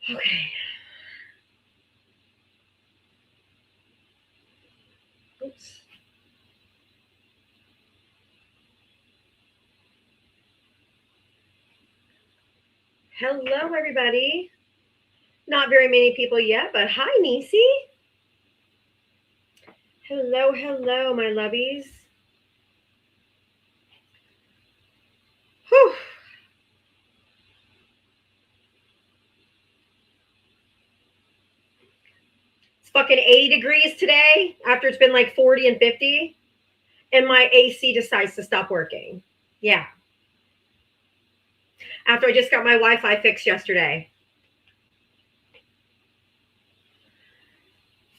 Okay. Oops. Hello, everybody. Not very many people yet, but hi, Nisi. Hello, hello, my lovies. Whew. It's fucking 80 degrees today after it's been like 40 and 50, and my AC decides to stop working. Yeah. After I just got my Wi-Fi fixed yesterday.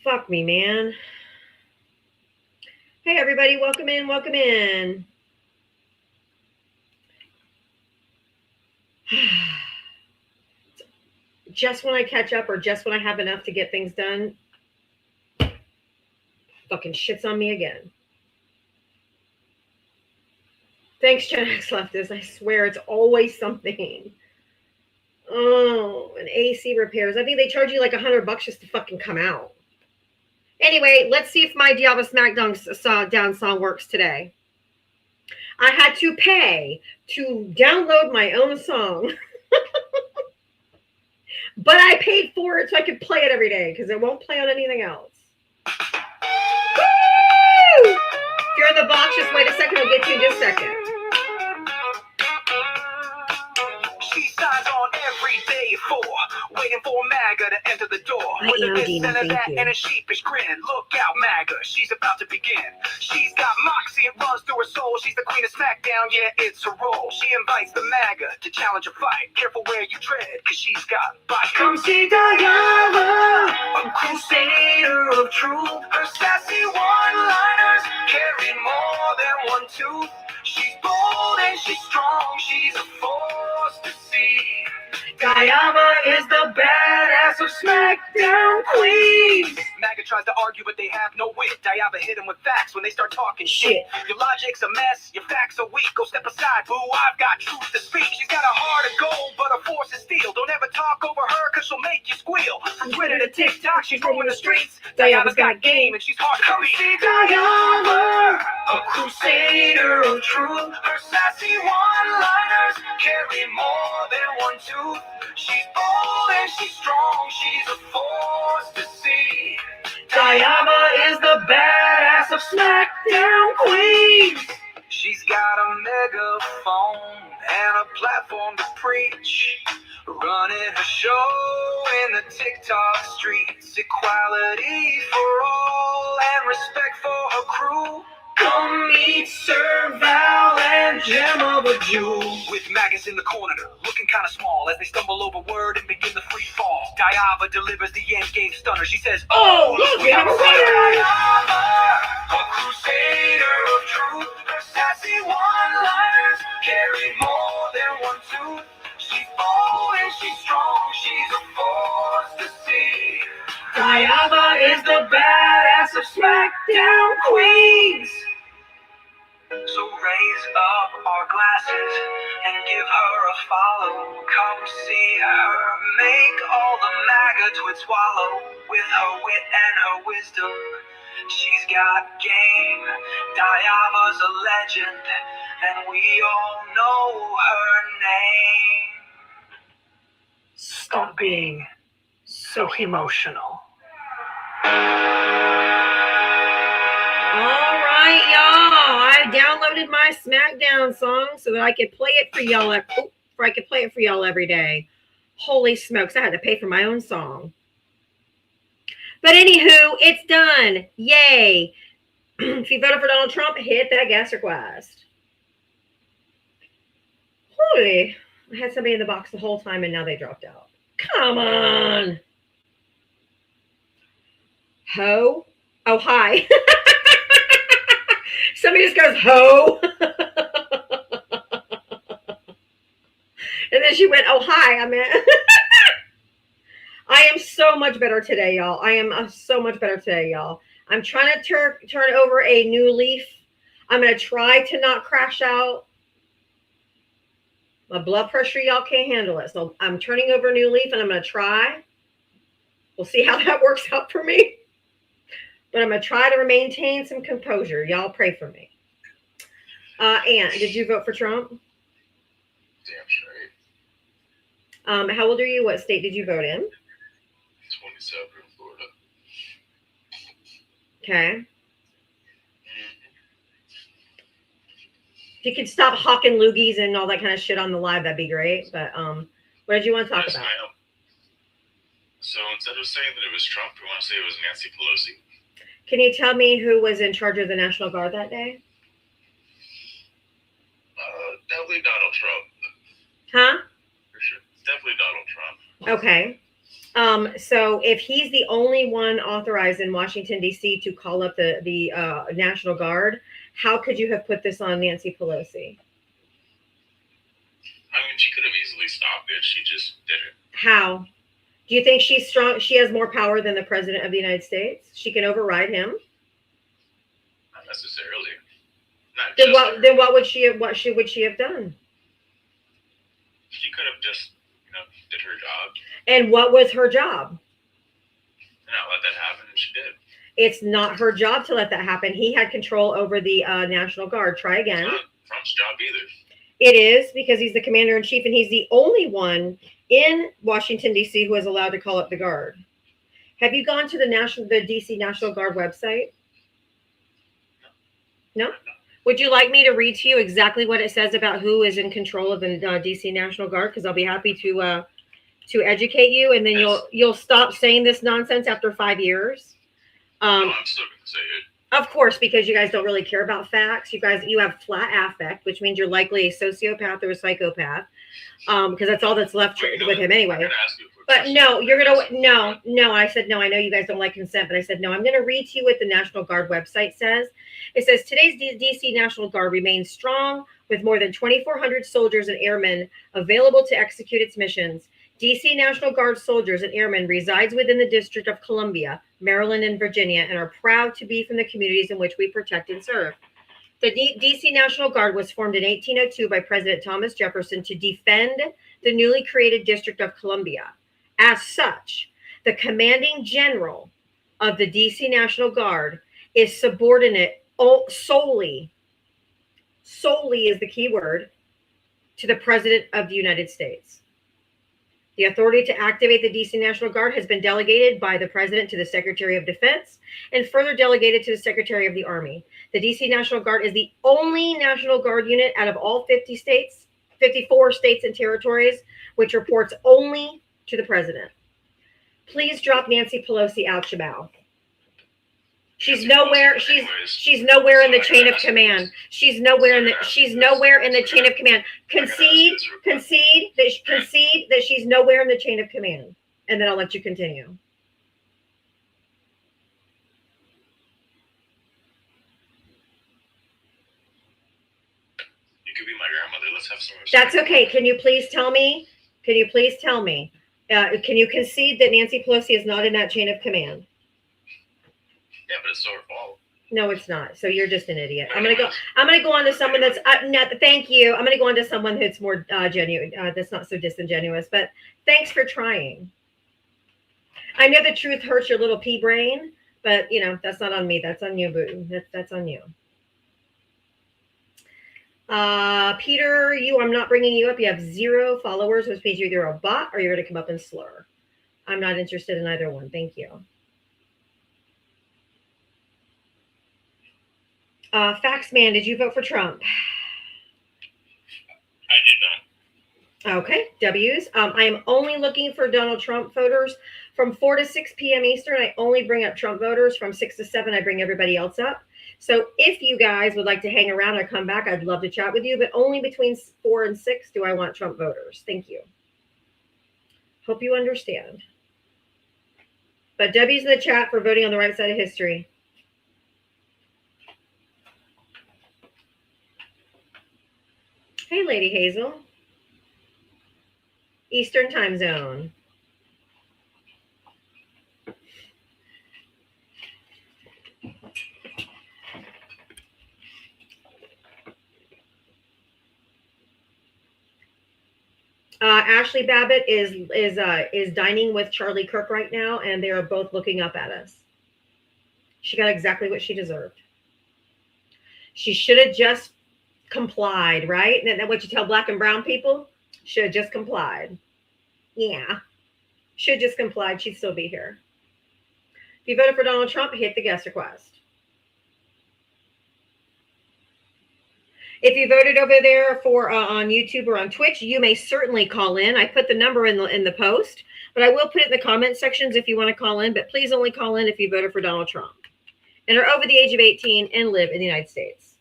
Fuck me, man. Hey, everybody. Welcome in. Welcome in. Just when I catch up or just when I have enough to get things done, fucking shits on me again. Thanks, Gen X Leftist. I swear it's always something. Oh, and AC repairs. I think they charge you like $100 just to fucking come out. Anyway, let's see if my Diava Smackdown song works today. I had to pay to download my own song. But I paid for it so I could play it every day because it won't play on anything else. Woo! If you're in the box, just wait a second. I'll get to you in just a second. She signs on every day for waiting for MAGA to enter the door. With a this and a that and a sheepish grin. Look out, MAGA, she's about to begin. She's got moxie, it runs through her soul. She's the queen of SmackDown, yeah, it's her role. She invites the MAGA to challenge a fight. Careful where you tread, cause she's got bite. Come see Diava, a crusader of truth. Her sassy one-liners carry more than one tooth. She's bold and she's strong, she's a force to see. Diava is the badass of SmackDown Queens. MAGA tries to argue, but they have no wit. Diava hit him with facts when they start talking shit. Your logic's a mess, your facts are weak. Go step aside, boo, I've got truth to speak. She's got a heart of gold, but her force is steel. Don't ever talk over her, cause she'll make you squeal. From Twitter to TikTok, she's roaming the streets. Diava's got game, and she's hard to beat. See Diava, a crusader of truth. Her sassy one-liners carry more than one tooth. She's bold and she's strong, she's a force to see. Diava is the badass of SmackDown Queens. She's got a megaphone and a platform to preach. Running her show in the TikTok streets. Equality for all and respect for her crew. Come meet Sir Val and Gem of a Jewel. With Magus in the corner, looking kind of small as they stumble over word and begin the free fall. Diava delivers the end game stunner. She says, oh, look, we have a winner! Diava, a crusader of truth. Her sassy one-liners carry more than one tooth. She's bold and she's strong, she's a force to see. Diava is the badass of SmackDown Queens. So raise up our glasses and give her a follow. Come see her make all the MAGA twits swallow. With her wit and her wisdom, she's got game. Diava's a legend, and we all know her name. Stop being so emotional. All right, y'all. I downloaded my SmackDown song so that I could play it for y'all every day. Holy smokes, I had to pay for my own song. But anywho, it's done. Yay. If you voted for Donald Trump, hit that gas request. Holy, I had somebody in the box the whole time and now they dropped out. Come on. Ho? Oh, hi. Somebody just goes, ho. And then she went, oh, hi. I mean, I am so much better today, y'all. I am so much better today, y'all. I'm trying to turn over a new leaf. I'm going to try to not crash out. My blood pressure, y'all can't handle it. So I'm turning over a new leaf and I'm going to try. We'll see how that works out for me. But I'm going to try to maintain some composure. Y'all pray for me. Ann, did you vote for Trump? Damn straight. How old are you? What state did you vote in? 27 in Florida. Okay. If you could stop hawking loogies and all that kind of shit on the live, that'd be great. But what did you want to talk about? Ma'am. So instead of saying that it was Trump, we want to say it was Nancy Pelosi. Can you tell me who was in charge of the National Guard that day? Definitely Donald Trump. Huh? For sure. Definitely Donald Trump. Okay. So if he's the only one authorized in Washington, D.C. to call up the National Guard, how could you have put this on Nancy Pelosi? I mean, she could have easily stopped it. She just didn't. How? Do you think she's strong? She has more power than the President of the United States? She can override him? Not necessarily. Not then just what? her. Then what would she have? What would she have done? She could have just, did her job. And what was her job? Not let that happen, and she did. It's not her job to let that happen. He had control over the National Guard. Try again. It's not Trump's job either. It is, because he's the commander in chief, and he's the only one in Washington, D.C. who is allowed to call up the Guard. Have you gone to the D.C. National Guard website? No? Would you like me to read to you exactly what it says about who is in control of the D.C. National Guard? Because I'll be happy to educate you, and then you'll stop saying this nonsense after 5 years. No, I'm still going to say it. Of course, because you guys don't really care about facts. You have flat affect, which means you're likely a sociopath or a psychopath, because that's all that's left with him anyway. I'm going to ask you a quick But question. no. I said no. I know you guys don't like consent, but I said no. I'm going to read to you what the National Guard website says. It says today's D.C. National Guard remains strong with more than 2,400 soldiers and airmen available to execute its missions. D.C. National Guard soldiers and airmen resides within the District of Columbia, Maryland, and Virginia, and are proud to be from the communities in which we protect and serve. The D.C. National Guard was formed in 1802 by President Thomas Jefferson to defend the newly created District of Columbia. As such, the commanding general of the D.C. National Guard is subordinate solely is the key word, to the President of the United States. The authority to activate the D.C. National Guard has been delegated by the President to the Secretary of Defense and further delegated to the Secretary of the Army. The D.C. National Guard is the only National Guard unit out of all 54 states and territories, which reports only to the President. Please drop Nancy Pelosi out your mouth. She's nowhere. She's nowhere in the chain of command. She's nowhere in the chain of command. Concede that she's nowhere in the chain of command, and then I'll let you continue. You could be my grandmother. Let's have some respect. That's okay. Can you please tell me? Can you concede that Nancy Pelosi is not in that chain of command? Yeah, but it's still her fault. No, it's not. So you're just an idiot. I'm gonna go on to someone that's thank you. I'm gonna go on to someone that's more genuine. That's not so disingenuous. But thanks for trying. I know the truth hurts your little pea brain, but that's not on me. That's on you, boo. That's on you. Peter, I'm not bringing you up. You have 0 followers, which means you're either a bot or you're gonna come up and slur. I'm not interested in either one. Thank you. Faxman, did you vote for Trump? I did not. Okay, W's. I am only looking for Donald Trump voters from 4 to 6 p.m. Eastern. I only bring up Trump voters. From 6 to 7, I bring everybody else up. So if you guys would like to hang around or come back, I'd love to chat with you, but only between 4 and 6 do I want Trump voters. Thank you. Hope you understand. But W's in the chat for voting on the right side of history. Hey, Lady Hazel. Eastern time zone. Ashley Babbitt is dining with Charlie Kirk right now, and they are both looking up at us. She got exactly what she deserved. She should have just complied, right? Isn't that what you tell black and brown people? Should have just complied. Yeah. Should have just complied. She'd still be here. If you voted for Donald Trump, hit the guest request. If you voted over there for on YouTube or on Twitch, you may certainly call in. I put the number in the post, but I will put it in the comment sections if you want to call in. But please only call in if you voted for Donald Trump and are over the age of 18 and live in the United States.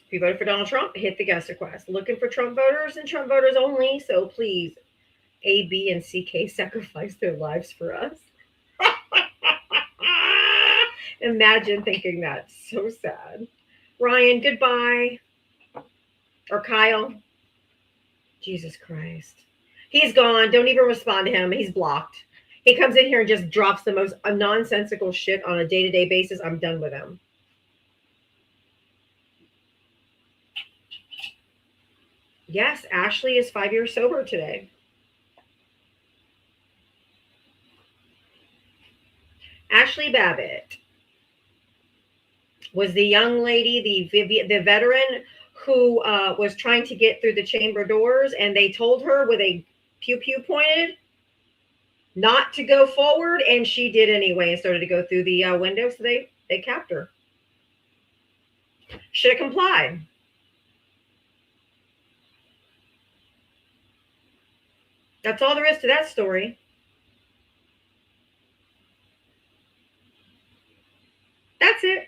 If you voted for Donald Trump, hit the guest request. Looking for Trump voters and Trump voters only. So please, A, B, and CK sacrifice their lives for us. Imagine thinking that. So sad. Ryan, goodbye. Or Kyle. Jesus Christ. He's gone. Don't even respond to him. He's blocked. He comes in here and just drops the most nonsensical shit on a day-to-day basis. I'm done with him. Yes, Ashley is 5 years sober today. Ashley Babbitt was the young lady, the veteran who was trying to get through the chamber doors, and they told her with a pew-pew pointed not to go forward, and she did anyway and started to go through the window, so they capped her. Should have complied. That's all there is to that story. That's it.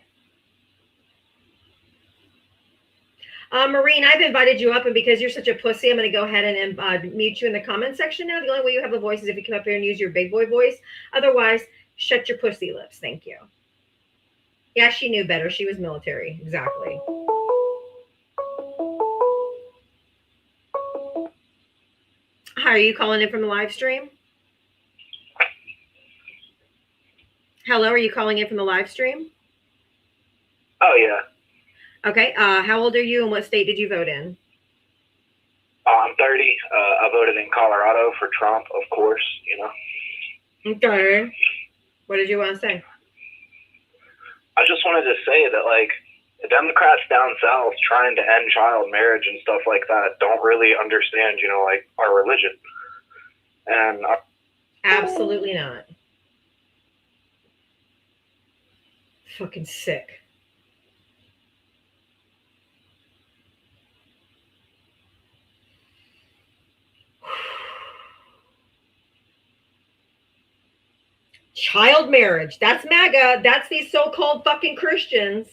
Maureen, I've invited you up, and because you're such a pussy, I'm going to go ahead and mute you in the comment section now. The only way you have a voice is if you come up here and use your big boy voice. Otherwise, shut your pussy lips. Thank you. Yeah, she knew better. She was military. Exactly. Hi, are you calling in from the live stream? Hello, are you calling in from the live stream? Oh, yeah. Okay. How old are you and what state did you vote in? I'm 30. I voted in Colorado for Trump, of course, you know. Okay. What did you want to say? I just wanted to say that, like, the Democrats down south trying to end child marriage and stuff like that don't really understand, you know, like, our religion. And Absolutely not. Fucking sick. Child marriage. That's MAGA. That's these so-called fucking Christians.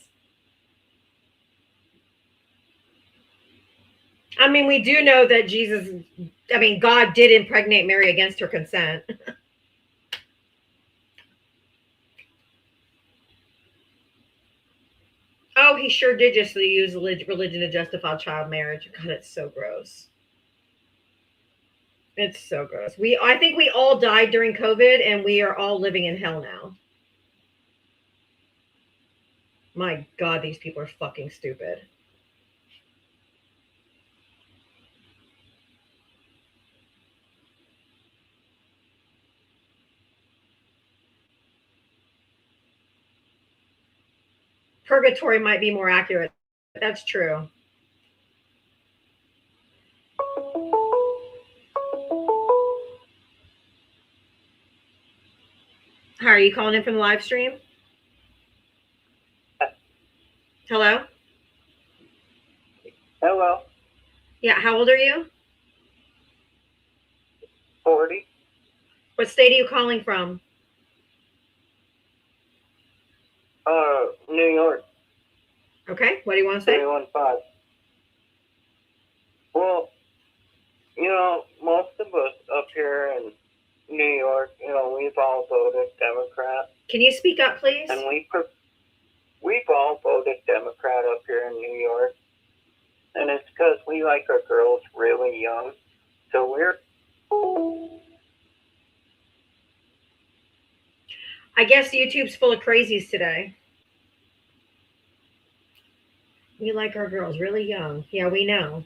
I mean, we do know that God did impregnate Mary against her consent. Oh, he sure did just use religion to justify child marriage. God, it's so gross. It's so gross. I think we all died during COVID, and we are all living in hell now. My God, these people are fucking stupid. Purgatory might be more accurate. That's true. Hi, are you calling in from the live stream? Hello? hello, Yeah, how old are you? 40. What state are you calling from? New York, Okay, what do you want to say? 315. Well, you know, most of us up here in New York, you know, we've all voted Democrat. Can you speak up, please? And we've all voted Democrat up here in New York. And it's because we like our girls really young. So I guess YouTube's full of crazies today. We like our girls really young. Yeah, we know.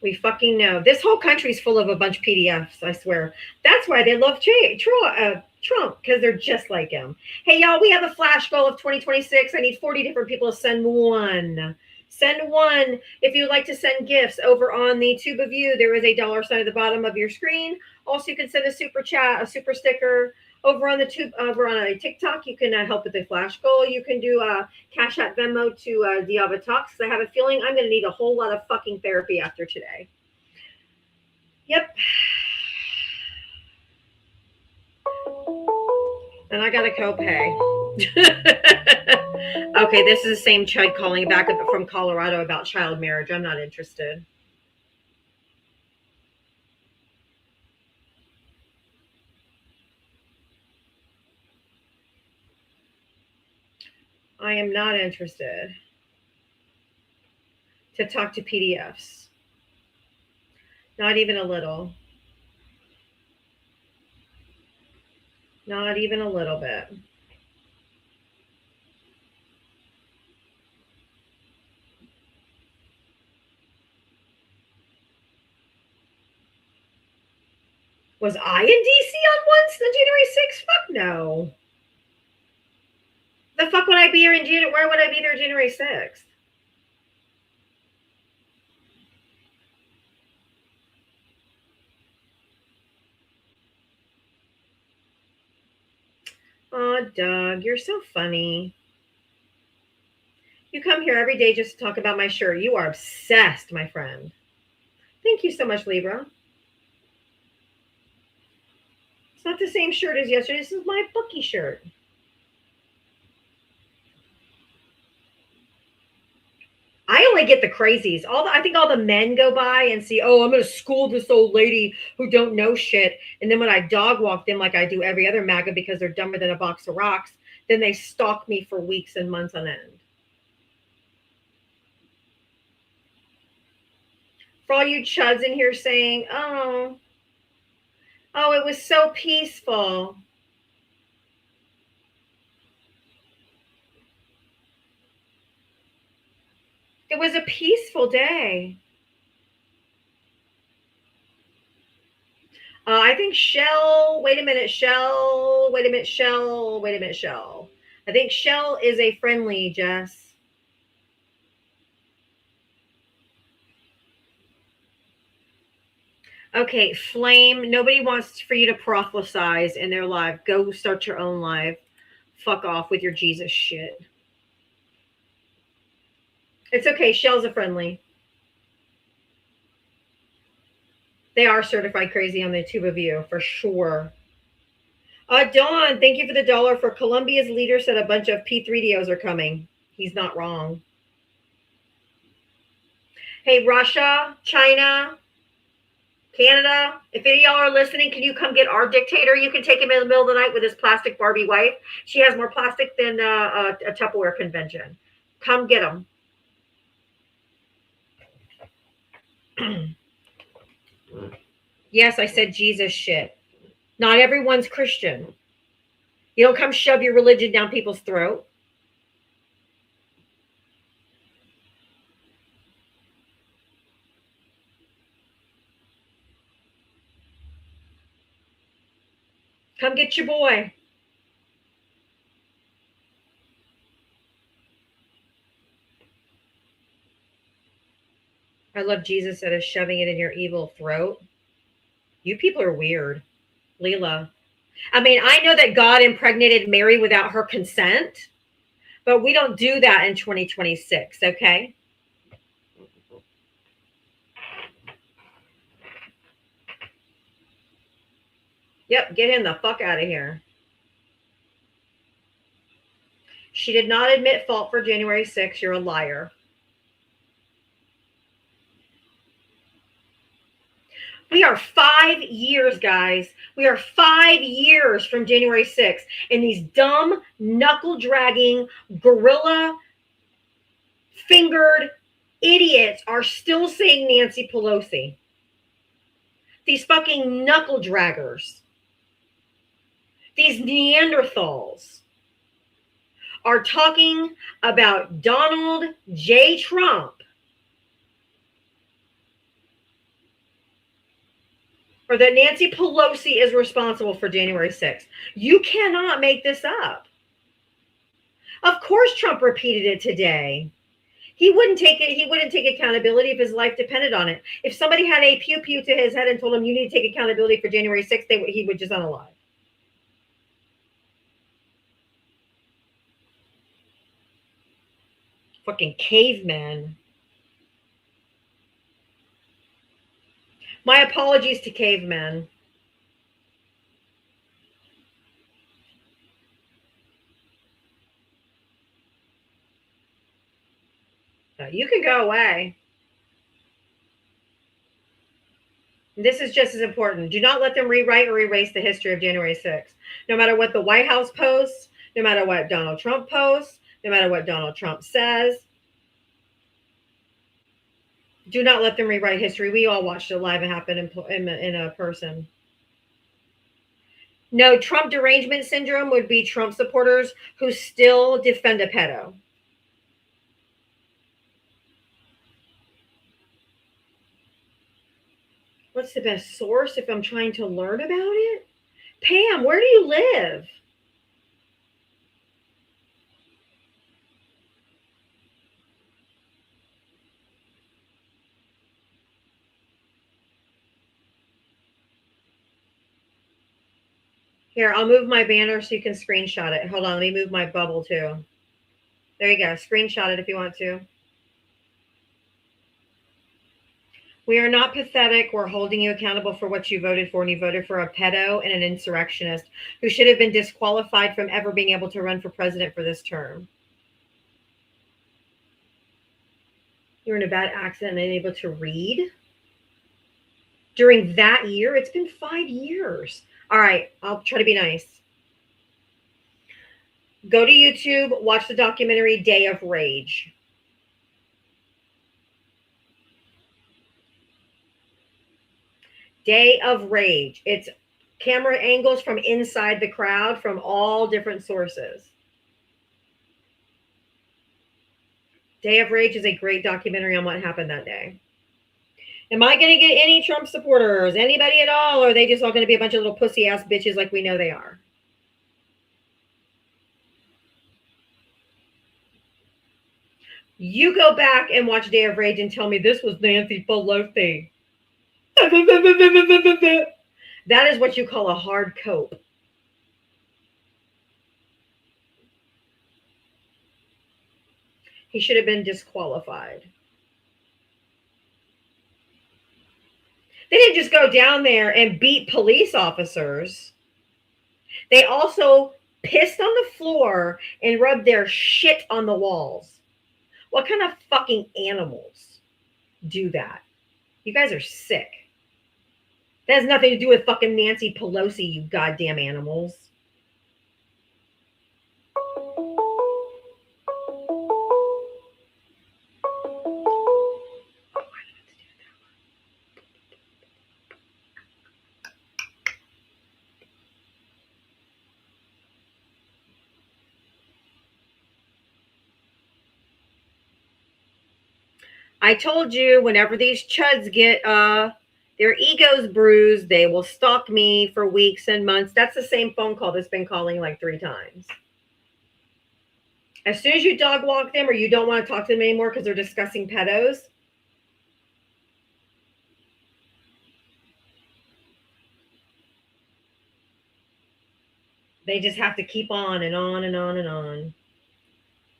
We fucking know. This whole country's full of a bunch of PDFs, I swear. That's why they love Trump, because they're just like him. Hey, y'all, we have a flash goal of 2026. I need 40 different people to send one. Send one. If you'd like to send gifts over on the Tube of You, there is a dollar sign at the bottom of your screen. Also, you can send a super chat, a super sticker. Over on the tube, over on a TikTok, you can help with the flash goal. You can do a Cash App Venmo to Diavatalks. I have a feeling I'm going to need a whole lot of fucking therapy after today. Yep. And I got a copay. Okay, this is the same Chud calling back from Colorado about child marriage. I'm not interested. I am not interested to talk to PDFs. Not even a little. Not even a little bit. Was I in DC on once on January 6th? Fuck no. The fuck would I be here in January? Where would I be there January 6th? Oh, Doug, you're so funny. You come here every day just to talk about my shirt. You are obsessed, my friend. Thank you so much, Libra. It's not the same shirt as yesterday. This is my bookie shirt. I only get the crazies. I think all the men go by and see, oh, I'm going to school this old lady who don't know shit. And then when I dog walk them like I do every other MAGA because they're dumber than a box of rocks, then they stalk me for weeks and months on end. For all you chuds in here saying, oh, it was so peaceful. It was a peaceful day. I think Shell. Wait a minute, Shell. Wait a minute, Shell. Wait a minute, Shell. I think Shell is a friendly, Jess. Okay, Flame. Nobody wants for you to prophesize in their live. Go start your own live. Fuck off with your Jesus shit. It's okay. Shell's a friendly. They are certified crazy on the Tube of You, for sure. Dawn, thank you for the $1. For Colombia's leader said a bunch of P3DOs are coming. He's not wrong. Hey, Russia, China, Canada, if any of y'all are listening, can you come get our dictator? You can take him in the middle of the night with his plastic Barbie wife. She has more plastic than a Tupperware convention. Come get him. Yes, I said Jesus shit. Not everyone's Christian. You don't come shove your religion down people's throat. Come get your boy. I love Jesus instead of shoving it in your evil throat. You people are weird. Leela. I mean, I know that God impregnated Mary without her consent, but we don't do that in 2026, okay? Yep, get him the fuck out of here. She did not admit fault for January 6th. You're a liar. We are 5 years, guys. We are 5 years from January 6th. And these dumb, knuckle-dragging, gorilla-fingered idiots are still saying Nancy Pelosi. These fucking knuckle-draggers. These Neanderthals. are talking about Donald J. Trump or that Nancy Pelosi is responsible for January 6th. You cannot make this up. Of course Trump repeated it today. He wouldn't take it. He wouldn't take accountability if his life depended on it. If somebody had a pew-pew to his head and told him you need to take accountability for January 6th, he would just unalive. Fucking cavemen. My apologies to cavemen. You can go away. This is just as important. Do not let them rewrite or erase the history of January 6th. No matter what the White House posts, no matter what Donald Trump posts, no matter what Donald Trump says, do not let them rewrite history. We all watched it live happen in a person. No, Trump derangement syndrome would be Trump supporters who still defend a pedo. What's the best source if I'm trying to learn about it? Pam, where do you live? Here, I'll move my banner so you can screenshot it. Hold on, let me move my bubble too. There you go. Screenshot it if you want to. We are not pathetic. We're holding you accountable for what you voted for, and you voted for a pedo and an insurrectionist who should have been disqualified from ever being able to run for president for this term. You were in a bad accident and unable to read? During that year? It's been 5 years. All right, I'll try to be nice. Go to YouTube, watch the documentary Day of Rage. Day of Rage. It's camera angles from inside the crowd from all different sources. Day of Rage is a great documentary on what happened that day. Am I going to get any Trump supporters? Anybody at all? Or are they just all going to be a bunch of little pussy-ass bitches like we know they are? You go back and watch Day of Rage and tell me this was Nancy Pelosi. That is what you call a hard cope. He should have been disqualified. They didn't just go down there and beat police officers. They also pissed on the floor and rubbed their shit on the walls. What kind of fucking animals do that? You guys are sick. That has nothing to do with fucking Nancy Pelosi, you goddamn animals. I told you, whenever these chuds get their egos bruised, they will stalk me for weeks and months. That's the same phone call that's been calling like 3 times. As soon as you dog walk them or you don't want to talk to them anymore because they're discussing pedos, they just have to keep on and on and on and on.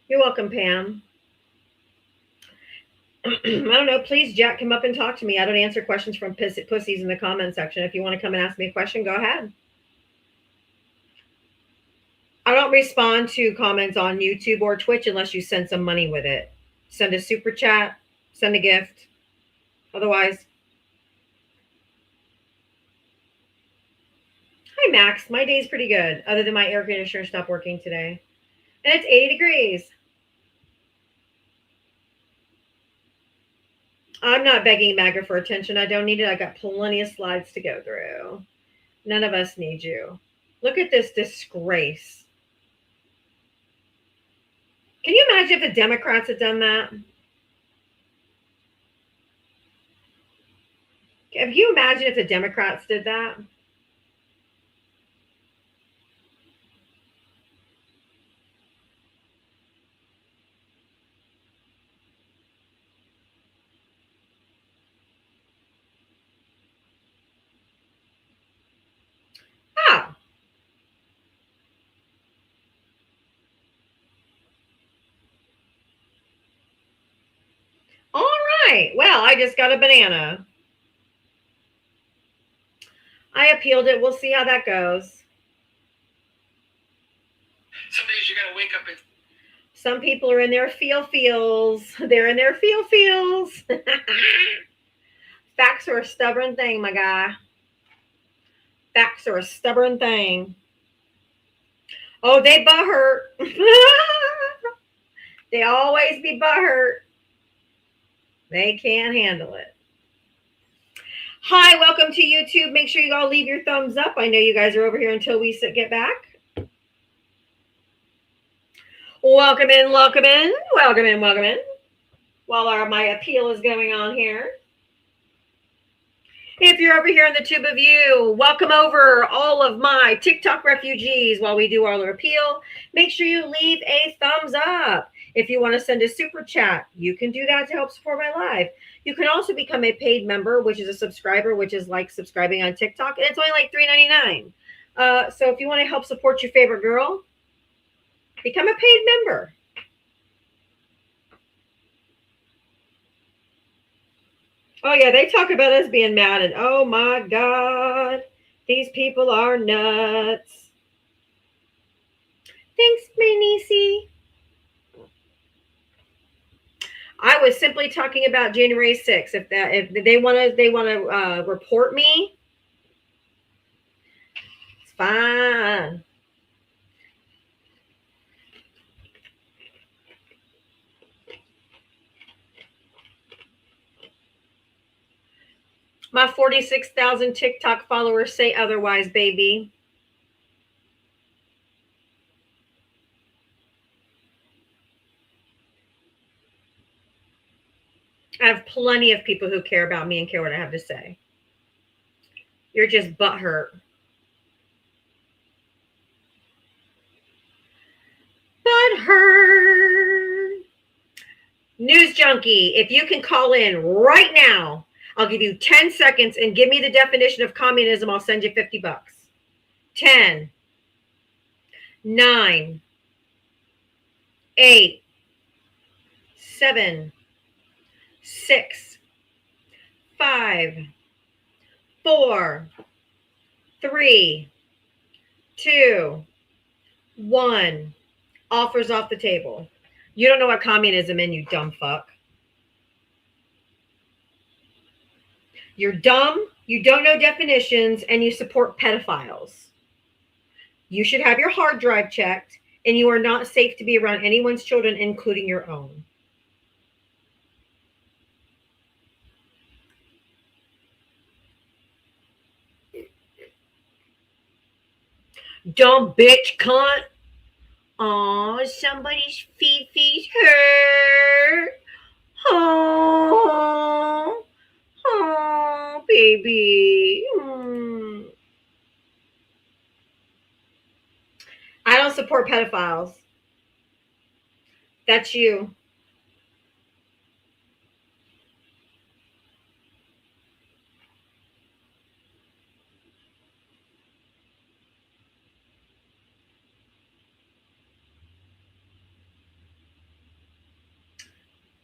You're welcome, Pam. I don't know. Please, Jack, come up and talk to me. I don't answer questions from pussies in the comment section. If you want to come and ask me a question, go ahead. I don't respond to comments on YouTube or Twitch unless you send some money with it. Send a super chat, send a gift. Otherwise. Hi, Max. My day's pretty good, other than my air conditioner stopped working today. And it's 80 degrees. I'm not begging MAGA for attention. I don't need it. I got plenty of slides to go through. None of us need you. Look at this disgrace. Can you imagine if the Democrats had done that? Can you imagine if the Democrats did that? Oh. All right. Well, I just got a banana. I appealed it. We'll see how that goes. Some days you gotta wake up and... Some people are in their feels. They're in their feels. Facts are a stubborn thing, my guy. Facts are a stubborn thing. Oh, they butthurt. They always be butthurt. They can't handle it. Hi, welcome to YouTube. Make sure you all leave your thumbs up. I know you guys are over here until we get back. Welcome in, welcome in, welcome in, welcome in. While my appeal is going on here. If you're over here in the tube of you, welcome over all of my TikTok refugees while we do our appeal. Make sure you leave a thumbs up. If you want to send a super chat, you can do that to help support my live. You can also become a paid member, which is a subscriber, which is like subscribing on TikTok. And it's only like $3.99. So if you want to help support your favorite girl, become a paid member. Oh, yeah, they talk about us being mad. And oh, my God, these people are nuts. Thanks, my niecey. I was simply talking about January 6th. If they want to report me, it's fine. My 46,000 TikTok followers say otherwise, baby. I have plenty of people who care about me and care what I have to say. You're just butthurt. Butthurt. News junkie, if you can call in right now, I'll give you 10 seconds and give me the definition of communism. I'll send you $50. 10, 9, 8, 7, 6, 5, 4, 3, 2, 1. Offers off the table. You don't know what communism is, you dumb fuck. You're dumb, you don't know definitions, and you support pedophiles. You should have your hard drive checked, and you are not safe to be around anyone's children, including your own. Dumb bitch cunt. Aw, somebody's feet hurt. Oh, baby. I don't support pedophiles. That's you.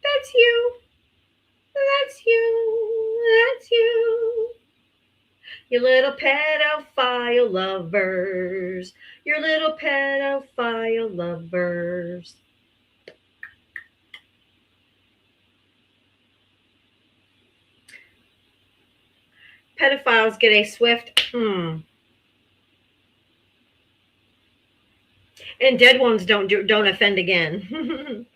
That's you. That's you. That's you. You little pedophile lovers. Your little pedophile lovers. Pedophiles get a swift And dead ones don't offend again.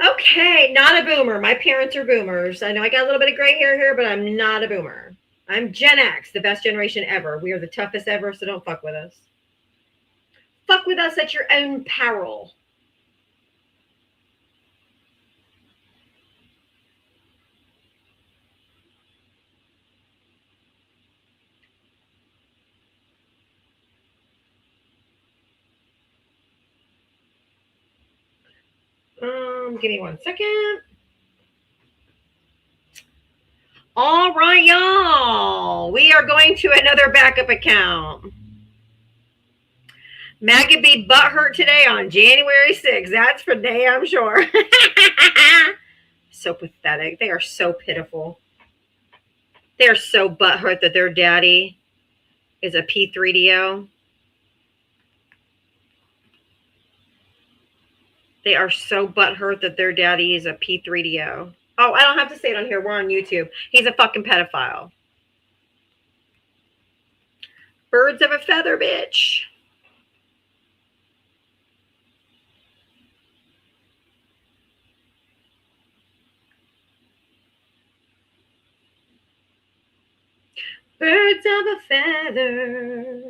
Okay, not a boomer. My parents are boomers. I know I got a little bit of gray hair here, but I'm not a boomer. I'm Gen X, the best generation ever. We are the toughest ever, so don't fuck with us. Fuck with us at your own peril. Give me 1 second. All right, y'all. We are going to another backup account. MAGA be butthurt today on January 6th. That's for damn sure. So pathetic. They are so pitiful. They are so butthurt that their daddy is a P3DO. They are so butthurt that their daddy is a P3DO. Oh, I don't have to say it on here. We're on YouTube. He's a fucking pedophile. Birds of a feather, bitch. Birds of a feather.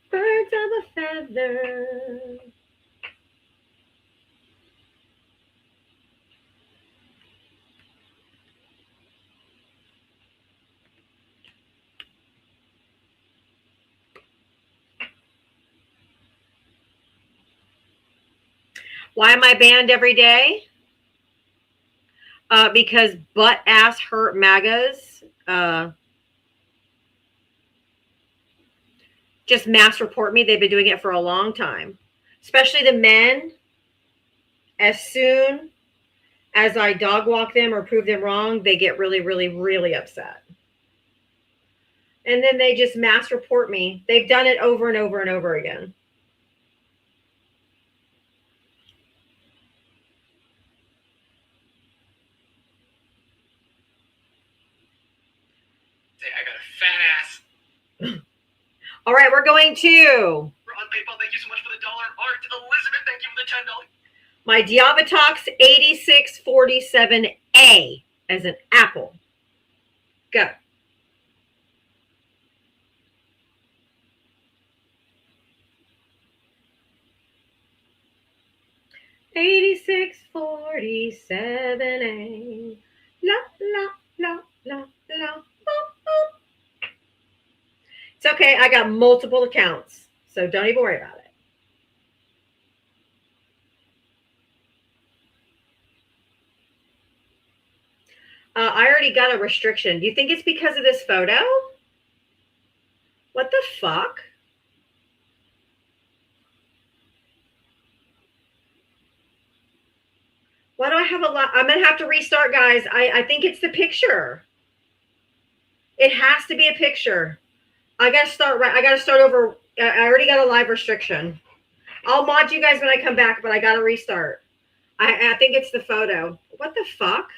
Birds of a feather. Why am I banned every day? Because butt ass hurt MAGAs just mass report me. They've been doing it for a long time, especially the men. As soon as I dog walk them or prove them wrong, they get really, really, really upset. And then they just mass report me. They've done it over and over and over again. I got a fat ass. All right, we're going to. We're on PayPal. Thank you so much for the $1. Art Elizabeth, thank you for the $10. My Diavatalks 8647A as an apple. Go. $8647A. La la la la la. Boop, boop. It's okay. I got multiple accounts, so don't even worry about it. I already got a restriction. Do you think it's because of this photo? What the fuck? Why do I have a lot? I'm going to have to restart, guys. I think it's the picture. It has to be a picture. I got to start right. I got to start over. I already got a live restriction. I'll mod you guys when I come back, but I got to restart. I think it's the photo. What the fuck?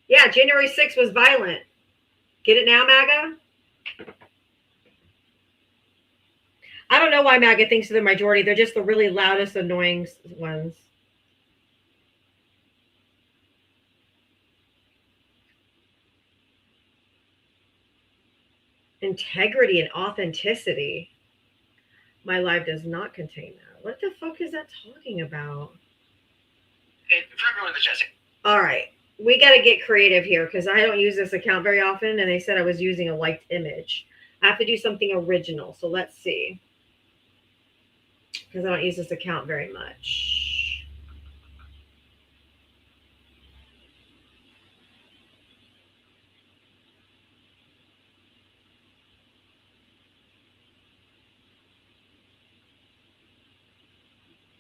Yeah, January 6th was violent. Get it now, MAGA? I don't know why MAGA thinks they're the majority. They're just the really loudest, annoying ones. Integrity and authenticity. My live does not contain that. What the fuck is that talking about? And for everyone in the chat. All right. We got to get creative here because I don't use this account very often, and they said I was using a liked image. I have to do something original, so let's see. Because I don't use this account very much.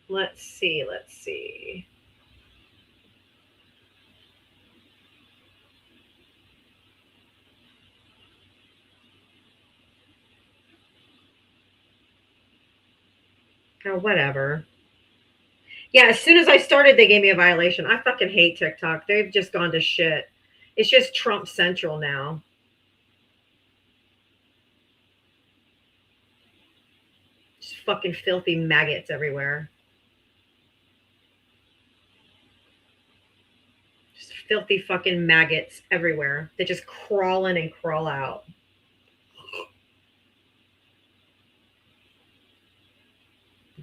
Let's see. Oh, whatever. Yeah, as soon as I started, they gave me a violation. I fucking hate TikTok. They've just gone to shit. It's just Trump Central now. Just fucking filthy maggots everywhere. filthy fucking maggots everywhere that just crawl in and crawl out.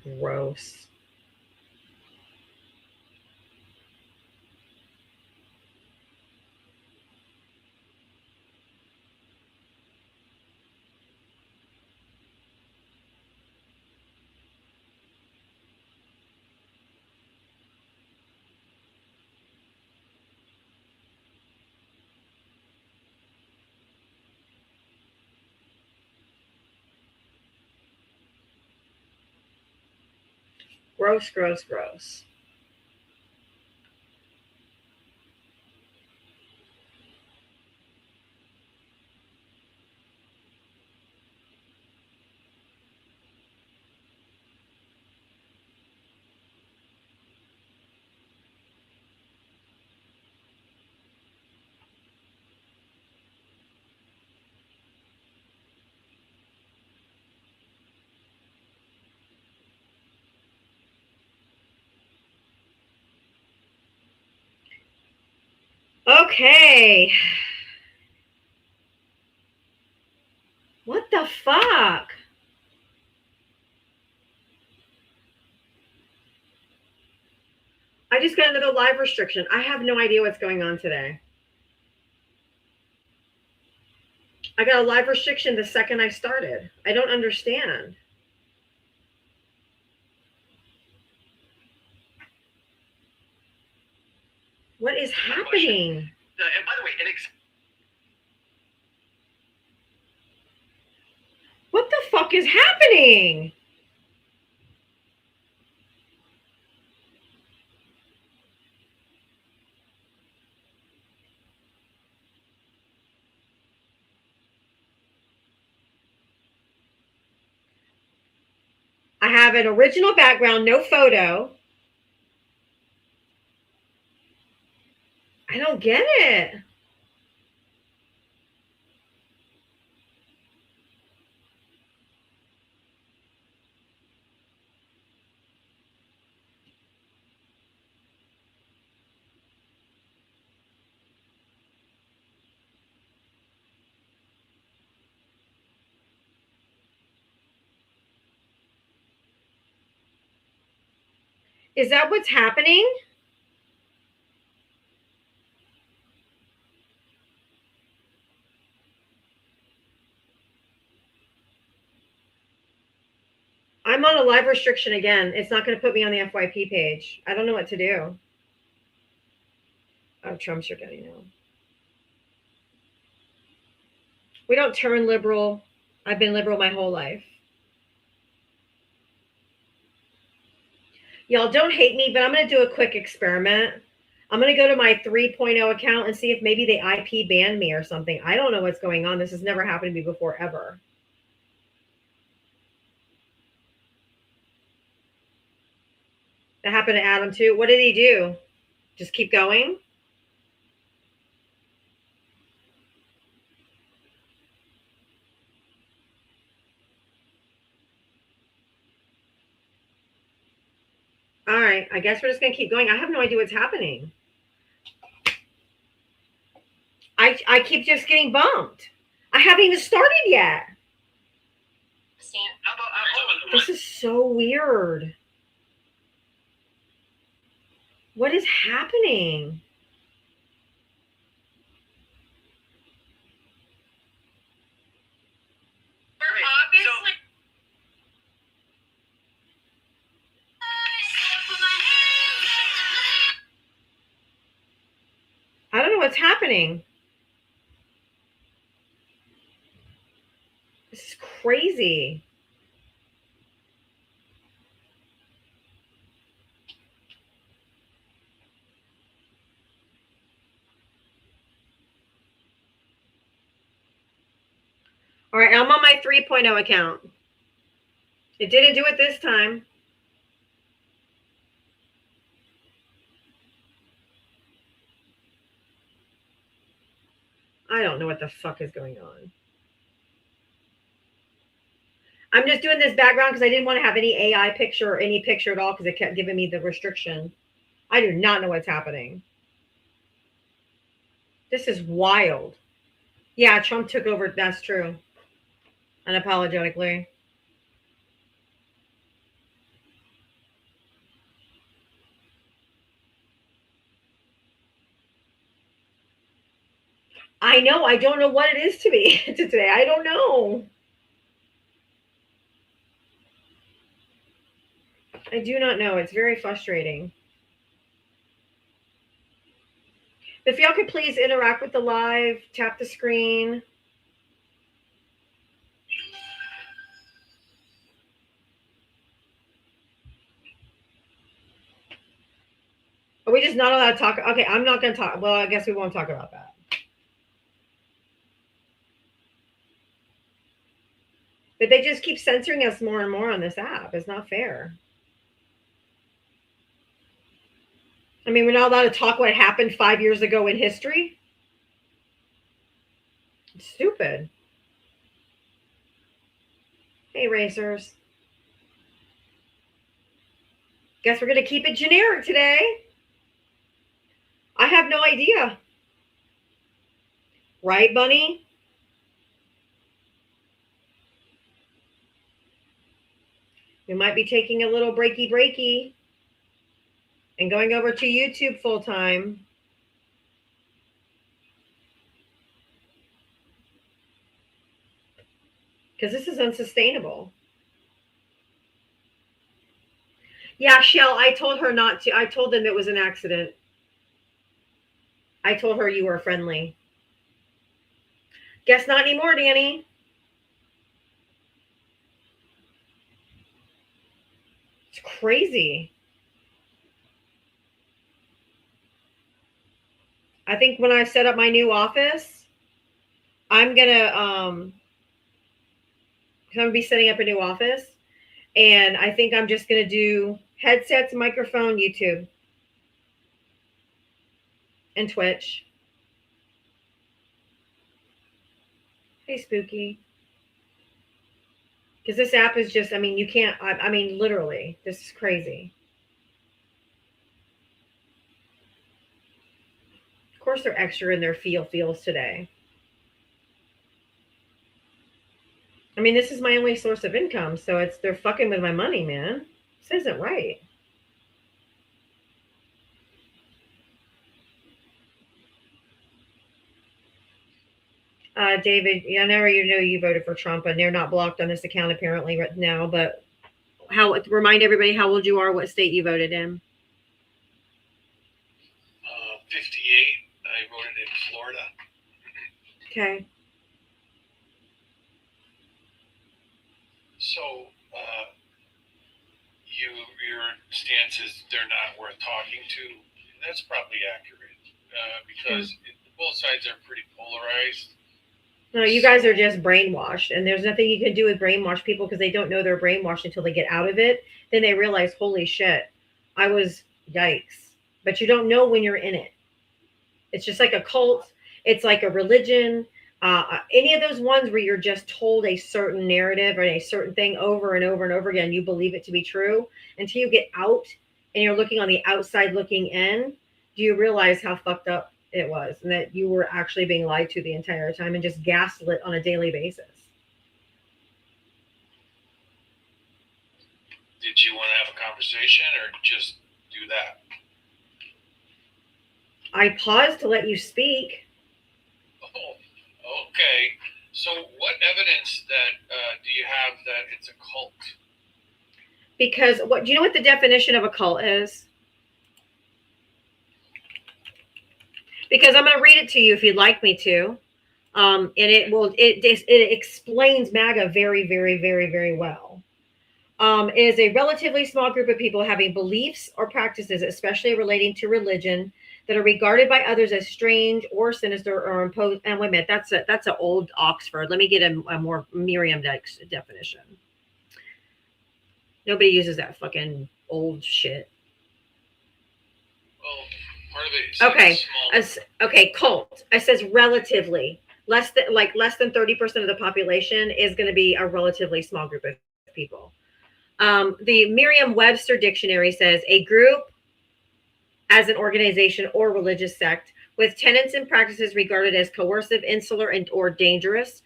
Gross. Gross, gross, gross. Okay. What the fuck? I just got another live restriction. I have no idea what's going on today. I got a live restriction the second I started. I don't understand. What is happening? And by the way, what the fuck is happening? I have an original background, no photo. I don't get it. Is that what's happening? I'm on a live restriction again. It's not going to put me on the FYP page. I don't know what to do. Oh, Trump's are getting now. We don't turn liberal. I've been liberal my whole life. Y'all don't hate me, but I'm going to do a quick experiment. I'm going to go to my 3.0 account and see if maybe they IP banned me or something. I don't know what's going on. This has never happened to me before, ever. That happened to Adam too. What did he do? Just keep going? All right. I guess we're just going to keep going. I have no idea what's happening. I keep just getting bumped. I haven't even started yet. This is so weird. What is happening? I don't know what's happening. This is crazy. All right, I'm on my 3.0 account. It didn't do it this time. I don't know what the fuck is going on. I'm just doing this background because I didn't want to have any AI picture or any picture at all because it kept giving me the restriction. I do not know what's happening. This is wild. Yeah, Trump took over. That's true. Unapologetically. I know. I don't know what it is to me today. I don't know. I do not know. It's very frustrating. If y'all could please interact with the live, tap the screen. Are we just not allowed to talk? Okay, I'm not going to talk. Well, I guess we won't talk about that. But they just keep censoring us more and more on this app. It's not fair. I mean, we're not allowed to talk what happened 5 years ago in history. It's stupid. Hey, racers. Guess we're going to keep it generic today. I have no idea. Right, Bunny? We might be taking a little breaky and going over to YouTube full time. Because this is unsustainable. Yeah, Shell, I told her not to. I told them it was an accident. I told her you were friendly. Guess not anymore, Danny. It's crazy. I think when I set up my new office, I'm gonna be setting up a new office, and I think I'm just gonna do headsets, microphone, YouTube, and Twitch. Hey, Spooky. Because this app is just, I mean, you can't, I mean, literally, this is crazy. Of course, they're extra in their feels today. I mean, this is my only source of income, so they're fucking with my money, man. This isn't right. David, I know you voted for Trump, and they're not blocked on this account apparently right now. But remind everybody how old you are, what state you voted in. 58. I voted in Florida. Okay. So, your stance is they're not worth talking to. That's probably accurate because both sides are pretty polarized. No, you guys are just brainwashed, and there's nothing you can do with brainwashed people because they don't know they're brainwashed until they get out of it. Then they realize, holy shit, yikes. But you don't know when you're in it. It's just like a cult. It's like a religion. Any of those ones where you're just told a certain narrative or a certain thing over and over and over again, you believe it to be true until you get out and you're looking on the outside looking in. Do you realize how fucked up it was and that you were actually being lied to the entire time and just gaslit on a daily basis? Did you want to have a conversation or just do that? I paused to let you speak. Oh, okay. So what evidence do you have that it's a cult? Because do you know what the definition of a cult is? Because I'm going to read it to you if you'd like me to. And it explains MAGA very, very, very, very well. It is a relatively small group of people having beliefs or practices, especially relating to religion, that are regarded by others as strange or sinister or imposed. And wait a minute, that's an old Oxford. Let me get a more Merriam definition. Nobody uses that fucking old shit. Well, part of it is okay, cult. It says relatively less than 30% of the population is going to be a relatively small group of people. The Merriam-Webster dictionary says a group as an organization or religious sect with tenets and practices regarded as coercive, insular, or dangerous.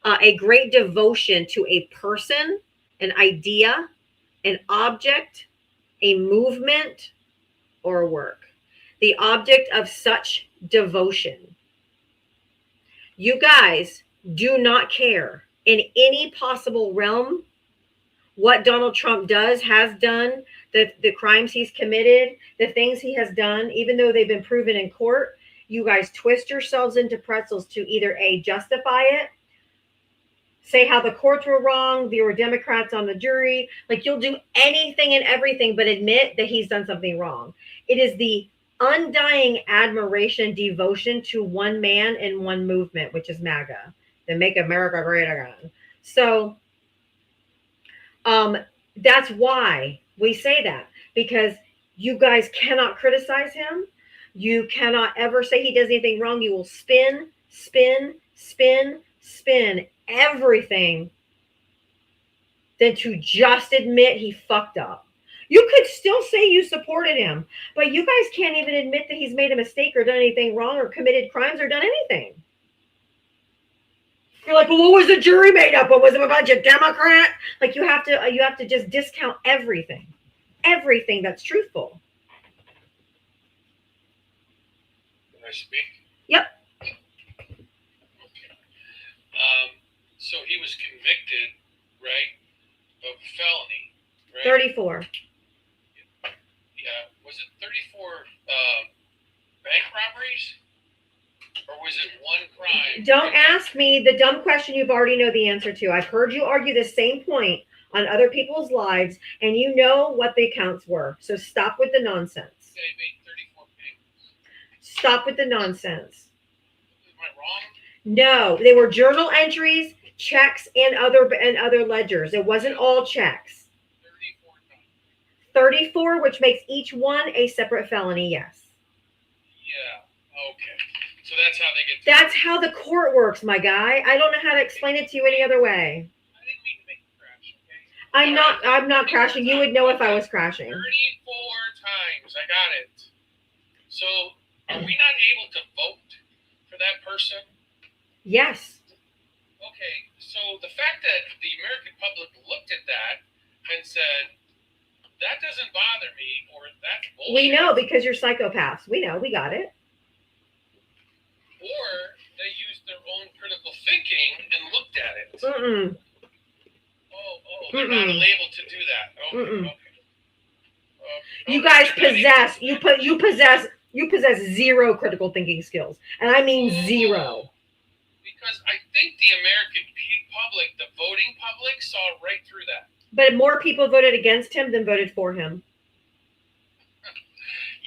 A great devotion to a person, an idea, an object, a movement, or a work. The object of such devotion. You guys do not care in any possible realm what Donald Trump does, has done, the crimes he's committed, the things he has done, even though they've been proven in court. You guys twist yourselves into pretzels to either A, justify it, say how the courts were wrong, there were Democrats on the jury. Like, you'll do anything and everything but admit that he's done something wrong. It is the undying admiration, devotion to one man and one movement, which is MAGA, the Make America Great Again. So that's why we say that, because you guys cannot criticize him. You cannot ever say he does anything wrong. You will spin everything than to just admit he fucked up. You could still say you supported him, but you guys can't even admit that he's made a mistake or done anything wrong or committed crimes or done anything. You're like, well, what was the jury made up of? Was it a bunch of Democrats? Like, you have to just discount everything that's truthful. Can I speak? Yep. Okay. So he was convicted, right, of felony, right? 34. Yeah. Was it 34 bank robberies? Or was it one crime? Don't ask me the dumb question you've already know the answer to. I've heard you argue the same point on other people's lives, and you know what the accounts were. So stop with the nonsense. They made 34 payments. Stop with the nonsense. Am I wrong? No, they were journal entries, checks, and other ledgers. It wasn't all checks. 34 times. 34, which makes each one a separate felony, yes. Yeah, okay. So that's how they get. That's how the court works, my guy. I don't know how to explain it to you any other way. I didn't mean to make you crash, okay? I'm not crashing. You would know if I was crashing. 34 times. I got it. So are we not able to vote for that person? Yes. Okay, so the fact that the American public looked at that and said, that doesn't bother me, or that's bullshit. We know, because you're psychopaths. We know. We got it. Or they used their own critical thinking and looked at it. Mm-mm. They're not able to do that. Okay. You guys possess. You possess zero critical thinking skills, and I mean zero. Because I think the American public, the voting public, saw right through that. But more people voted against him than voted for him.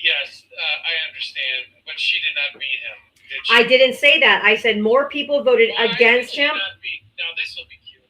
Yes, I understand, but she did not beat him. I didn't say that. I said more people voted against him. Now this will be cute.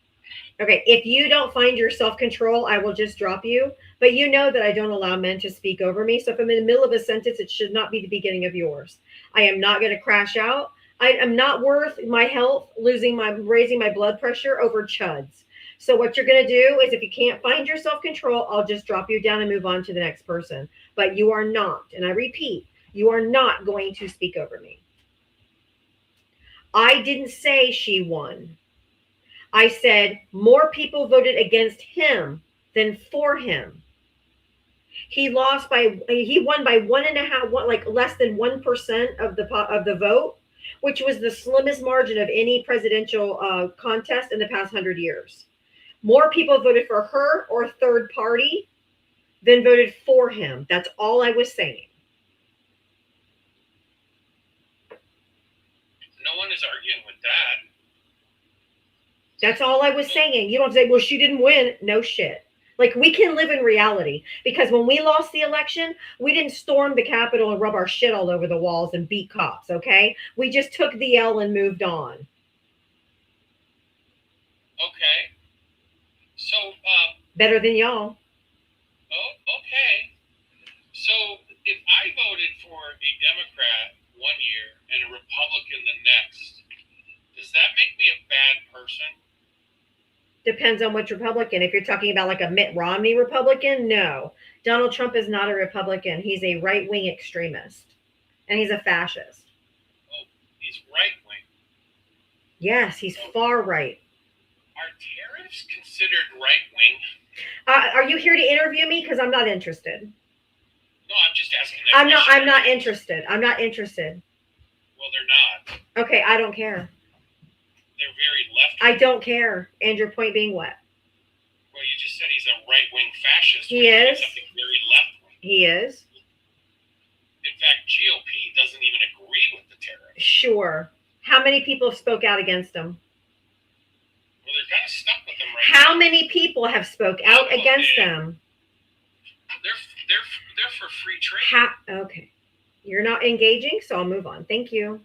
Okay, if you don't find your self-control, I will just drop you. But you know that I don't allow men to speak over me. So if I'm in the middle of a sentence, it should not be the beginning of yours. I am not going to crash out. I am not worth my health raising my blood pressure over chuds. So what you're going to do is, if you can't find your self-control, I'll just drop you down and move on to the next person. But you are not, and I repeat, you are not going to speak over me. I didn't say she won. I said more people voted against him than for him. He won by 1.5, like less than 1% of the vote, which was the slimmest margin of any presidential contest in the past 100 years. More people voted for her or third party than voted for him. That's all I was saying. No one is arguing with that. That's all I was saying. You don't say, well, she didn't win. No shit. Like, we can live in reality, because when we lost the election, we didn't storm the Capitol and rub our shit all over the walls and beat cops, okay? We just took the L and moved on. Okay. So, better than y'all. Oh, okay. So, if I voted for a Democrat one year and a Republican the next, does that make me a bad person? Depends on which Republican. If you're talking about like a Mitt Romney Republican, no. Donald Trump is not a Republican. He's a right-wing extremist, and he's a fascist. He's right wing. Yes, he's far right. Are tariffs considered right wing? Are you here to interview me? Because I'm not interested. No, I'm just asking that question. I'm not interested. I'm not interested. Well, they're not. Okay, I don't care. They're very left. I don't care. And your point being what? Well, you just said he's a right-wing fascist. He is. Something very left-wing. He is. In fact, GOP doesn't even agree with the tariffs. Sure. How many people spoke out against them? Well, they're kind of stuck with them right now. How many people have spoke out against them? They're for free trade. Okay. You're not engaging, so I'll move on. Thank you.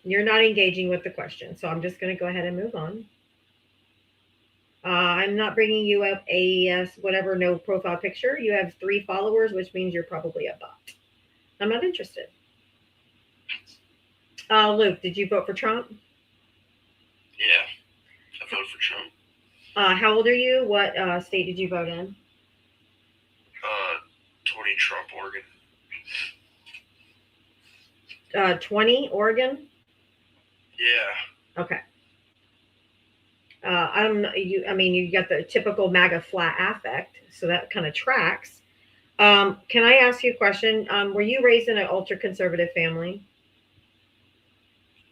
You're not engaging with the question, so I'm just going to go ahead and move on. I'm not bringing you up a whatever, no profile picture. You have 3 followers, which means you're probably a bot. I'm not interested. Luke, did you vote for Trump? Yeah, I voted for Trump. How old are you? What state did you vote in? 20 Trump, Oregon. 20 Oregon? Yeah. Okay. You got the typical MAGA flat affect, so that kind of tracks. Can I ask you a question? Were you raised in an ultra conservative family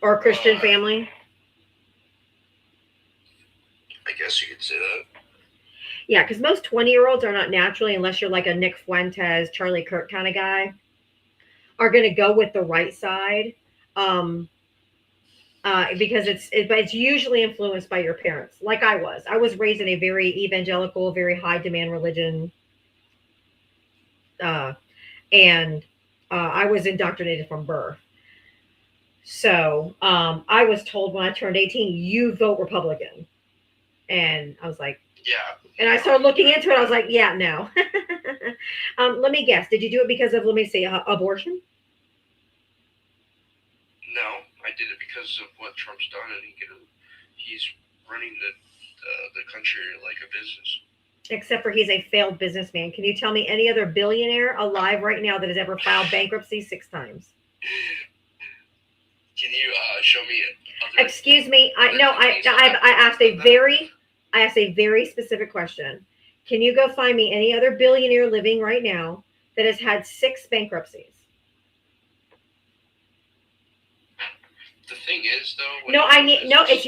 or a Christian family? I guess you could say that. Yeah, because most 20-year-olds are not naturally, unless you're like a Nick Fuentes, Charlie Kirk kind of guy, are going to go with the right side. Because it's usually influenced by your parents. Like I was raised in a very evangelical, very high demand religion. And I was indoctrinated from birth. So I was told when I turned 18, you vote Republican. And I was like, yeah. And I started looking into it. I was like, yeah, no. Let me guess. Did you do it because of, let me see, abortion? No, I did it because of what Trump's done, and he's running the country like a business. Except for he's a failed businessman. Can you tell me any other billionaire alive right now that has ever filed bankruptcy 6 times? Can you show me it? Excuse me. I asked a very specific question. Can you go find me any other billionaire living right now that has had 6 bankruptcies? The thing is, though. It's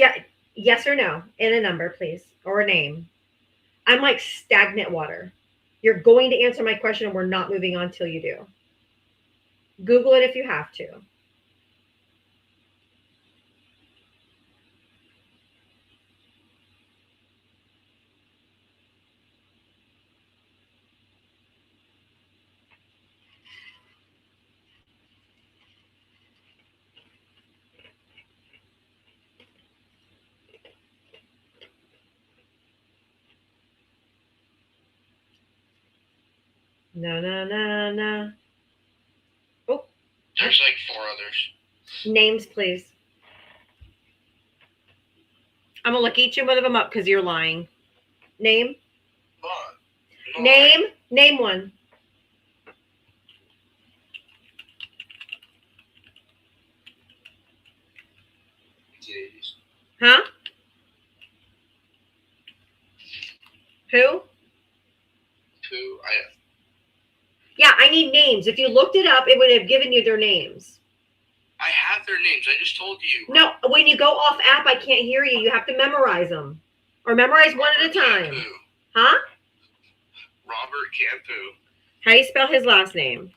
yes or no in a number, please, or a name. I'm like stagnant water. You're going to answer my question, and we're not moving on till you do. Google it if you have to. No. Oh. There's like 4 others. Names, please. I'm gonna look each one of them up because you're lying. Name. No, Name one. Huh? Who? Yeah, I need names. If you looked it up, it would have given you their names. I have their names. I just told you. No, when you go off app, I can't hear you. You have to memorize them. Or memorize one at a time. Campu. Huh? Robert Campu. How do you spell his last name?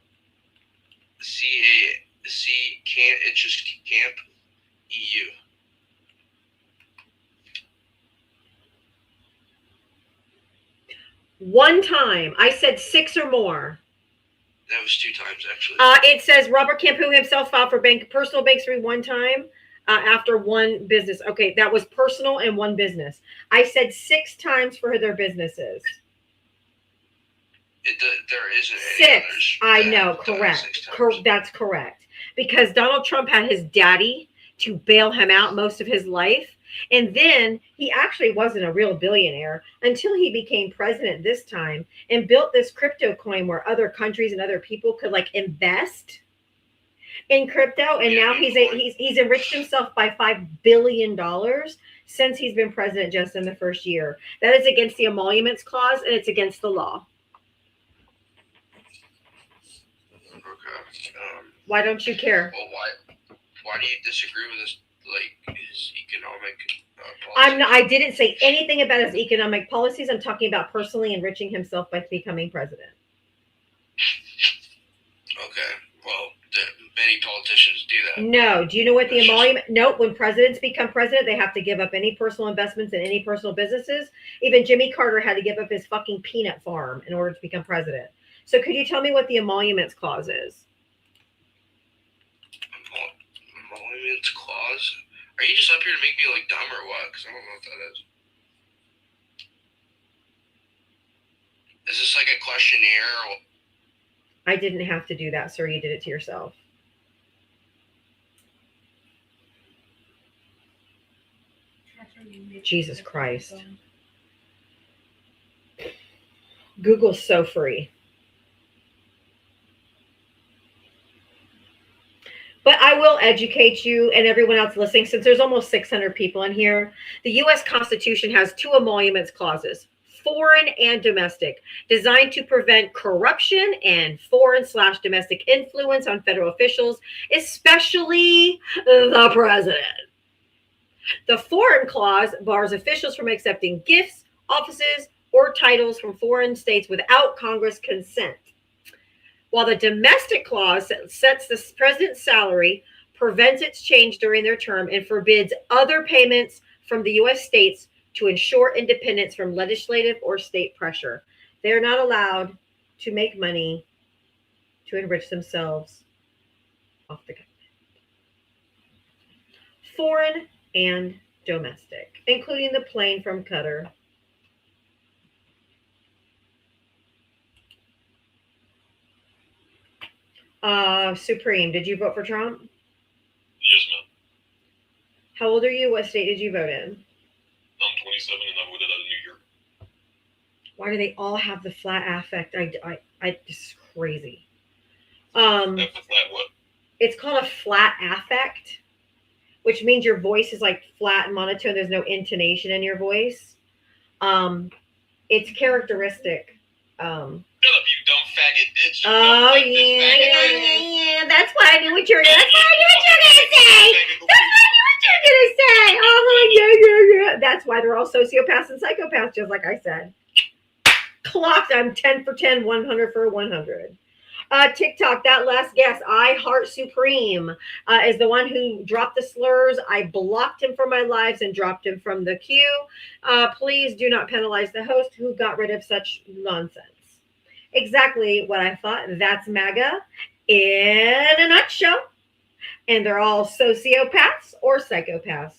It's just Camp EU. One time. I said 6 or more. That was 2 times, actually. It says Robert Campu himself filed for personal bankruptcy 1 time after 1 business. Okay, that was personal and 1 business. I said 6 times for their businesses. There isn't any 6. I know, correct. That's correct. Because Donald Trump had his daddy to bail him out most of his life. And then he actually wasn't a real billionaire until he became president this time and built this crypto coin where other countries and other people could like invest. in crypto, and now he's enriched himself by $5 billion since he's been president just in the first year. That is against the emoluments clause, and it's against the law. Okay. Why don't you care? Well, why do you disagree with his economic policies? I didn't say anything about his economic policies. I'm talking about personally enriching himself by becoming president. Okay. Well, many politicians do that. No. Do you know what the emolument? Nope. When presidents become president, they have to give up any personal investments in any personal businesses. Even Jimmy Carter had to give up his fucking peanut farm in order to become president. So could you tell me what the emoluments clause is? Emoluments clause? Are you just up here to make me like dumb or what? Because I don't know what that is. Is this like a questionnaire? I didn't have to do that, sir. You did it to yourself. Jesus Christ. Google's so free. But I will educate you and everyone else listening, since there's almost 600 people in here. The U.S. Constitution has 2 emoluments clauses, foreign and domestic, designed to prevent corruption and foreign/domestic influence on federal officials, especially the president. The foreign clause bars officials from accepting gifts, offices, or titles from foreign states without Congress consent. While the domestic clause sets the president's salary, prevents its change during their term, and forbids other payments from the U.S. states to ensure independence from legislative or state pressure. They're not allowed to make money to enrich themselves off the government. Foreign and domestic, including the plane from Qatar. Supreme, did you vote for Trump? Yes, ma'am. How old are you? What state did you vote in? I'm 27 and I voted out of New York. Why do they all have the flat affect? It's crazy. That's a flat what? It's called a flat affect, which means your voice is like flat and monotone. There's no intonation in your voice. It's characteristic. Shut up, you dumb faggot bitch. Oh, yeah. That's why I knew what you were going to say. Oh, yeah. That's why they're all sociopaths and psychopaths, just like I said. Clocked. I'm 10 for 10, 100 for 100. TikTok, that last guess, I Heart Supreme, is the one who dropped the slurs. I blocked him from my lives and dropped him from the queue. Please do not penalize the host who got rid of such nonsense. Exactly what I thought. That's MAGA in a nutshell. And they're all sociopaths or psychopaths.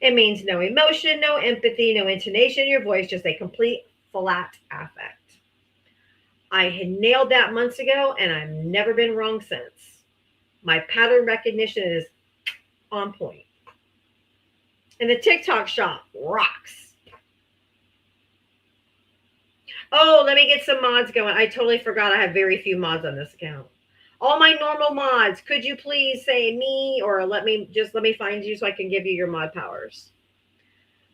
It means no emotion, no empathy, no intonation in your voice, just a complete flat affect. I had nailed that months ago, and I've never been wrong since. My pattern recognition is on point. And the TikTok shop rocks. Oh, let me get some mods going. I totally forgot I have very few mods on this account. All my normal mods, could you please say me, or let me find you so I can give you your mod powers.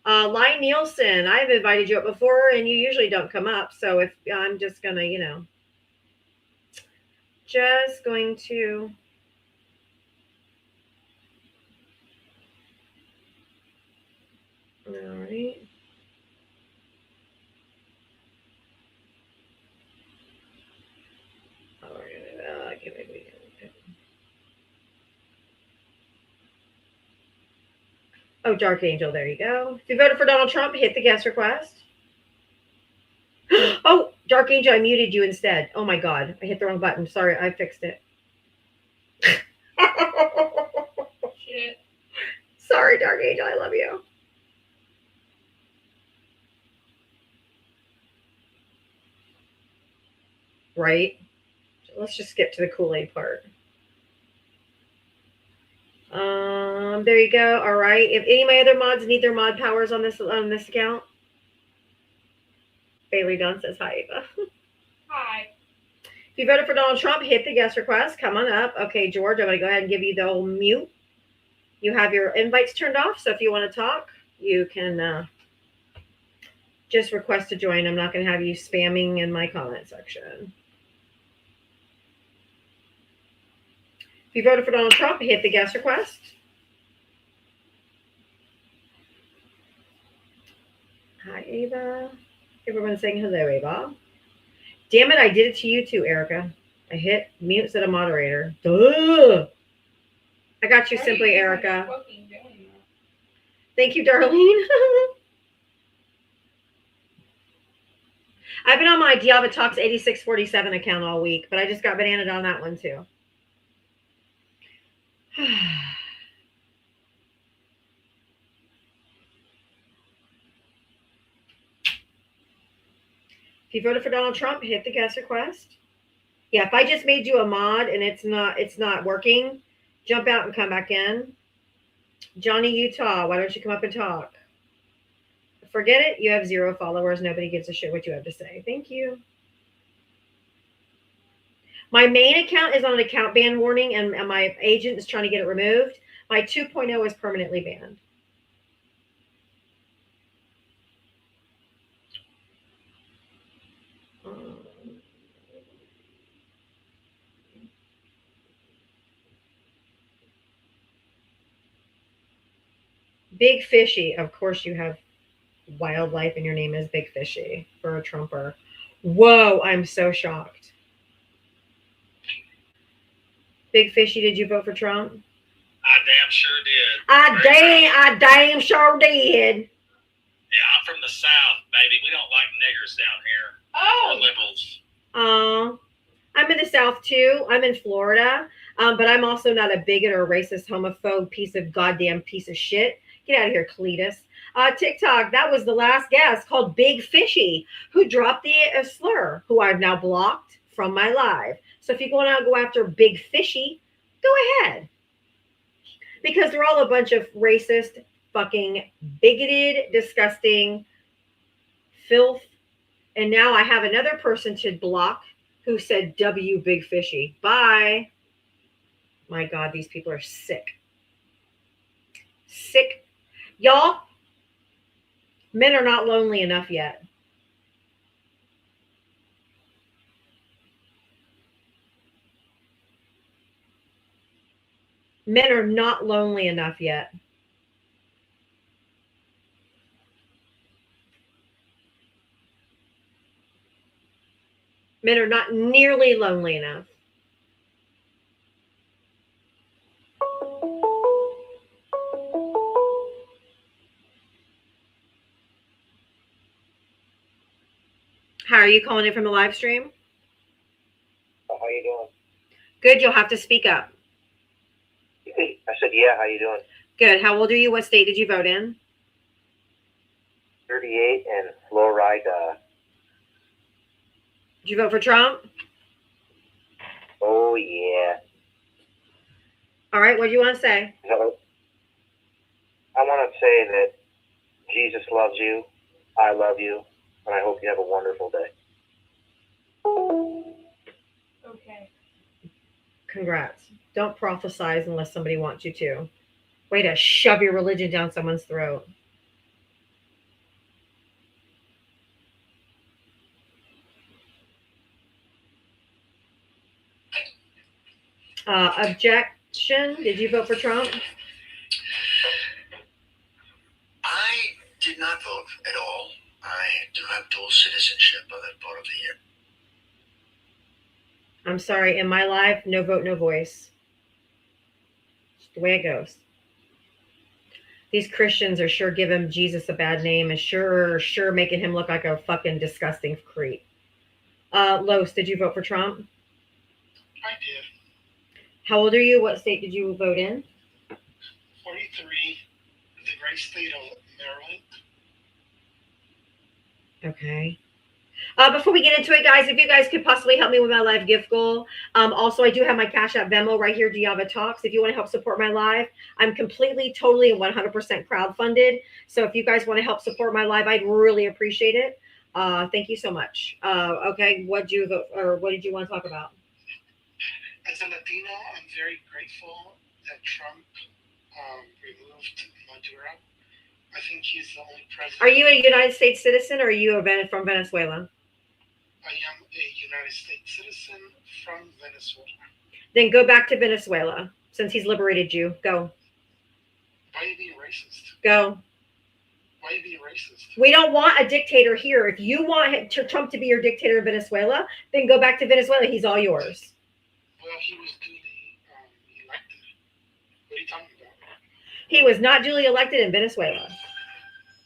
Lai Nielsen, I've invited you up before and you usually don't come up. So if I'm just gonna, all right. Oh, Dark Angel, there you go. If you voted for Donald Trump, hit the guest request. Oh, Dark Angel, I muted you instead. Oh my God, I hit the wrong button. Sorry, I fixed it. Shit. Sorry, Dark Angel, I love you. Right? Let's just skip to the Kool-Aid part. There you go. All right. If any of my other mods need their mod powers on this account, Bailey Dunn says hi, Ava. Hi. If you voted for Donald Trump, hit the guest request. Come on up. Okay, George, I'm going to go ahead and give you the old mute. You have your invites turned off, so if you want to talk, you can just request to join. I'm not going to have you spamming in my comment section. If you voted for Donald Trump, hit the guest request. Hi, Ava. Everyone's saying hello, Ava. Damn it, I did it to you too, Erica. I hit mute instead of moderator. Duh! I got you simply, Erica. Thank you, Darlene. I've been on my Diavatalks 8647 account all week, but I just got bananaed on that one too. If you voted for Donald Trump, hit the guest request. Yeah, if I just made you a mod and it's not working, jump out and come back in. Johnny Utah, why don't you come up and talk? Forget it. You have 0 followers. Nobody gives a shit what you have to say. Thank you. My main account is on an account ban warning, and my agent is trying to get it removed. My 2.0 is permanently banned. Big Fishy. Of course you have wildlife and your name is Big Fishy for a Trumper. Whoa, I'm so shocked. Big Fishy, did you vote for Trump? I damn sure did. I damn sure did. Yeah, I'm from the South, baby. We don't like niggers down here. Oh. Or liberals. I'm in the South too. I'm in Florida. But I'm also not a bigot or a racist, homophobe piece of shit. Get out of here, Cletus. TikTok, that was the last guest called Big Fishy, who dropped the slur, who I've now blocked from my live. So if you want to go after Big Fishy, go ahead. Because they're all a bunch of racist, fucking bigoted, disgusting filth. And now I have another person to block who said W Big Fishy. Bye. My God, these people are sick. Sick. Y'all, men are not lonely enough yet. Men are not lonely enough yet. Men are not nearly lonely enough. How are you calling in from the live stream? How you doing? Good. You'll have to speak up. I said, yeah, how you doing? Good. How old are you? What state did you vote in? 38 and Florida. Did you vote for Trump? Oh, yeah. All right. What do you want to say? I want to say that Jesus loves you, I love you, and I hope you have a wonderful day. Okay. Congrats. Don't prophesize unless somebody wants you to. Way to shove your religion down someone's throat. Objection. Did you vote for Trump? I did not vote at all. I do have dual citizenship, but I'm part of the year. I'm sorry. In my life, no vote, no voice. It's the way it goes. These Christians are sure giving Jesus a bad name and sure making him look like a fucking disgusting creep. Los, did you vote for Trump? I did. How old are you? What state did you vote in? 43, the great state of Maryland. Okay. Before we get into it, guys, if you guys could possibly help me with my live gift goal. Also, I do have my Cash App Venmo right here, Diavatalks. If you want to help support my live, I'm completely, totally, and 100% crowdfunded. So if you guys want to help support my live, I'd really appreciate it. Thank you so much. Okay, what did you vote, or what did you want to talk about? As a Latino, I'm very grateful that Trump removed Maduro. I think he's the only president. Are you a United States citizen, or are you from Venezuela? I am a United States citizen from Venezuela. Then go back to Venezuela since he's liberated you. Go. Why are you being racist? Go. Why are you being racist? We don't want a dictator here. If you want Trump to be your dictator in Venezuela, then go back to Venezuela. He's all yours. Well, he was duly elected. What are you talking about? He was not duly elected in Venezuela.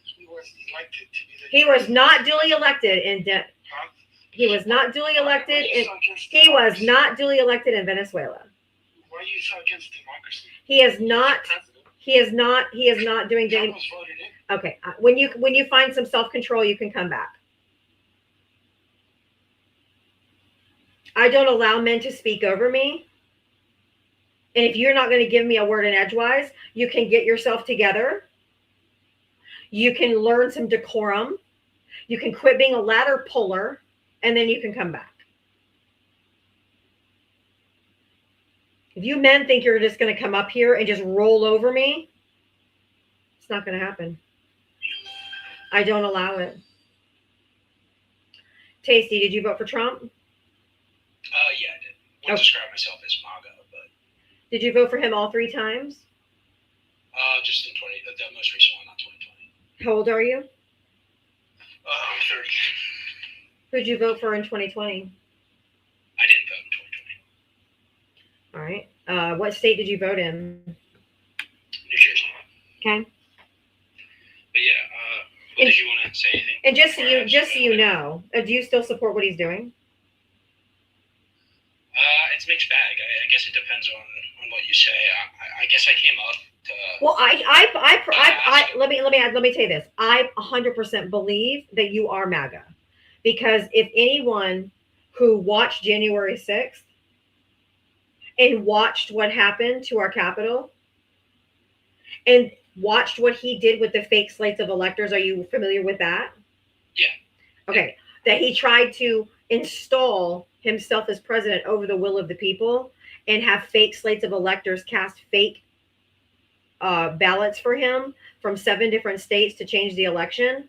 He was elected to be the. He was not duly elected in. Huh? He was not duly elected. Why are you In, so against he was democracy? not duly elected in Venezuela. Why are you so against democracy? He is not. He's the president. He is not. He is not doing. Trump was voted in. Okay. When you find some self-control, you can come back. I don't allow men to speak over me. And if you're not going to give me a word in edgewise, you can get yourself together. You can learn some decorum. You can quit being a ladder puller, and then you can come back. If you men think you're just going to come up here and just roll over me, it's not going to happen. I don't allow it. Tasty, did you vote for Trump? Yeah, I did. Wouldn't describe myself as MAGA, but Did you vote for him all 3 times? just in the most recent one, not 2020. How old are you? I'm 30. Who'd you vote for in 2020? I didn't vote in 2020. All right. What state did you vote in? New Jersey. Okay. But yeah, what did you want to say anything? And just so you know, do you still support what he's doing? It's a mixed bag. I guess it depends on what you say. I guess I came up to. Well, let me tell you this. I 100% believe that you are MAGA, because if anyone who watched January 6th and watched what happened to our Capitol and watched what he did with the fake slates of electors, are you familiar with that? Yeah. Okay. That he tried to install himself as president over the will of the people and have fake slates of electors cast fake ballots for him from 7 different states to change the election.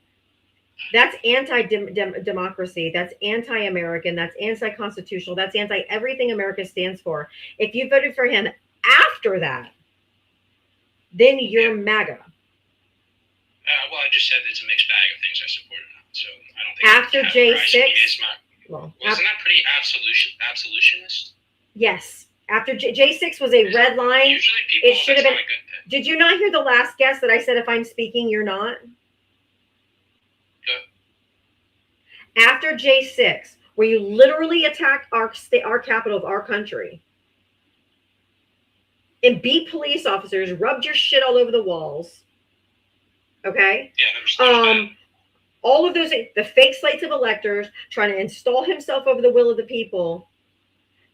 That's anti-democracy. That's anti-American. That's anti-constitutional. That's anti-everything America stands for. If you voted for him after that, then you're MAGA. Well, I just said it's a mixed bag of things I support or not. So I don't think After J6, wasn't that pretty absolutionist? Yes. After J6 was a red line. Usually people, It should have been. not a good thing. Did you not hear the last guest that I said if I'm speaking, you're not? Good. After J6, where you literally attacked our state, our capital of our country, and beat police officers, rubbed your shit all over the walls. Okay? Yeah, there was stuff bad. All of those, the fake slates of electors, trying to install himself over the will of the people,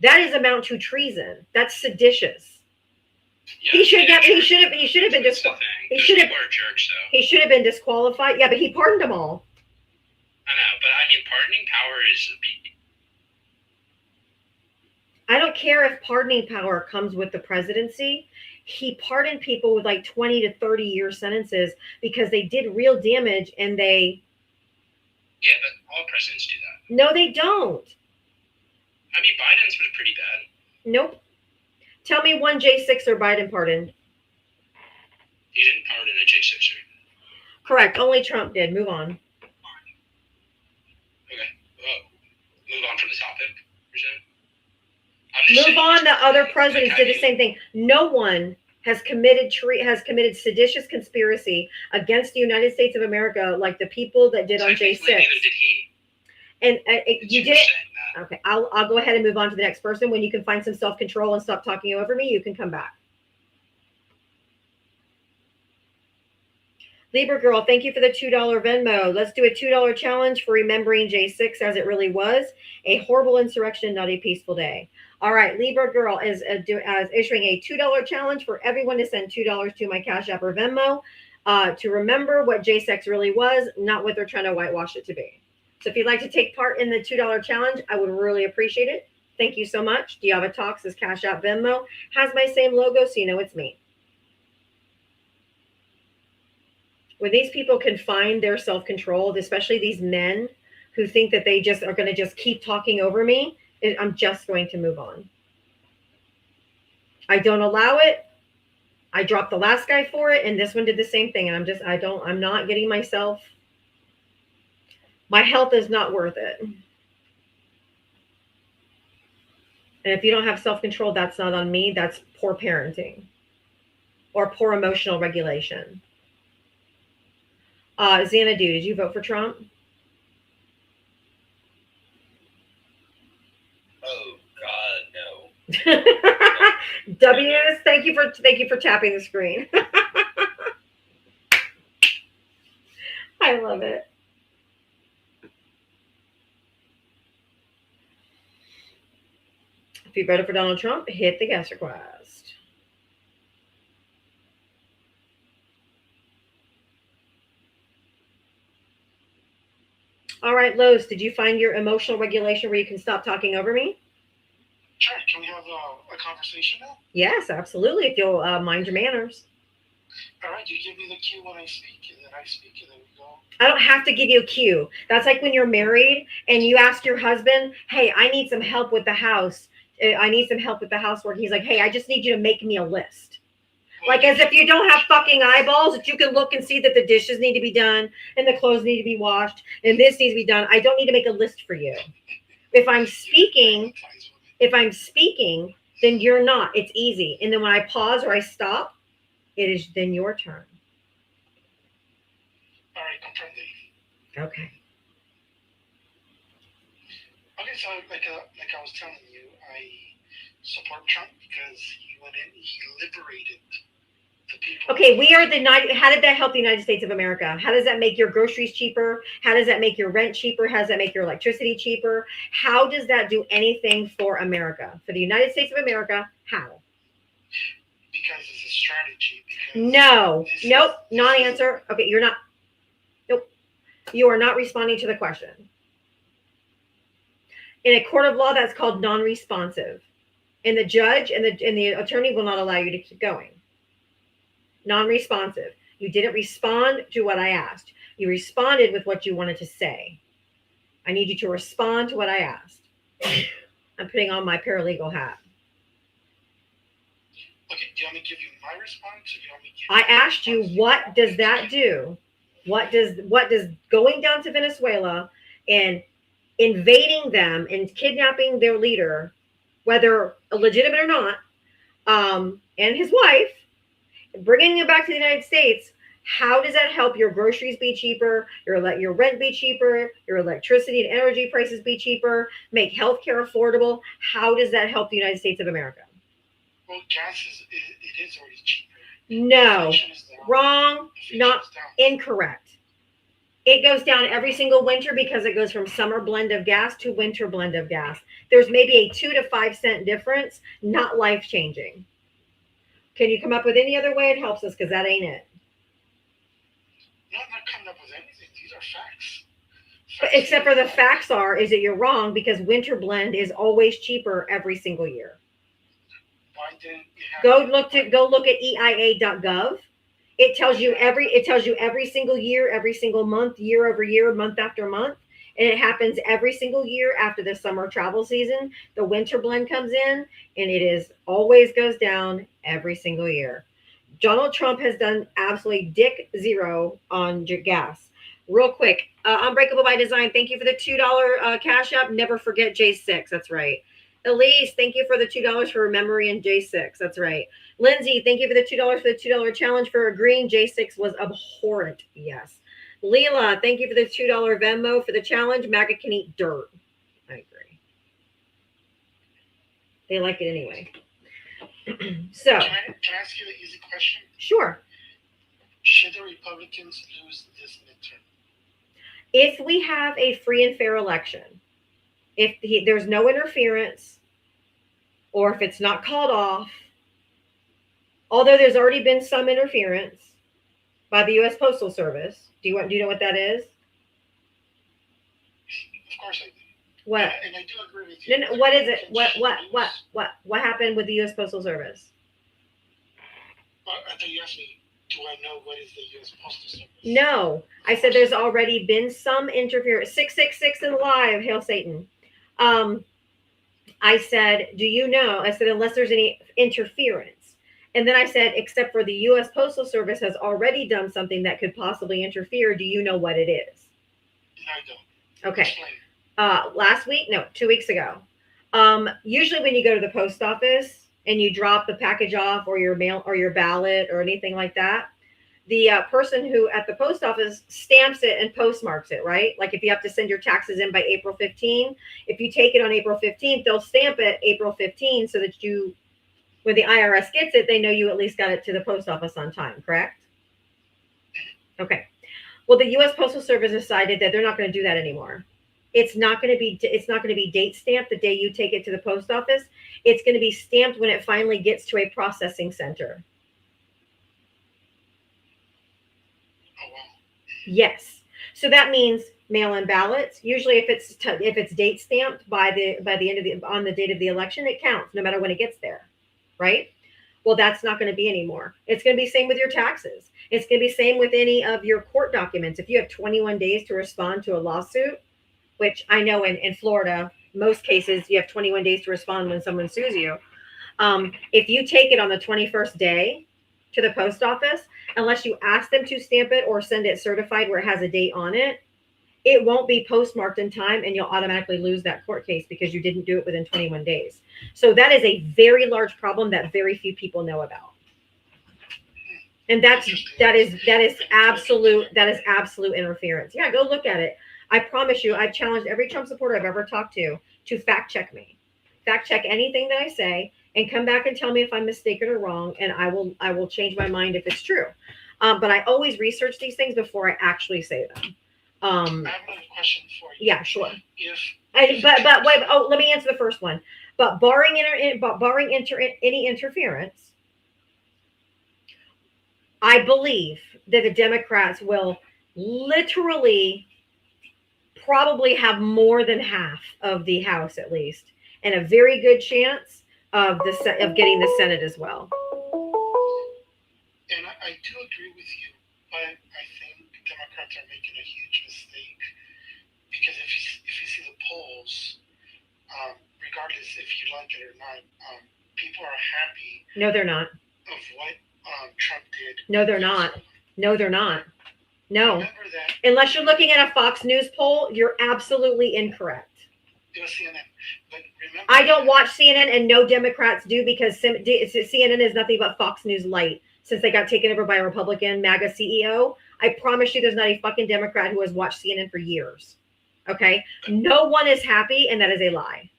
that is amount to treason. That's seditious. Yeah, He should have been That's the disqualified. thing. He Those should have. people are jerks, though. He should have been disqualified. Yeah, but he pardoned them all. I know, but I mean, pardoning power is a big. I don't care if pardoning power comes with the presidency. He pardoned people with like 20 to 30 year sentences because they did real damage and they. Yeah, but all presidents do that. No, they don't. I mean, Biden's was pretty bad. Nope. Tell me one J6er Biden pardoned. He didn't pardon a J6er. Correct. Only Trump did. Move on. Okay. Well, move on from the topic. I'm just Move saying, on. The other presidents like, did the same thing. No one has committed seditious conspiracy against the United States of America like the people that did on J6. Neither did he. And you did it. Saying that. Okay, I'll go ahead and move on to the next person. When you can find some self-control and stop talking over me, you can come back. Libra Girl, thank you for the $2 Venmo. Let's do a $2 challenge for remembering J6 as it really was. A horrible insurrection, not a peaceful day. All right, Libra Girl is issuing a $2 challenge for everyone to send $2 to my Cash App or Venmo to remember what J6 really was, not what they're trying to whitewash it to be. So if you'd like to take part in the $2 challenge, I would really appreciate it. Thank you so much. Diavatalks is Cash App Venmo. Has my same logo, so you know it's me. When these people can find their self-control, especially these men who think that they just are going to just keep talking over me, I'm just going to move on. I don't allow it. I dropped the last guy for it, and this one did the same thing. And I'm not getting myself, my health is not worth it. And if you don't have self-control, that's not on me. That's poor parenting or poor emotional regulation. Xanadu, did you vote for Trump? Oh God, no. W's, thank you for tapping the screen. I love it. If you voted for Donald Trump, hit the guest request. All right, Lowe's, did you find your emotional regulation where you can stop talking over me? Sure. Can we have a conversation now? Yes, absolutely. If you'll mind your manners. All right. You give me the cue when I speak, and then I speak, and then we go. I don't have to give you a cue. That's like when you're married and you ask your husband, hey, I need some help with the house. I need some help with the housework. He's like, hey, I just need you to make me a list. Like as if you don't have fucking eyeballs that you can look and see that the dishes need to be done and the clothes need to be washed and this needs to be done. I don't need to make a list for you. If I'm speaking, then you're not. It's easy. And then when I pause or I stop, it is then your turn. All right, confirmed. Okay. Okay, so like I was telling you, I support Trump because he went in, he liberated the people. Okay, we are the United. How did that help the United States of America? How does that make your groceries cheaper? How does that make your rent cheaper? How does that make your electricity cheaper? How does that do anything for America? For the United States of America, how? Because it's a strategy. No, nope, non-answer. Okay, you're not. Nope, you are not responding to the question. In a court of law, that's called non-responsive, and the judge and the attorney will not allow you to keep going. Non-responsive. You didn't respond to what I asked. You responded with what you wanted to say. I need you to respond to what I asked. I'm putting on my paralegal hat. Okay, do you want me to give you my response? Or do you want me to give I asked you, what does that do? What does going down to Venezuela and invading them and kidnapping their leader, whether legitimate or not, and his wife, bringing him back to the United States, how does that help your groceries be cheaper, your rent be cheaper, your electricity and energy prices be cheaper, make healthcare affordable? How does that help the United States of America? Well, gas is already cheaper. No, wrong, not incorrect. It goes down every single winter because it goes from summer blend of gas to winter blend of gas. There's maybe a 2 to 5 cent difference, not life changing. Can you come up with any other way it helps us? Because that ain't it. No, I'm not coming up with anything. These are facts. But except for the facts is that you're wrong because winter blend is always cheaper every single year. Why didn't you have Go look at EIA.gov. It tells you every single year, every single month, year over year, month after month. And it happens every single year after the summer travel season. The winter blend comes in and it always goes down every single year. Donald Trump has done absolutely dick zero on gas. Real quick, Unbreakable by Design, thank you for the $2 Cash App. Never forget J6. That's right. Elise, thank you for the $2 for memory and J6. That's right. Lindsay, thank you for the $2 for the $2 challenge for agreeing J6 was abhorrent. Yes. Leela, thank you for the $2 Venmo for the challenge. MAGA can eat dirt. I agree. They like it anyway. So. Can I ask you the easy question? Sure. Should the Republicans lose this midterm? If we have a free and fair election, if there's no interference, or if it's not called off, although there's already been some interference by the U.S. Postal Service. Do you know what that is? Of course I do. What? And I do agree with you. No, what is it? What happened with the U.S. Postal Service? I thought you asked me, do I know what is the U.S. Postal Service? No, I said there's already been some interference. 666 in live. Hail Satan. I said, do you know? I said, unless there's any interference. And then I said, except for the U.S. Postal Service has already done something that could possibly interfere. Do you know what it is? No, I don't. Okay. Explain. Last week, no, 2 weeks ago. Usually when you go to the post office and you drop the package off or your mail or your ballot or anything like that, the person who at the post office stamps it and postmarks it, right? Like if you have to send your taxes in by April 15, if you take it on April 15th, they'll stamp it April 15 so that you, when the IRS gets it, they know you at least got it to the post office on time, correct? Okay. Well, the U.S. Postal Service decided that they're not going to do that anymore. It's not going to be date stamped the day you take it to the post office. It's going to be stamped when it finally gets to a processing center. Oh, wow. Yes. So that means mail-in ballots. Usually, if it's date stamped by the end of on the date of the election, it counts no matter when it gets there, right? Well, that's not going to be anymore. It's going to be same with your taxes. It's going to be same with any of your court documents. If you have 21 days to respond to a lawsuit, which I know in Florida, most cases you have 21 days to respond when someone sues you. If you take it on the 21st day to the post office, unless you ask them to stamp it or send it certified where it has a date on it, it won't be postmarked in time and you'll automatically lose that court case because you didn't do it within 21 days. So that is a very large problem that very few people know about. And that is absolute interference. Yeah, go look at it. I promise you, I've challenged every Trump supporter I've ever talked to fact check me. Fact check anything that I say and come back and tell me if I'm mistaken or wrong, and I will change my mind if it's true. But I always research these things before I actually say them. I have another question for you. Yeah, sure. But wait. Oh, let me answer the first one. But barring any interference, I believe that the Democrats will literally probably have more than half of the House at least, and a very good chance of getting the Senate as well. And I do agree with you, but I think Democrats are making a huge mistake because if you see the polls, regardless if you like it or not, people are happy. No, they're not. Of what Trump did. No, they're not. No, they're not. No. Remember that. Unless you're looking at a Fox News poll, you're absolutely incorrect. It was CNN. But remember I don't watch CNN, and no Democrats do because CNN is nothing but Fox News light since they got taken over by a Republican MAGA CEO. I promise you there's not a fucking Democrat who has watched CNN for years. Okay? No one is happy, and that is a lie.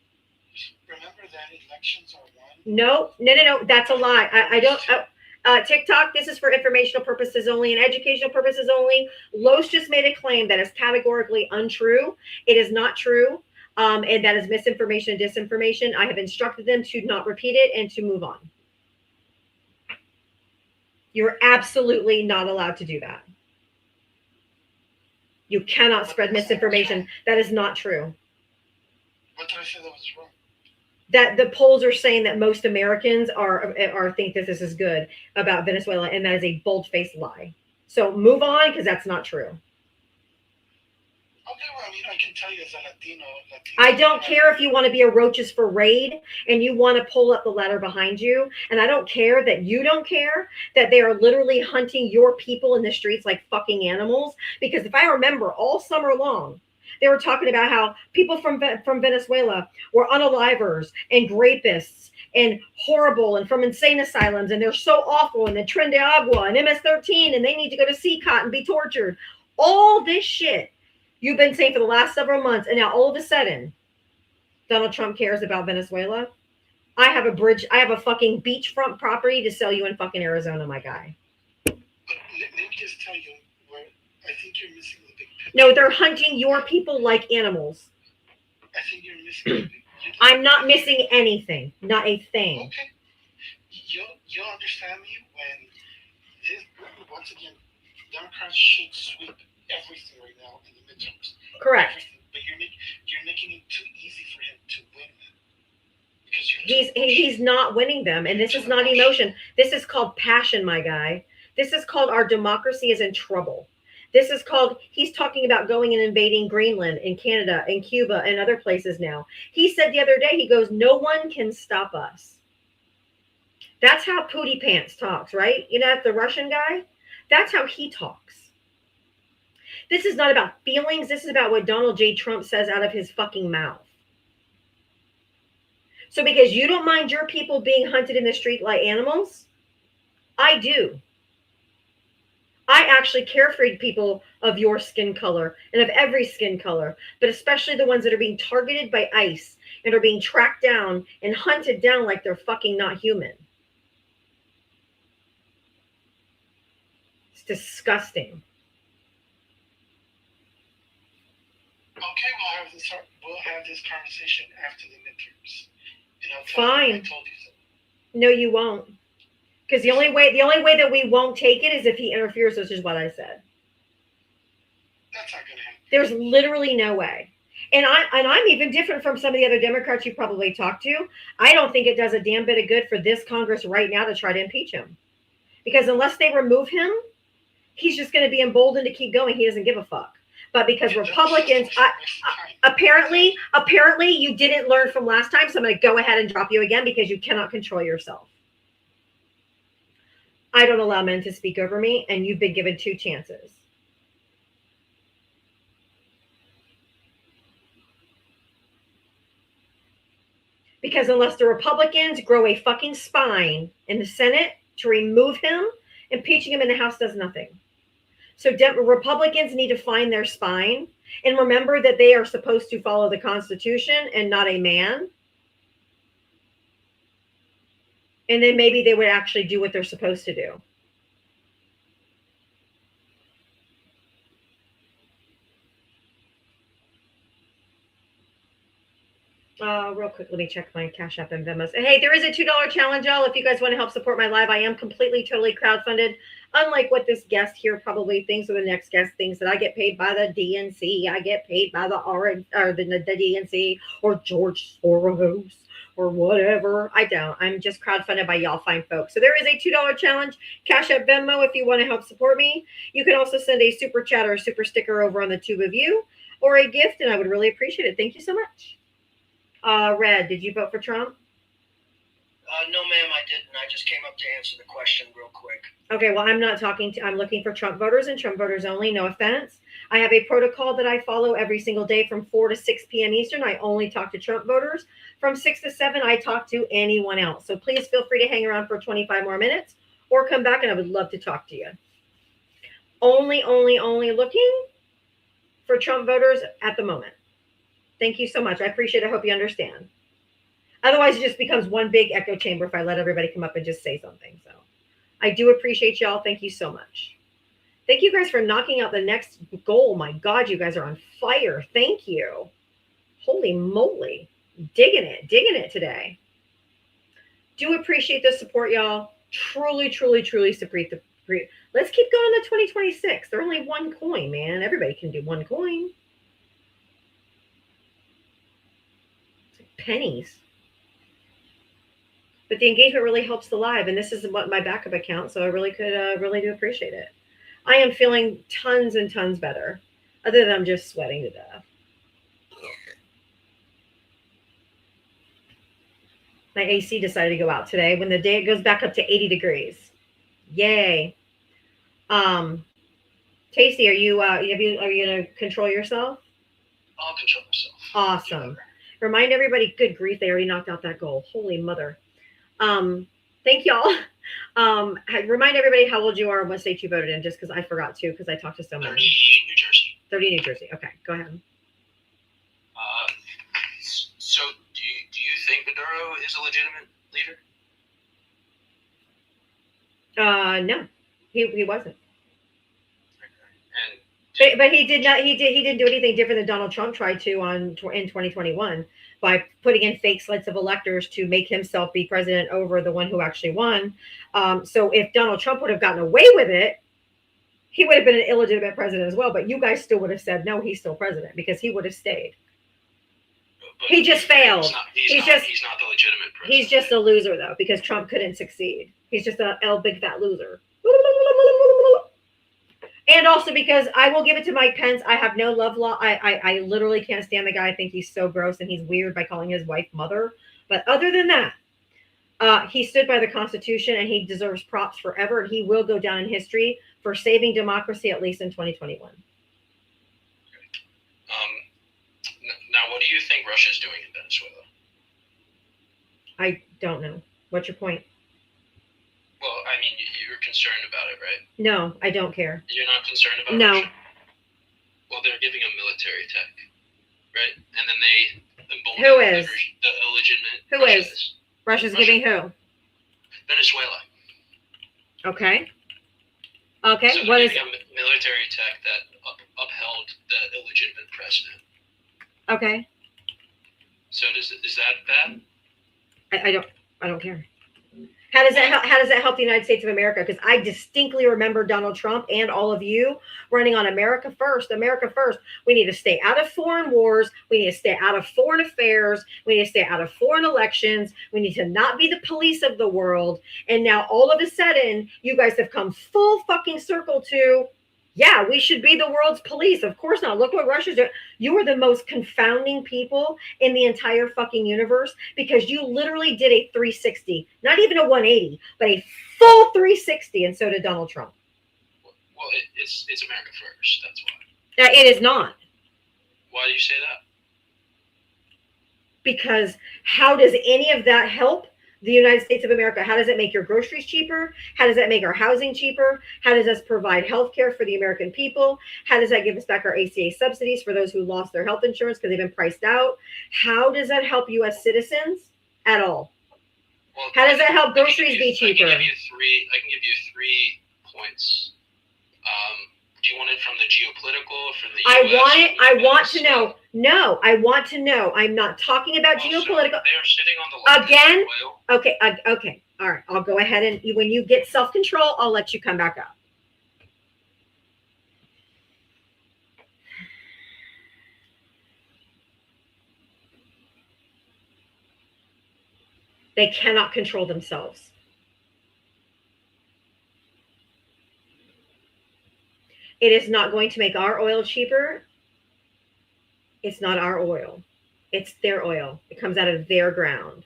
Remember that elections are won. No. That's a lie. I don't. TikTok, this is for informational purposes only and educational purposes only. Los just made a claim that is categorically untrue. It is not true. And that is misinformation and disinformation. I have instructed them to not repeat it and to move on. You're absolutely not allowed to do that. You cannot spread misinformation. That is not true. What did I say that was wrong? That the polls are saying that most Americans are think that this is good about Venezuela, and that is a bold-faced lie. So move on because that's not true. Okay, well, I mean, I can tell you as a Latino. I don't care if you want to be a roaches for raid and you want to pull up the ladder behind you, and I don't care that you don't care that they are literally hunting your people in the streets like fucking animals. Because if I remember, all summer long, they were talking about how people from Venezuela were unalivers and rapists and horrible and from insane asylums, and they're so awful, and the Tren de Agua and MS-13, and they need to go to CCOT and be tortured. All this shit you've been saying for the last several months, and now all of a sudden, Donald Trump cares about Venezuela. I have a fucking beachfront property to sell you in fucking Arizona, my guy. Let me just tell you where I think you're missing the big picture. No, they're hunting your people like animals. I think you're missing the big picture. I'm not missing anything. Not a thing. Okay. You'll understand me when this, once again, Democrats should sweep everything right now in the midterms. Correct. Everything. but you're making it too easy for him to win them. Because he's not winning them, and this is not emotion. This is called passion, my guy. This is called our democracy is in trouble. This is called, he's talking about going and invading Greenland and Canada and Cuba and other places now. He said the other day, he goes, no one can stop us. That's how Pootie Pants talks, right? You know, the Russian guy? That's how he talks. This is not about feelings. This is about what Donald J. Trump says out of his fucking mouth. So because you don't mind your people being hunted in the street like animals, I do. I actually care for people of your skin color and of every skin color, but especially the ones that are being targeted by ICE and are being tracked down and hunted down like they're fucking not human. It's disgusting. Okay, we'll have this conversation after the midterms. And I'll tell Fine. you I told you so. No, you won't. Because the only way that we won't take it is if he interferes, which is what I said. That's not gonna happen. There's literally no way. And I'm even different from some of the other Democrats you probably talked to. I don't think it does a damn bit of good for this Congress right now to try to impeach him. Because unless they remove him, he's just going to be emboldened to keep going. He doesn't give a fuck. But because Republicans, apparently you didn't learn from last time, so I'm going to go ahead and drop you again because you cannot control yourself. I don't allow men to speak over me, and you've been given 2 chances. Because unless the Republicans grow a fucking spine in the Senate to remove him, impeaching him in the House does nothing. So Republicans need to find their spine and remember that they are supposed to follow the Constitution and not a man. And then maybe they would actually do what they're supposed to do. Real quick, let me check my Cash App and Venmo. Hey, there is a $2 challenge, y'all. If you guys want to help support my live, I am completely, totally crowdfunded. Unlike what this guest here probably thinks, or the next guest thinks, that I get paid by the DNC, I get paid by the DNC or George Soros or whatever. I don't. I'm just crowdfunded by y'all fine folks. So there is a $2 challenge. Cash App, Venmo if you want to help support me. You can also send a super chat or a super sticker over on the tube of you, or a gift, and I would really appreciate it. Thank you so much. Red, did you vote for Trump? No, ma'am, I didn't. I just came up to answer the question real quick. Okay, well, I'm looking for Trump voters and Trump voters only. No offense. I have a protocol that I follow every single day from 4 to 6 p.m. Eastern. I only talk to Trump voters. From 6 to 7, I talk to anyone else. So please feel free to hang around for 25 more minutes or come back, and I would love to talk to you. Only looking for Trump voters at the moment. Thank you so much. I appreciate it. I hope you understand. Otherwise, it just becomes one big echo chamber if I let everybody come up and just say something. So I do appreciate y'all. Thank you so much. Thank you guys for knocking out the next goal. My God, you guys are on fire. Thank you. Holy moly. Digging it today. Do appreciate the support, y'all. Truly support. Let's keep going to 2026. They're only one coin, man. Everybody can do one coin. Pennies. But the engagement really helps the live, and this is what my backup account, so I really do appreciate it. I am feeling tons and tons better, other than I'm just sweating to death. My AC decided to go out today when the day it goes back up to 80 degrees. Yay. Tasty, are you gonna control yourself? I'll control myself. Awesome. Remind everybody, good grief, they already knocked out that goal. Holy mother. Thank y'all. Remind everybody how old you are and what state you voted in, just because I forgot to, because I talked to so many. 30, New Jersey. 30, New Jersey. Okay, go ahead. So do you think Maduro is a legitimate leader? No, he wasn't. And But he did not. He didn't do anything different than Donald Trump tried to in 2021 by putting in fake slips of electors to make himself be president over the one who actually won. So if Donald Trump would have gotten away with it, He would have been an illegitimate president as well, but you guys still would have said, no, he's still president because he would have stayed. But He just failed. He's not the legitimate president. He's just a loser, though, because Trump couldn't succeed. He's just a big fat loser. And also because I will give it to Mike Pence. I have no love law. I literally can't stand the guy. I think he's so gross and he's weird by calling his wife mother. But other than that, he stood by the Constitution and he deserves props forever. And he will go down in history for saving democracy, at least in 2021. Now, what do you think Russia's doing in Venezuela? I don't know. What's your point? Well, I mean, you're concerned about it, right? No, I don't care. You're not concerned about No. Russia? Well, they're giving them military tech, right? And then they embolden Who is? the illegitimate. Who Russia is? Russia's giving who? Venezuela. Okay. Okay. So What they're is? giving them military tech that upheld the illegitimate president. Okay. So is that bad? I don't care. How does that help the United States of America? Because I distinctly remember Donald Trump and all of you running on America first. America first. We need to stay out of foreign wars. We need to stay out of foreign affairs. We need to stay out of foreign elections. We need to not be the police of the world. And now all of a sudden, you guys have come full fucking circle to, yeah, we should be the world's police. Of course not. Look what Russia's doing. You are the most confounding people in the entire fucking universe because you literally did a 360, not even a 180, but a full 360. And so did Donald Trump. Well, it's America first. That's why. It is not. Why do you say that? Because how does any of that help the United States of America? How does it make your groceries cheaper? How does that make our housing cheaper? How does us provide health care for the American people? How does that give us back our ACA subsidies for those who lost their health insurance because they've been priced out? How does that help U.S. citizens at all? Well, How does that help groceries be cheaper? I can give you three points. Do you want it from the geopolitical, from the US? I want to know. No, I want to know. I'm not talking about geopolitical. So they are sitting on the Again? oil. Okay. Okay. All right. I'll go ahead and when you get self-control, I'll let you come back up. They cannot control themselves. It is not going to make our oil cheaper. It's not our oil. It's their oil. It comes out of their ground.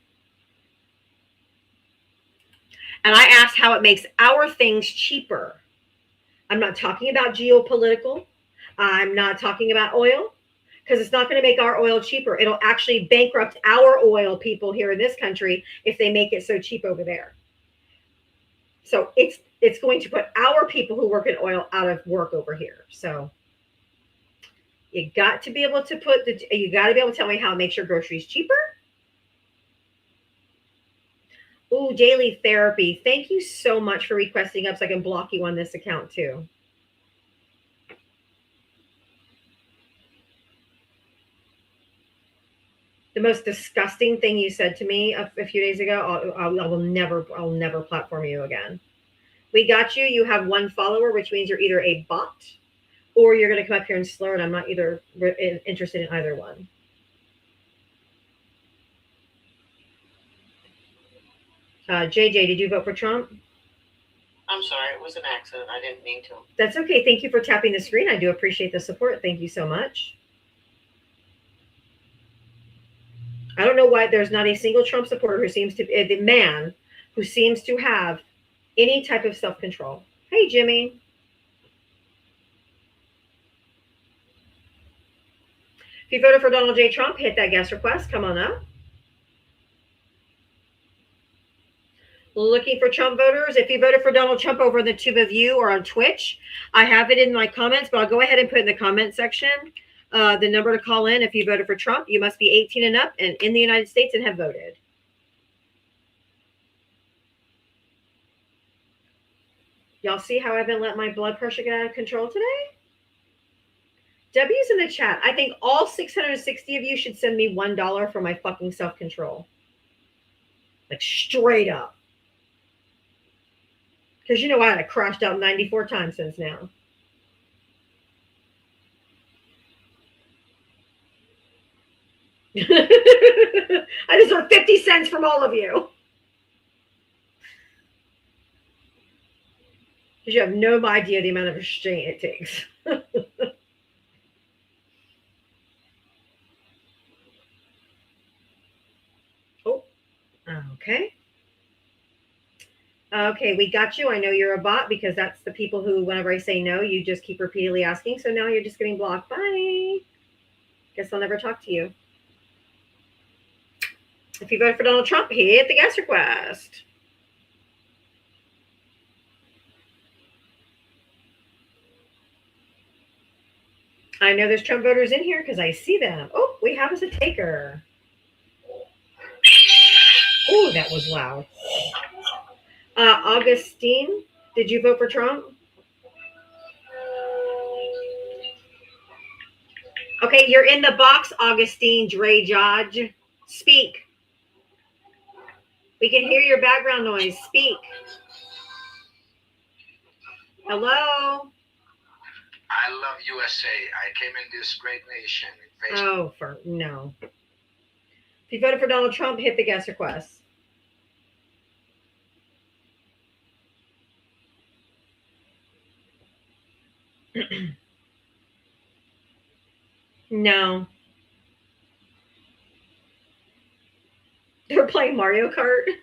And I asked how it makes our things cheaper. I'm not talking about geopolitical. I'm not talking about oil because it's not going to make our oil cheaper. It'll actually bankrupt our oil people here in this country if they make it so cheap over there. So it's going to put our people who work in oil out of work over here. So you got to be able to you got to be able to tell me how it makes your groceries cheaper. Ooh, daily therapy. Thank you so much for requesting up so I can block you on this account too. The most disgusting thing you said to me a few days ago, I'll never platform you again. We got you. You have one follower, which means you're either a bot or you're going to come up here and slur, and I'm not interested in either one. JJ, did you vote for Trump? I'm sorry, it was an accident. I didn't mean to. That's okay. Thank you for tapping the screen. I do appreciate the support. Thank you so much. I don't know why there's not a single Trump supporter who seems to be the man who seems to have any type of self-control. Hey, Jimmy. If you voted for Donald J. Trump, hit that guest request. Come on up. Looking for Trump voters. If you voted for Donald Trump over in the tube of you or on Twitch, I have it in my comments, but I'll go ahead and put in the comment section the number to call in. If you voted for Trump, you must be 18 and up and in the United States and have voted. Y'all see how I've been letting my blood pressure get out of control today? W's in the chat. I think all 660 of you should send me $1 for my fucking self-control. Like straight up. Because you know I crashed out 94 times since now. I deserve 50 cents from all of you. Because you have no idea the amount of exchange it takes. Oh, okay. Okay, we got you. I know you're a bot because that's the people who, whenever I say no, you just keep repeatedly asking. So now you're just getting blocked. Bye. Guess I'll never talk to you. If you voted for Donald Trump, hit the guest request. I know there's Trump voters in here because I see them. Oh, we have us a taker. Oh, that was loud. Augustine, did you vote for Trump? Okay, you're in the box, Augustine Dre Judge. Speak. We can hear your background noise. Speak. Hello? I love USA. I came in this great nation. Oh, no. If you voted for Donald Trump, hit the guest request. No. They're playing Mario Kart. Bing!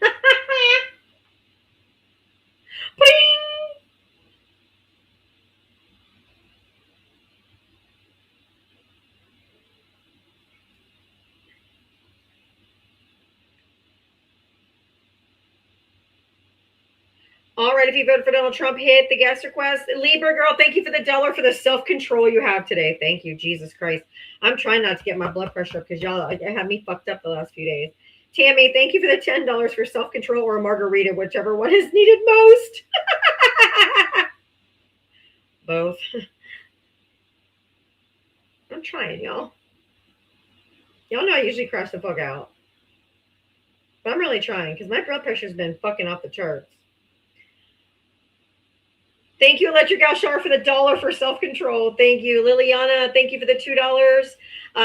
All right, if you voted for Donald Trump, hit the guest request. Libra girl, thank you for the $1 for the self-control you have today. Thank you, Jesus Christ. I'm trying not to get my blood pressure up because y'all have me fucked up the last few days. Tammy, thank you for the $10 for self-control or a margarita, whichever one is needed most. Both. I'm trying, y'all. Y'all know I usually crash the fuck out. But I'm really trying because my blood pressure's been fucking off the charts. Thank you, Electric Alshar, for the $1 for self-control. Thank you. Liliana, thank you for the $2.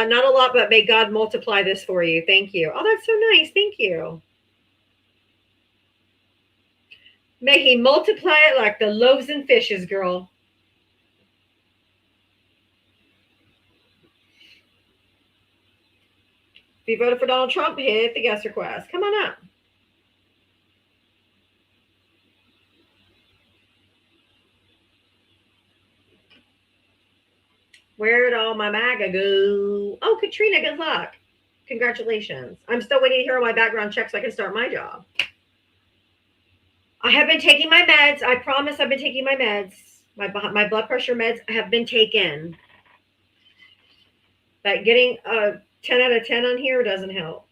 Not a lot, but may God multiply this for you. Thank you. Oh, that's so nice. Thank you. May he multiply it like the loaves and fishes, girl. If you voted for Donald Trump, hit the guest request. Come on up. Where'd all my MAGA go? Oh, Katrina, good luck. Congratulations. I'm still waiting to hear all my background checks so I can start my job. I have been taking my meds. I promise I've been taking my meds. My blood pressure meds have been taken. But getting a 10 out of 10 on here doesn't help.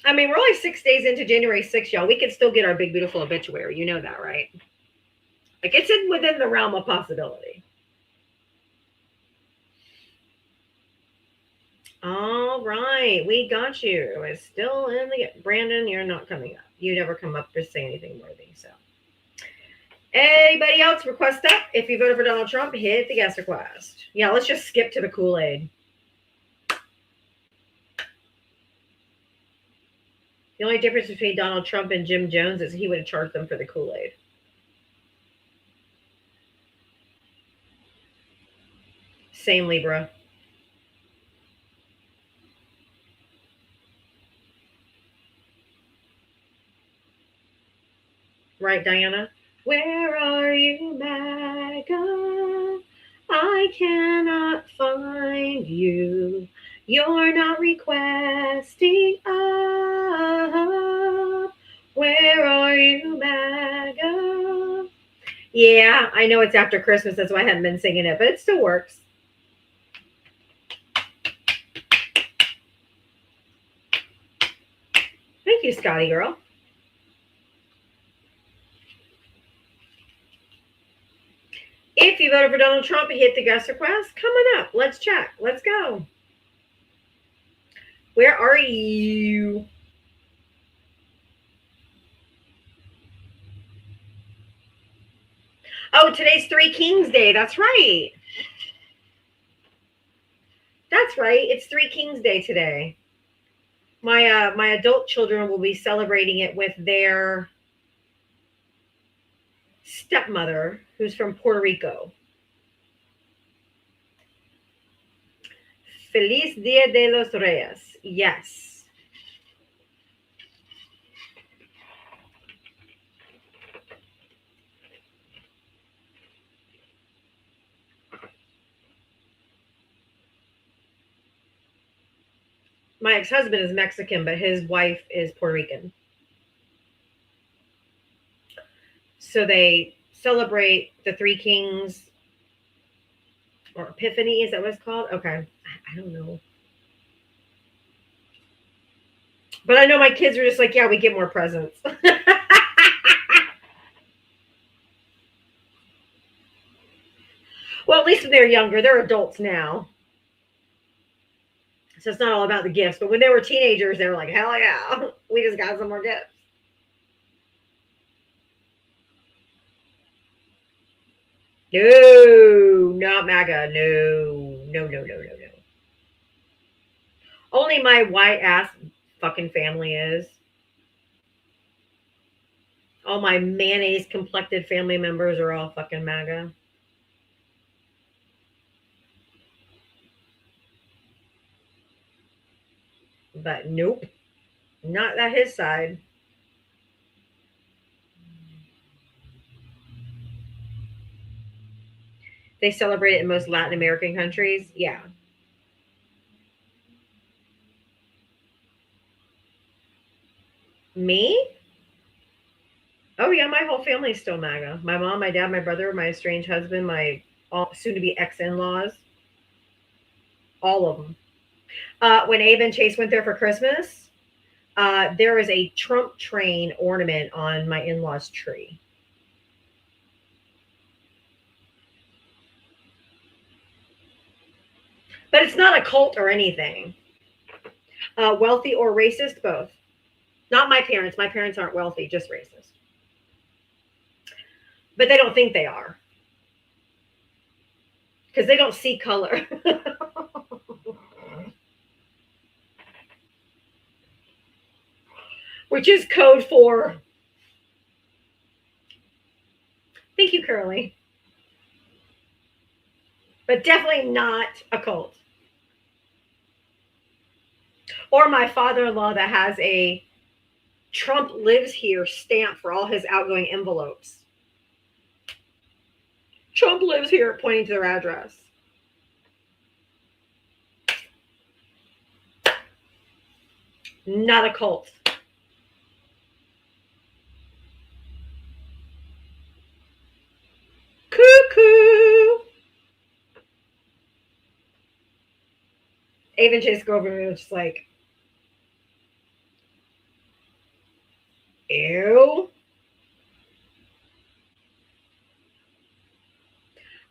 I mean, we're only 6 days into January 6th, y'all. We can still get our big, beautiful obituary. You know that, right? Like, it's within the realm of possibility. All right. We got you. It's still in the... Brandon, you're not coming up. You never come up to say anything worthy, so... Anybody else request up? If you voted for Donald Trump, hit the guest request. Yeah, let's just skip to the Kool-Aid. The only difference between Donald Trump and Jim Jones is he would have charged them for the Kool-Aid. Same, Libra. Right, Diana? Where are you, MAGA? I cannot find you. You're not requesting up. Where are you, MAGA? Yeah, I know it's after Christmas. That's why I haven't been singing it, but it still works. Thank you, Scotty girl. If you you voted for Donald Trump and hit the guest request, come on up. Let's chat. Let's go. Where are you? Oh, today's Three Kings Day. That's right. That's right. It's Three Kings Day today. My adult children will be celebrating it with their stepmother, who's from Puerto Rico. Feliz Dia de los Reyes. Yes. My ex-husband is Mexican, but his wife is Puerto Rican. So they celebrate the Three Kings, or Epiphany, is that what it's called? Okay. I don't know. But I know my kids are just like, yeah, we get more presents. Well, at least when they're younger. They're adults now. So it's not all about the gifts. But when they were teenagers, they were like, hell yeah, we just got some more gifts. No, not MAGA. No. Only my white ass fucking family is. All my mayonnaise complected family members are all fucking MAGA. But nope, not that his side. They celebrate it in most Latin American countries. Yeah. Me? Oh yeah, my whole family is still MAGA. My mom, my dad, my brother, my estranged husband, my soon-to-be ex-in-laws. All of them. When Abe and Chase went there for Christmas, there was a Trump train ornament on my in-laws' tree. But it's not a cult or anything. Wealthy or racist, both. Not my parents. My parents aren't wealthy, just racist. But they don't think they are. Because they don't see color. Which is code for... Thank you, Curly. But definitely not a cult. Or my father-in-law that has a Trump lives here stamp for all his outgoing envelopes. Trump lives here, pointing to their address. Not a cult. Cuckoo. Ava and Chase go over and just like, ew.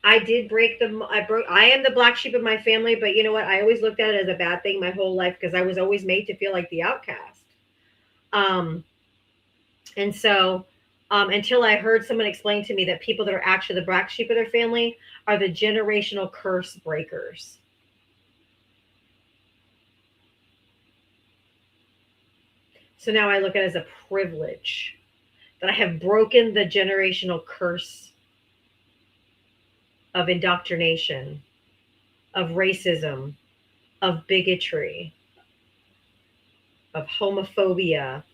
I did break the. I am the black sheep of my family, but you know what? I always looked at it as a bad thing my whole life because I was always made to feel like the outcast. And so, until I heard someone explain to me that people that are actually the black sheep of their family are the generational curse breakers. So now I look at it as a privilege that I have broken the generational curse of indoctrination, of racism, of bigotry, of homophobia,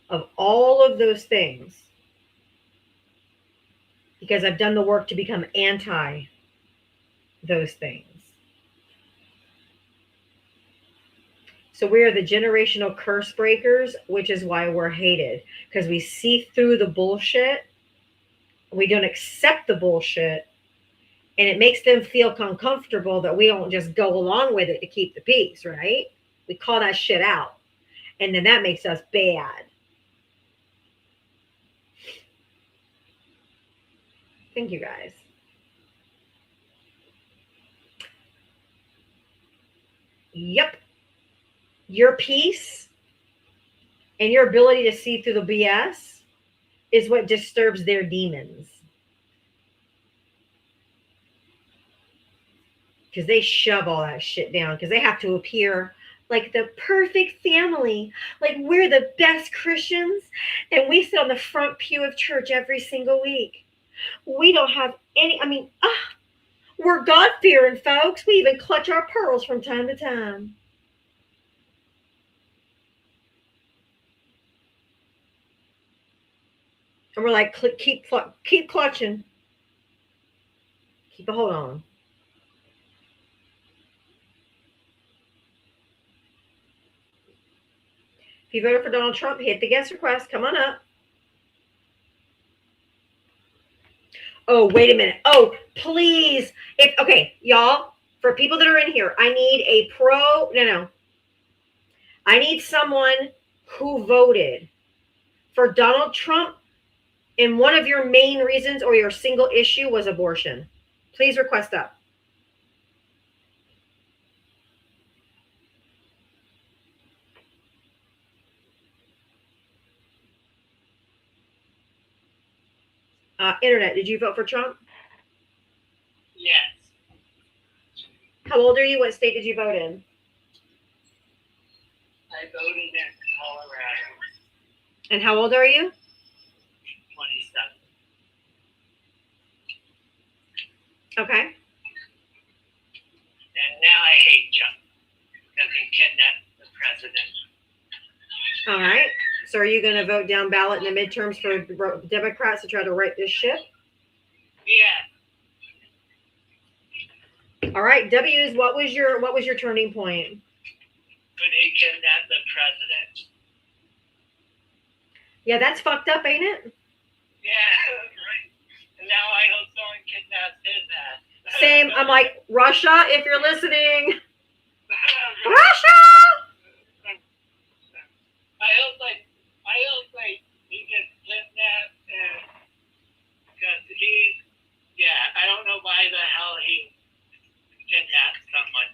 of all of those things. Because I've done the work to become anti those things. So we are the generational curse breakers, which is why we're hated. Because we see through the bullshit. We don't accept the bullshit. And it makes them feel uncomfortable that we don't just go along with it to keep the peace, right? We call that shit out. And then that makes us bad. Thank you, guys. Yep. Your peace and your ability to see through the BS is what disturbs their demons. Because they shove all that shit down because they have to appear like the perfect family. Like we're the best Christians and we sit on the front pew of church every single week. We don't have any, we're God-fearing folks. We even clutch our pearls from time to time. And we're like, keep clutching. Keep a hold on. If you voted for Donald Trump, hit the guest request. Come on up. Oh, wait a minute. Oh, please. Okay, y'all, for people that are in here, I need a I need someone who voted for Donald Trump and one of your main reasons or your single issue was abortion. Please request up. Internet, did you vote for Trump? Yes. How old are you? What state did you vote in? I voted in Colorado. And how old are you? 27. Okay. And now I hate Trump because he kidnapped the president. All right. So are you going to vote down ballot in the midterms for Democrats to try to right this ship? Yeah. All right. W's, what was your turning point? When he kidnapped the president. Yeah, that's fucked up, ain't it? Yeah, right. And now I hope someone kidnaps his ass. Same. I'm like, Russia, if you're listening. Russia! I hope he gets kidnapped and because I don't know why the hell he kidnapped someone.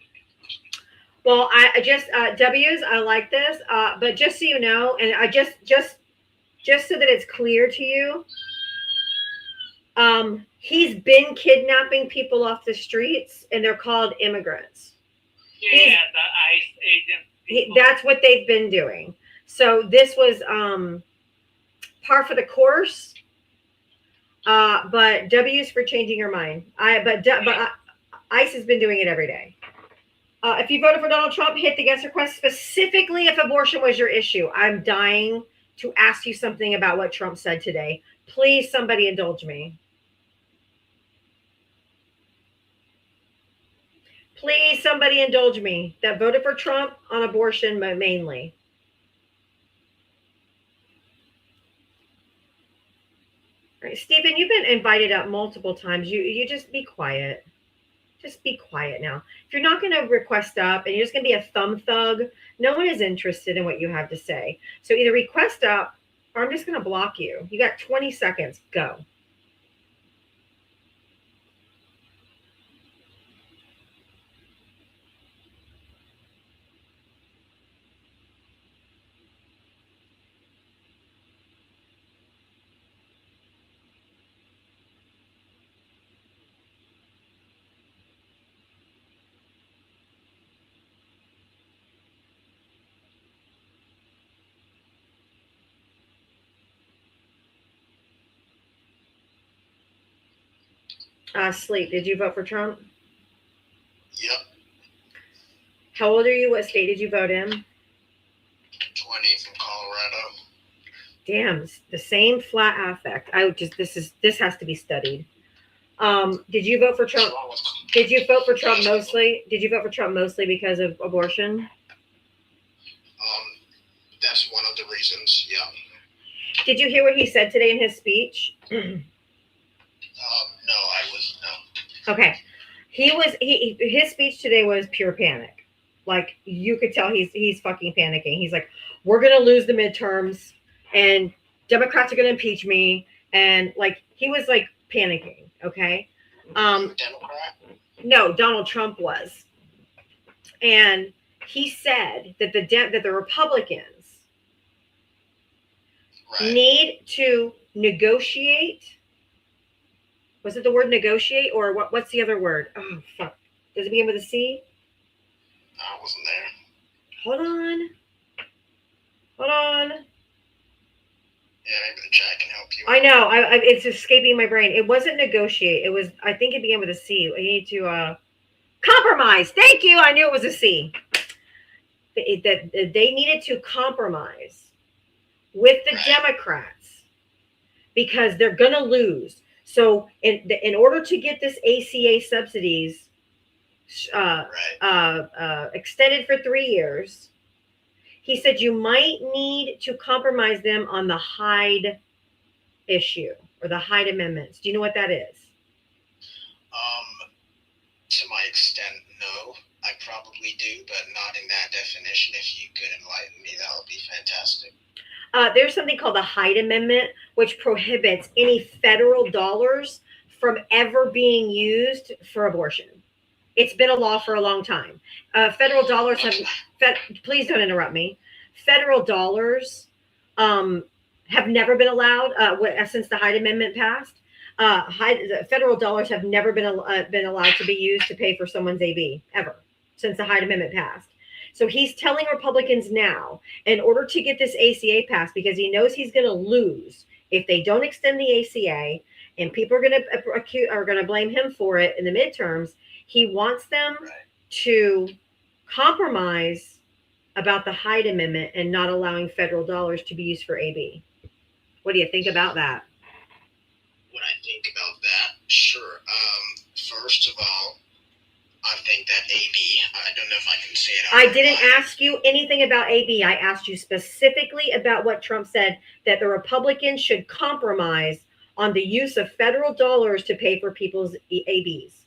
Well, I just W's, I like this, but just so you know, and I just so that it's clear to you, he's been kidnapping people off the streets, and they're called immigrants. Yeah, the ICE agent. That's what they've been doing. So this was par for the course. But W's for changing your mind. ICE has been doing it every day. If you voted for Donald Trump, hit the guest request specifically if abortion was your issue. I'm dying to ask you something about what Trump said today. Please, somebody indulge me. Please, somebody indulge me that voted for Trump on abortion mainly. All right, Stephen, you've been invited up multiple times. You just be quiet. Just be quiet now. If you're not going to request up and you're just going to be a thumb thug, no one is interested in what you have to say. So either request up or I'm just going to block you. You got 20 seconds. Go. Sleep. Did you vote for Trump? Yep. How old are you? What state did you vote in? 20 from Colorado. Damn, the same flat affect. This has to be studied. Did you vote for Trump? Did you vote for Trump mostly? Did you vote for Trump mostly because of abortion? That's one of the reasons. Yeah. Did you hear what he said today in his speech? No, I was no. Okay. His speech today was pure panic. Like you could tell he's fucking panicking. He's like, we're gonna lose the midterms and Democrats are gonna impeach me. And like he was like panicking. Okay. Democrat? No, Donald Trump was. And he said that the Republicans Right. need to negotiate. Was it the word negotiate or what? What's the other word? Oh fuck! Does it begin with a C? I wasn't there. Hold on. Yeah, maybe the chat can help you. I know. It's escaping my brain. It wasn't negotiate. It was. I think it began with a C. I need to compromise. Thank you. I knew it was a C. That they needed to compromise with the Democrats because they're going to lose. So in order to get this ACA subsidies extended for 3 years, he said you might need to compromise them on the Hyde issue or the Hyde amendments. Do you know what that is? To my extent, no. I probably do, but not in that definition. If you could enlighten me, that would be fantastic. There's something called the Hyde Amendment, which prohibits any federal dollars from ever being used for abortion. It's been a law for a long time. Federal dollars have. Please don't interrupt me. Federal dollars have never been allowed since the Hyde Amendment passed. Federal dollars have never been allowed to be used to pay for someone's AB ever since the Hyde Amendment passed. So he's telling Republicans now, in order to get this ACA passed, because he knows he's going to lose if they don't extend the ACA, and people are going to blame him for it in the midterms. He wants them to compromise about the Hyde Amendment and not allowing federal dollars to be used for AB. What do you think about that? What I think about that? Sure. First of all, I think that AB, I don't know if I can say it. I didn't ask you anything about AB. I asked you specifically about what Trump said, that the Republicans should compromise on the use of federal dollars to pay for people's ABs.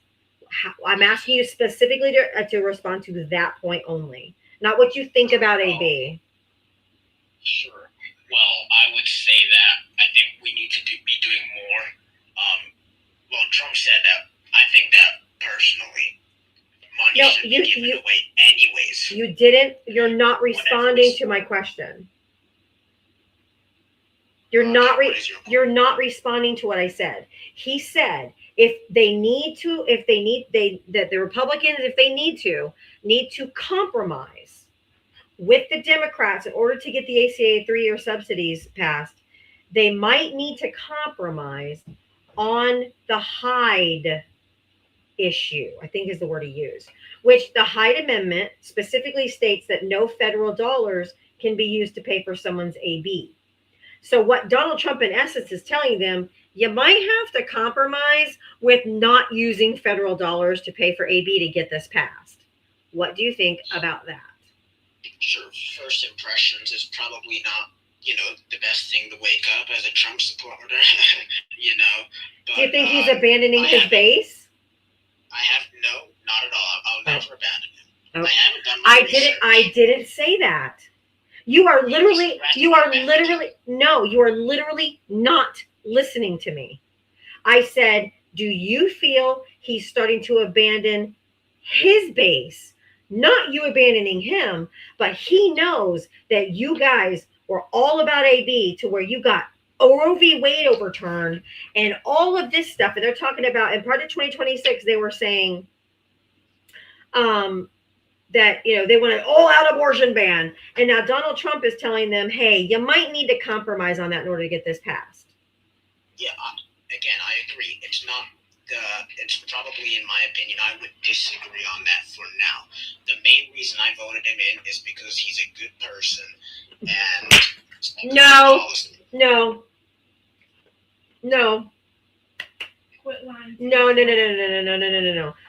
I'm asking you specifically to respond to that point only, not what you think about AB. Sure. Well, I would say that I think we need to be doing more. Well, Trump said that. I think that personally, money should be given away anyways. You didn't. You're not responding to my question. You're not responding to what I said. He said that the Republicans, if they need to compromise with the Democrats in order to get the ACA 3-year subsidies passed. They might need to compromise on the Hyde issue, I think is the word he used, which the Hyde Amendment specifically states that no federal dollars can be used to pay for someone's AB. So what Donald Trump in essence is telling them, you might have to compromise with not using federal dollars to pay for AB to get this passed. What do you think about that? Sure, first impressions is probably not, the best thing to wake up as a Trump supporter, But, do you think he's abandoning his base? No, not at all. I'll never abandon him. Oh. I haven't done my research. I didn't say that. You are literally not listening to me. I said, do you feel he's starting to abandon his base? Not you abandoning him, but he knows that you guys were all about AB to where you got Roe v. Wade overturned and all of this stuff. And they're talking about, in part of 2026, they were saying that, they want an all-out abortion ban. And now Donald Trump is telling them, hey, you might need to compromise on that in order to get this passed. Yeah, again, I agree. It's probably, in my opinion, I would disagree on that for now. The main reason I voted him in is because he's a good person. And No. Quit lying. No.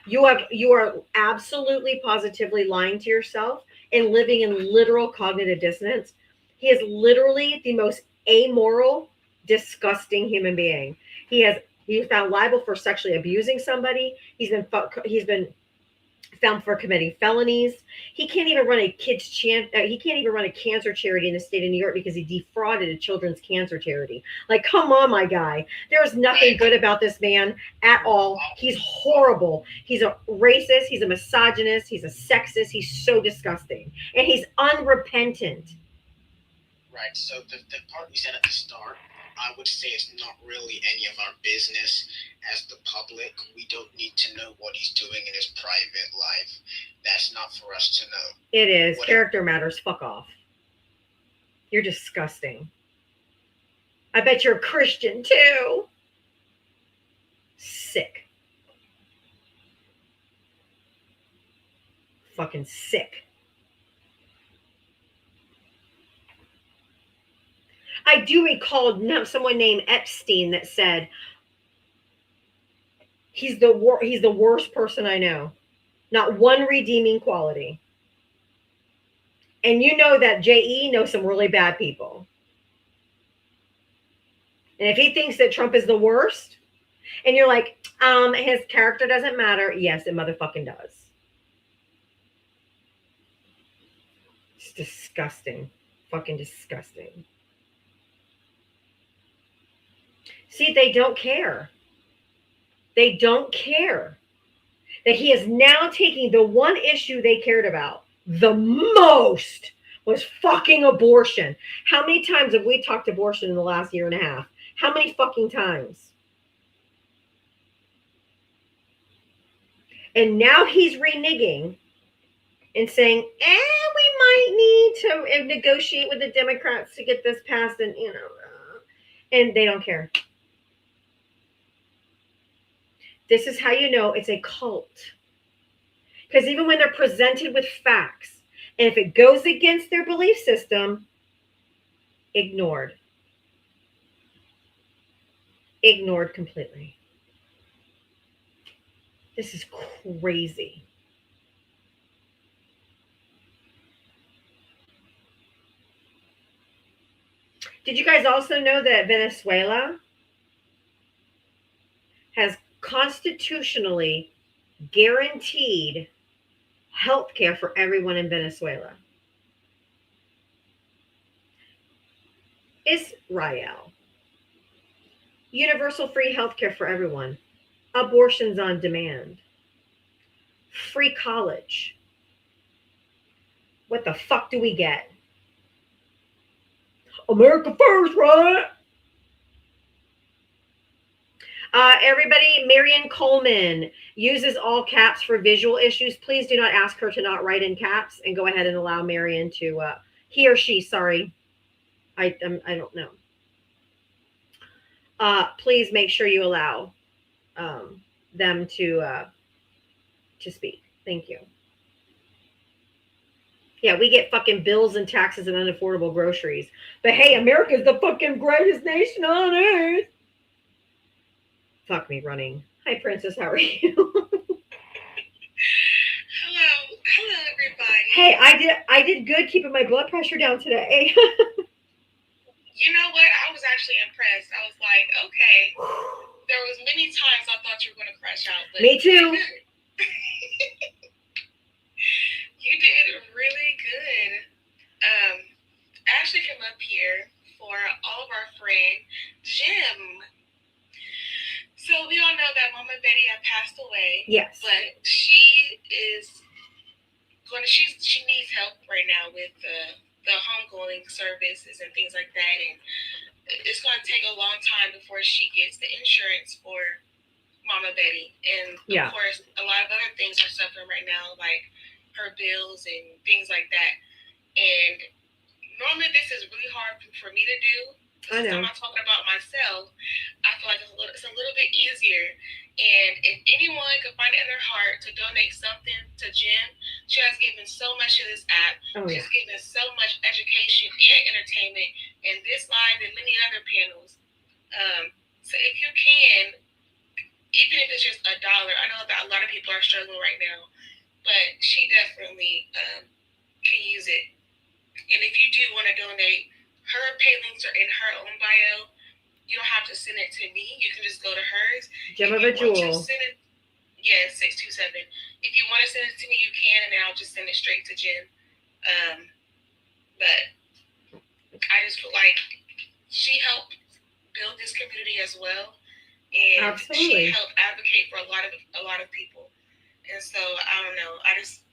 You are absolutely positively lying to yourself and living in literal cognitive dissonance. He is literally the most amoral, disgusting human being. He's found liable for sexually abusing somebody. He's been found for committing felonies. He can't even run a he can't even run a cancer charity in the state of New York because he defrauded a children's cancer charity. Like, come on, my guy. There's nothing good about this man at all. He's horrible. He's a racist. He's a misogynist. He's a sexist. He's so disgusting. And he's unrepentant. Right. So the part you said at the start, I would say it's not really any of our business as the public. We don't need to know what he's doing in his private life. That's not for us to know. It is. Character matters. Fuck off. You're disgusting. I bet you're a Christian too. Sick. Fucking sick. I do recall someone named Epstein that said he's the worst person I know. Not one redeeming quality. And you know that J.E. knows some really bad people. And if he thinks that Trump is the worst, and you're like, his character doesn't matter. Yes, it motherfucking does. It's disgusting. Fucking disgusting. See, they don't care. They don't care that he is now taking the one issue they cared about the most was fucking abortion. How many times have we talked abortion in the last year and a half? How many fucking times? And now he's reneging and saying, we might need to negotiate with the Democrats to get this passed, and and they don't care. This is how you know it's a cult. Because even when they're presented with facts, and if it goes against their belief system, ignored. Ignored completely. This is crazy. Did you guys also know that Venezuela has constitutionally guaranteed health care for everyone in Venezuela? Israel. Universal free health care for everyone. Abortions on demand. Free college. What the fuck do we get? America first, right? Everybody, Marion Coleman uses all caps for visual issues. Please do not ask her to not write in caps, and go ahead and allow Marion to, he or she, sorry. I don't know. Please make sure you allow them to speak. Thank you. Yeah, we get fucking bills and taxes and unaffordable groceries. But hey, America's the fucking greatest nation on earth. Fuck me running. Hi, Princess. How are you? Hello, everybody. Hey, I did good keeping my blood pressure down today. You know what? I was actually impressed. I was like, okay. There was many times I thought you were going to crash out. But me too. You did really good. I actually came up here for all of our friend Jim. So we all know that Mama Betty had passed away. Yes. But she needs help right now with the homegoing services and things like that, and it's going to take a long time before she gets the insurance for Mama Betty. And of course, a lot of other things are suffering right now, like her bills and things like that. And normally this is really hard for me to do. I know. I'm not talking about myself. I feel like it's a little bit easier. And if anyone could find it in their heart to donate something to Jen, she has given so much to this app. She's given so much education and entertainment in this live and many other panels. So if you can, even if it's just $1, I know that a lot of people are struggling right now, but she definitely can use it. And if you do want to donate, her pay links are in her own bio. You don't have to send it to me. You can just go to hers. Gem of a jewel. Yes, 627. If you want to send it to me, you can, and then I'll just send it straight to Jen. But I just feel like she helped build this community as well, and Absolutely. she helped advocate for a lot of people. And so I don't know. I just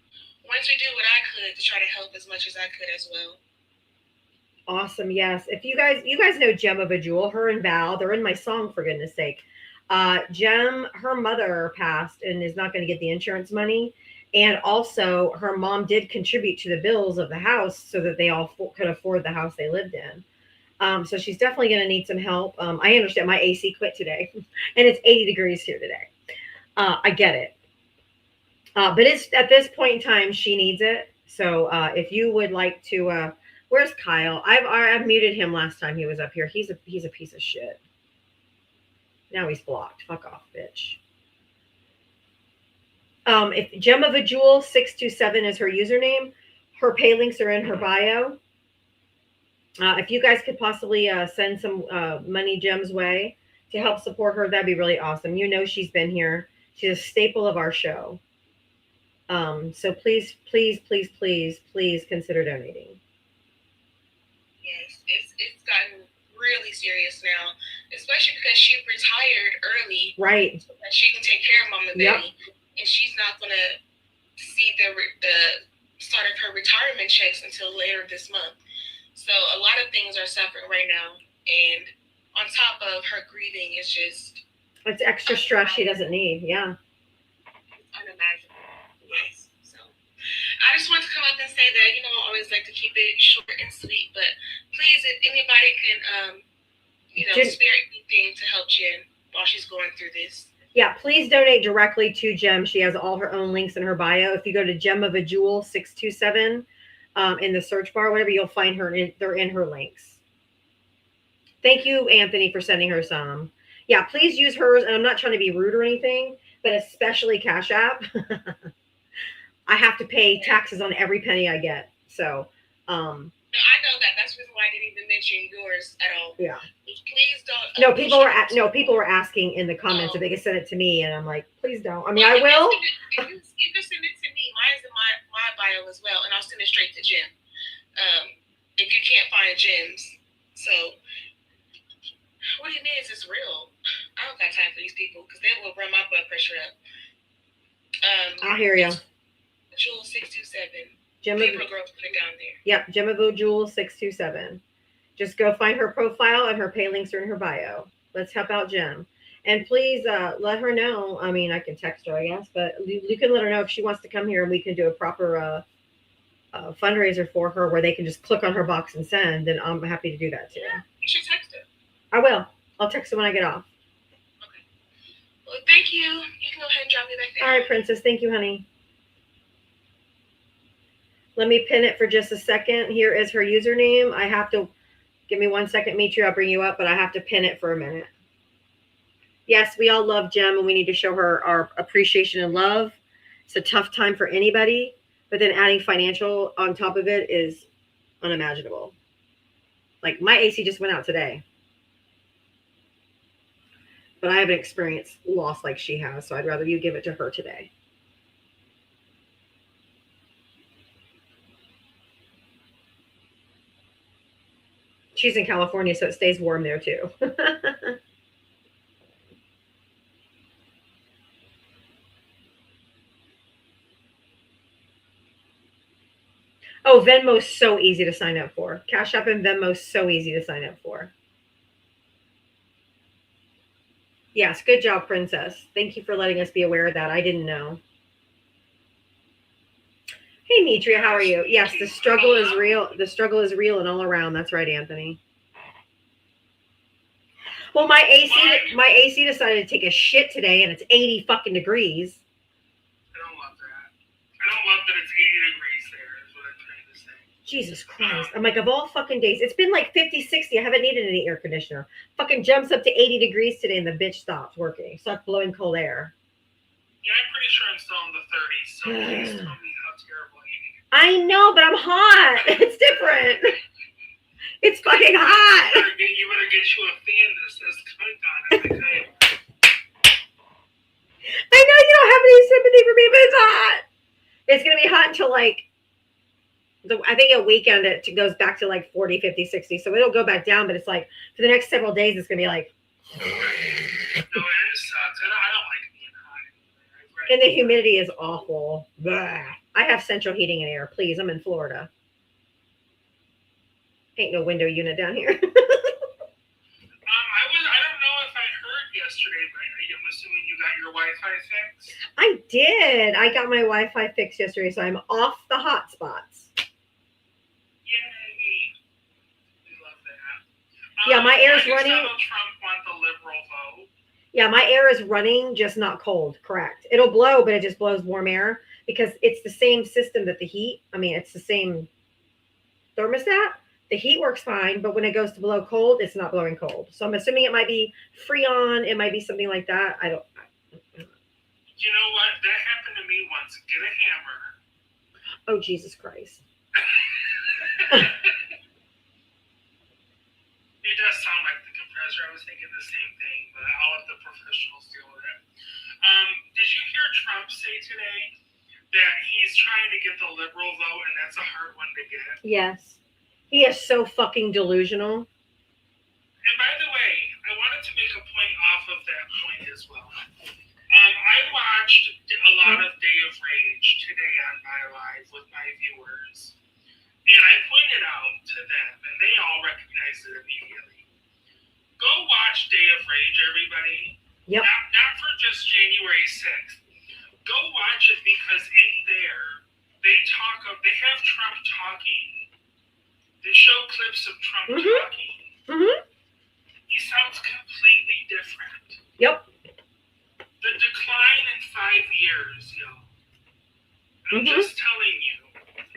wanted to do what I could to try to help as much as I could as well. Awesome. Yes. If you guys know Gem of a Jewel, her and Val, they're in my song, for goodness sake. Gem, her mother passed and is not going to get the insurance money. And also her mom did contribute to the bills of the house so that they all could afford the house they lived in. So she's definitely going to need some help. I understand my AC quit today and it's 80 degrees here today. I get it. But it's at this point in time, she needs it. So if you would like to, where's Kyle? I've muted him last time he was up here. He's a piece of shit. Now he's blocked. Fuck off, bitch. If Gem of a Jewel 627 is her username, her pay links are in her bio. If you guys could possibly send some money Gem's way to help support her, that'd be really awesome. You know she's been here. She's a staple of our show. So please consider donating. Yes, it's gotten really serious now, especially because she retired early. Right. So that she can take care of Mama Betty, and she's not gonna see the start of her retirement checks until later this month. So a lot of things are suffering right now, and on top of her grieving, it's extra stress she doesn't need. Yeah. It's unimaginable. Yes. So I just want to come up and say that, I always like to keep it short and sweet, but please, if anybody can, spare anything to help Jen while she's going through this. Yeah, please donate directly to Gem. She has all her own links in her bio. If you go to Gem of a Jewel 627 in the search bar, whatever, you'll find her. They're in her links. Thank you, Anthony, for sending her some. Yeah, please use hers. And I'm not trying to be rude or anything, but especially Cash App. I have to pay taxes on every penny I get. So, No, I know that. That's the reason why I didn't even mention yours at all. Yeah. Please don't. No, people were asking in the comments if they could send it to me, and I'm like, please don't. I mean, I will. You can send it to me. Mine's in my bio as well, and I'll send it straight to Jen. If you can't find Jen's, so what it is real. I don't got time for these people because they will run my blood pressure up. I hear you. Jewel 627. Gem People girls put it down there. Yep, Gem of a Jewel 627. Just go find her profile and her pay links are in her bio. Let's help out Gem. And please let her know. I mean, I can text her, I guess, but you can let her know if she wants to come here and we can do a proper fundraiser for her where they can just click on her box and send. And I'm happy to do that too. Yeah, you should text her. I will. I'll text her when I get off. Okay. Well, thank you. You can go ahead and drop me back there. All right, Princess. Thank you, honey. Let me pin it for just a second. Here is her username. I have to, give me 1 second, Mitri. I'll bring you up, but I have to pin it for a minute. Yes, we all love Gem, and we need to show her our appreciation and love. It's a tough time for anybody, but then adding financial on top of it is unimaginable. Like, my AC just went out today. But I haven't experienced loss like she has, so I'd rather you give it to her today. She's in California, so it stays warm there too. Oh, Venmo's so easy to sign up for. Cash App and Venmo's so easy to sign up for. Yes, good job, Princess. Thank you for letting us be aware of that. I didn't know. Hey, Mitria, how are you? Yes, the struggle is real. The struggle is real and all around. That's right, Anthony. Well, my AC decided to take a shit today, and it's 80 fucking degrees. I don't love that. I don't love that it's 80 degrees there, is what I'm trying to say. Jesus Christ. I'm like, of all fucking days, it's been like 50, 60. I haven't needed any air conditioner. Fucking jumps up to 80 degrees today, and the bitch stops working. Stopped blowing cold air. Yeah, I'm pretty sure I'm still in the 30s, so please tell me how terrible 80 degrees. I know, but I'm hot. It's different. It's fucking hot. You better get you a fan that says cunt on it. I know you don't have it's hot. It's going to be hot until like, I think a weekend it goes back to like 40, 50, 60. So it'll go back down, but it's like for the next several days, it's going to be like. No, it sucks. I don't like it being hot. And the humidity is awful. Blah. I have central heating and air. Please, I'm in Florida. Ain't no window unit down here. I don't know if I heard yesterday, but I'm assuming you got your Wi-Fi fixed. I did. I got my Wi-Fi fixed yesterday, so I'm off the hotspots. Yay! We love that. Yeah, my air's Donald running. Trump won the liberal vote. Yeah, my air is running, just not cold. Correct. It'll blow, but it just blows warm air because it's the same system that the heat. I mean, it's the same thermostat. The heat works fine, but when it goes to blow cold, it's not blowing cold. So I'm assuming it might be Freon. It might be something like that. I don't. You know what? That happened to me once. Get a hammer. Oh, Jesus Christ. It does sound like the compressor. I was thinking the same thing, but I'll let the professionals deal with it. Did you hear Trump say today that he's trying to get the liberal vote, and that's a hard one to get? Yes. He is so fucking delusional. And by the way, I wanted to make a point off of that point as well. I watched a lot of Day of Rage today on my live with my viewers, and I pointed out to them, and they all recognized it immediately. Go watch Day of Rage, everybody. Yep. Not for just January 6th. Go watch it because in there, they have Trump talking. They show clips of Trump talking. Mm-hmm. He sounds completely different. Yep. The decline in 5 years, yo. I'm just telling you.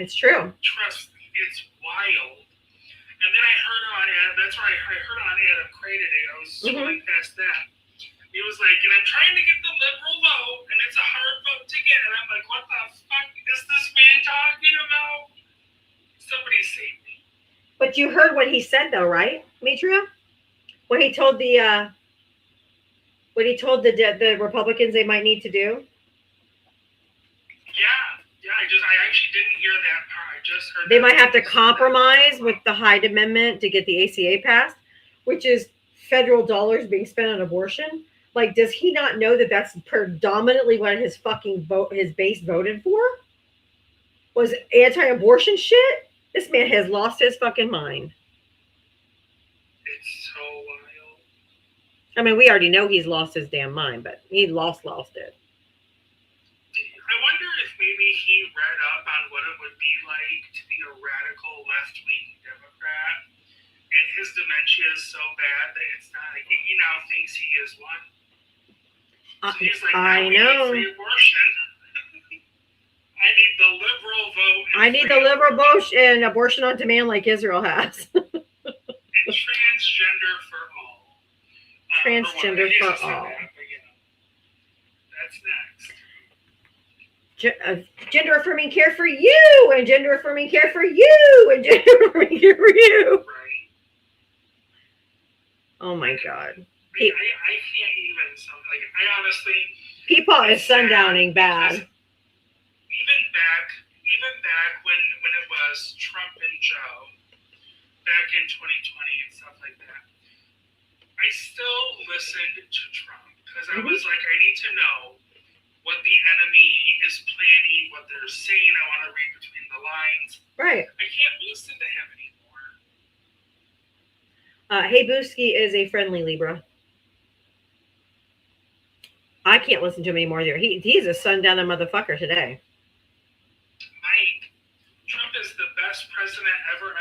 It's true. Trust me, it's wild. And then I heard on that's where I heard on Adam Cray today. I was scrolling past that. He was like, and I'm trying to get the liberal vote, and it's a hard vote to get. And I'm like, what the fuck is this man talking about? Somebody save me. But you heard what he said, though, right, Mitria? What he told the Republicans they might need to do. Yeah. I actually didn't hear that part. I just heard. They might have to compromise with the Hyde Amendment to get the ACA passed, which is federal dollars being spent on abortion. Like, does he not know that that's predominantly what his base voted for? Was anti-abortion shit? This man has lost his fucking mind. It's so wild. I mean, we already know he's lost his damn mind, but he lost it. I wonder if maybe he read up on what it would be like to be a radical left-wing Democrat, and his dementia is so bad that it's not like he now thinks he is one. So he's like, I know. Free abortion. I need the liberal vote. I need the liberal vote and abortion on demand like Israel has. And transgender for all. Transgender for all. That's next. Gender affirming care for you, and gender affirming care for you, and gender affirming care for you. Right. Oh my God. I can't even. I honestly. People is sundowning bad. Even back when it was Trump and Joe, back in 2020 and stuff like that, I still listened to Trump because I was like, I need to know what the enemy is planning, what they're saying. I want to read between the lines. Right. I can't listen to him anymore. Hey Booski is a friendly Libra. I can't listen to him anymore either. He's a sundowner motherfucker today. Mike, Trump is the best president ever.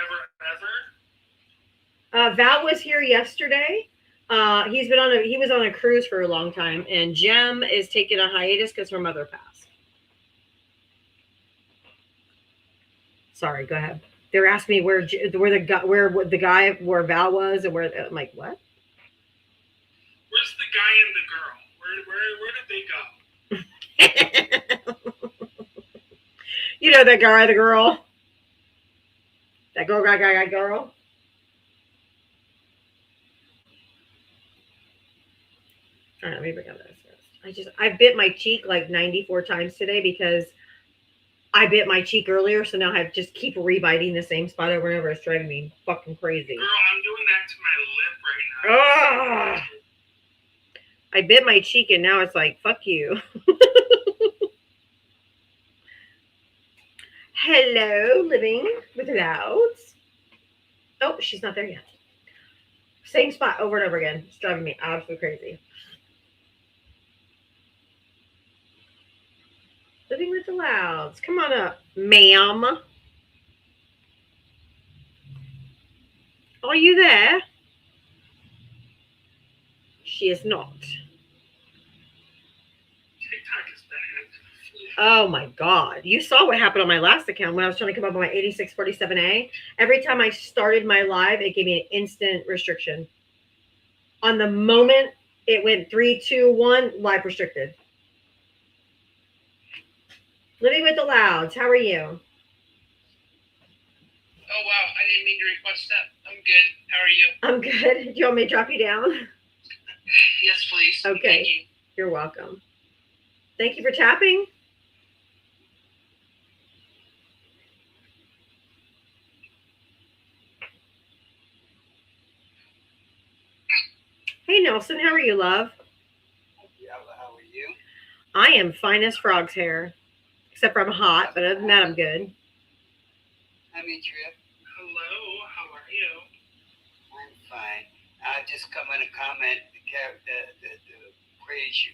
Val was here yesterday. He was on a cruise for a long time, and Jem is taking a hiatus because her mother passed. Sorry, go ahead. They're asking me where the guy where Val was, and where I'm like, what? Where's the guy and the girl? Where did they go? You know that guy, the girl. That guy, girl. All right, let me bring up this. I bit my cheek like 94 times today because I bit my cheek earlier, so now I just keep rebiting the same spot over and over. It's driving me fucking crazy. Girl, I'm doing that to my lip right now. I bit my cheek and now it's like, fuck you. Hello, living with louds. Oh, she's not there yet. Same spot over and over again. It's driving me absolutely crazy. Living with the louds. Come on up, ma'am. Are you there? She is not. TikTok has been active. Oh my God. You saw what happened on my last account when I was trying to come up with my 8647A. Every time I started my live, it gave me an instant restriction. On the moment it went 3, 2, 1, live restricted. Living with the Louds, how are you? Oh, wow. I didn't mean to request that. I'm good. How are you? I'm good. Do you want me to drop you down? Yes, please. Okay. Thank you. You're welcome. Thank you for tapping. Hey, Nelson, how are you, love? How are you? I am fine as frog's hair. Except for I'm hot, but other than that, I'm good. Hi, Mitria. Hello, how are you? I'm fine. I just come in to comment to praise you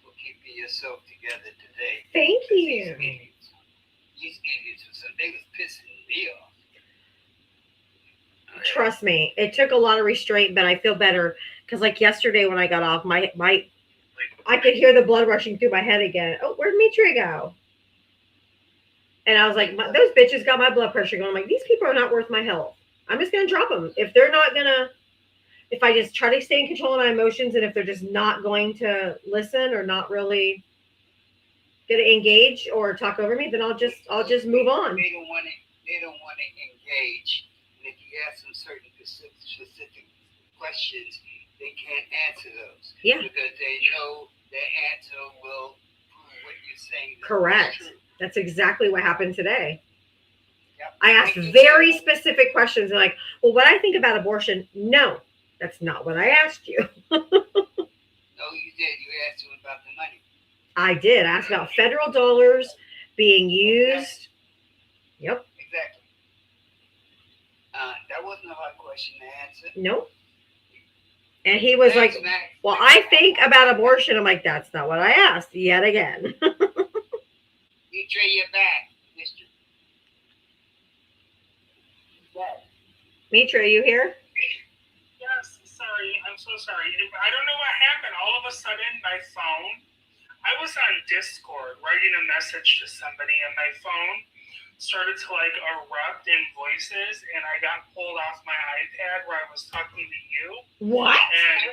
for keeping yourself together today. Thank you. These idiots, they was pissing me off. Trust me, it took a lot of restraint, but I feel better because, like yesterday when I got off, I could hear the blood rushing through my head again. Oh, where'd Mitria go? And I was like, those bitches got my blood pressure going. I'm like, these people are not worth my health. I'm just going to drop them. If they're not going to, if I just try to stay in control of my emotions and if they're just not going to listen or not really going to engage or talk over me, then I'll just move on. They don't want to engage. And if you ask them certain specific questions, they can't answer those. Yeah. Because they know their answer will prove what you're saying. Correct. That's exactly what happened today. Yep. I asked very specific questions like, well, what I think about abortion? No, that's not what I asked you. No, you did. You asked them about the money. I did. I asked about federal dollars being used. Yep. Exactly. That wasn't a hard question to answer. Nope. And he was like, well, I think about abortion. I'm like, that's not what I asked yet again. You tray your back, mister. Mitra, are you here? Yes, sorry. I'm so sorry. I don't know what happened. All of a sudden, my phone, I was on Discord writing a message to somebody, and my phone started to like erupt in voices, and I got pulled off my iPad where I was talking to you. What? And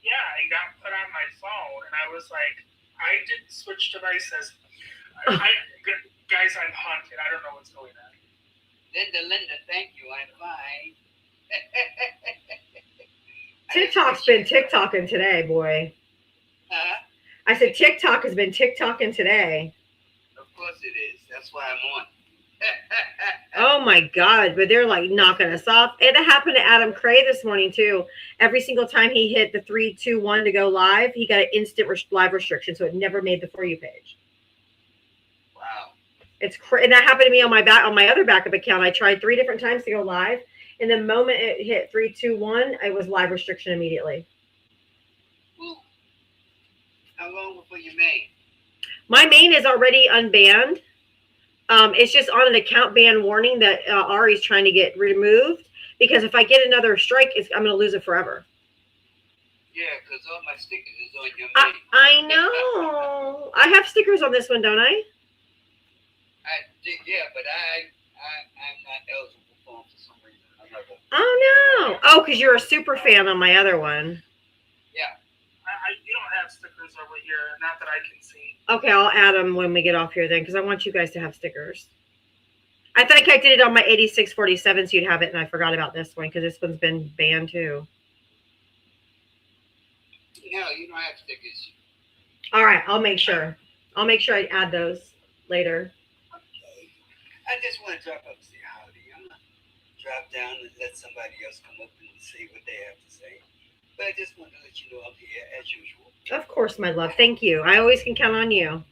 yeah, I got put on my phone, and I was like, I did switch devices. Guys, I'm haunted. I don't know what's going on. Linda, thank you. I'm fine. TikTok's been TikToking today, boy. I said TikTok has been TikToking today. Of course it is. That's why I'm on. Oh my God, but they're like knocking us off. It happened to Adam Cray this morning too. Every single time he hit the 3, 2, 1 to go live, he got an instant live restriction, so it never made the For You page. Wow. It's and that happened to me on my other backup account. I tried 3 different times to go live, and the moment it hit 3, 2, 1, it was live restriction immediately. Ooh. How long before you main? My main is already unbanned. It's just on an account ban warning that Ari's trying to get removed because if I get another strike, I'm going to lose it forever. Yeah, because all my stickers is on your main. I know. I have stickers on this one, don't I? Yeah, but I'm not eligible for them for some reason. Oh no! Oh, because you're a super fan on my other one. Yeah. You don't have stickers over here, not that I can see. Okay, I'll add them when we get off here then, because I want you guys to have stickers. I think I did it on my 8647, so you'd have it, and I forgot about this one because this one's been banned too. No, you don't have stickers. All right, I'll make sure. I'll make sure I add those later. Okay. I just want to drop up and say howdy. I'm gonna drop down and let somebody else come up and say what they have to say. But I just want to let you know I'm here as usual. Of course, my love. Thank you. I always can count on you.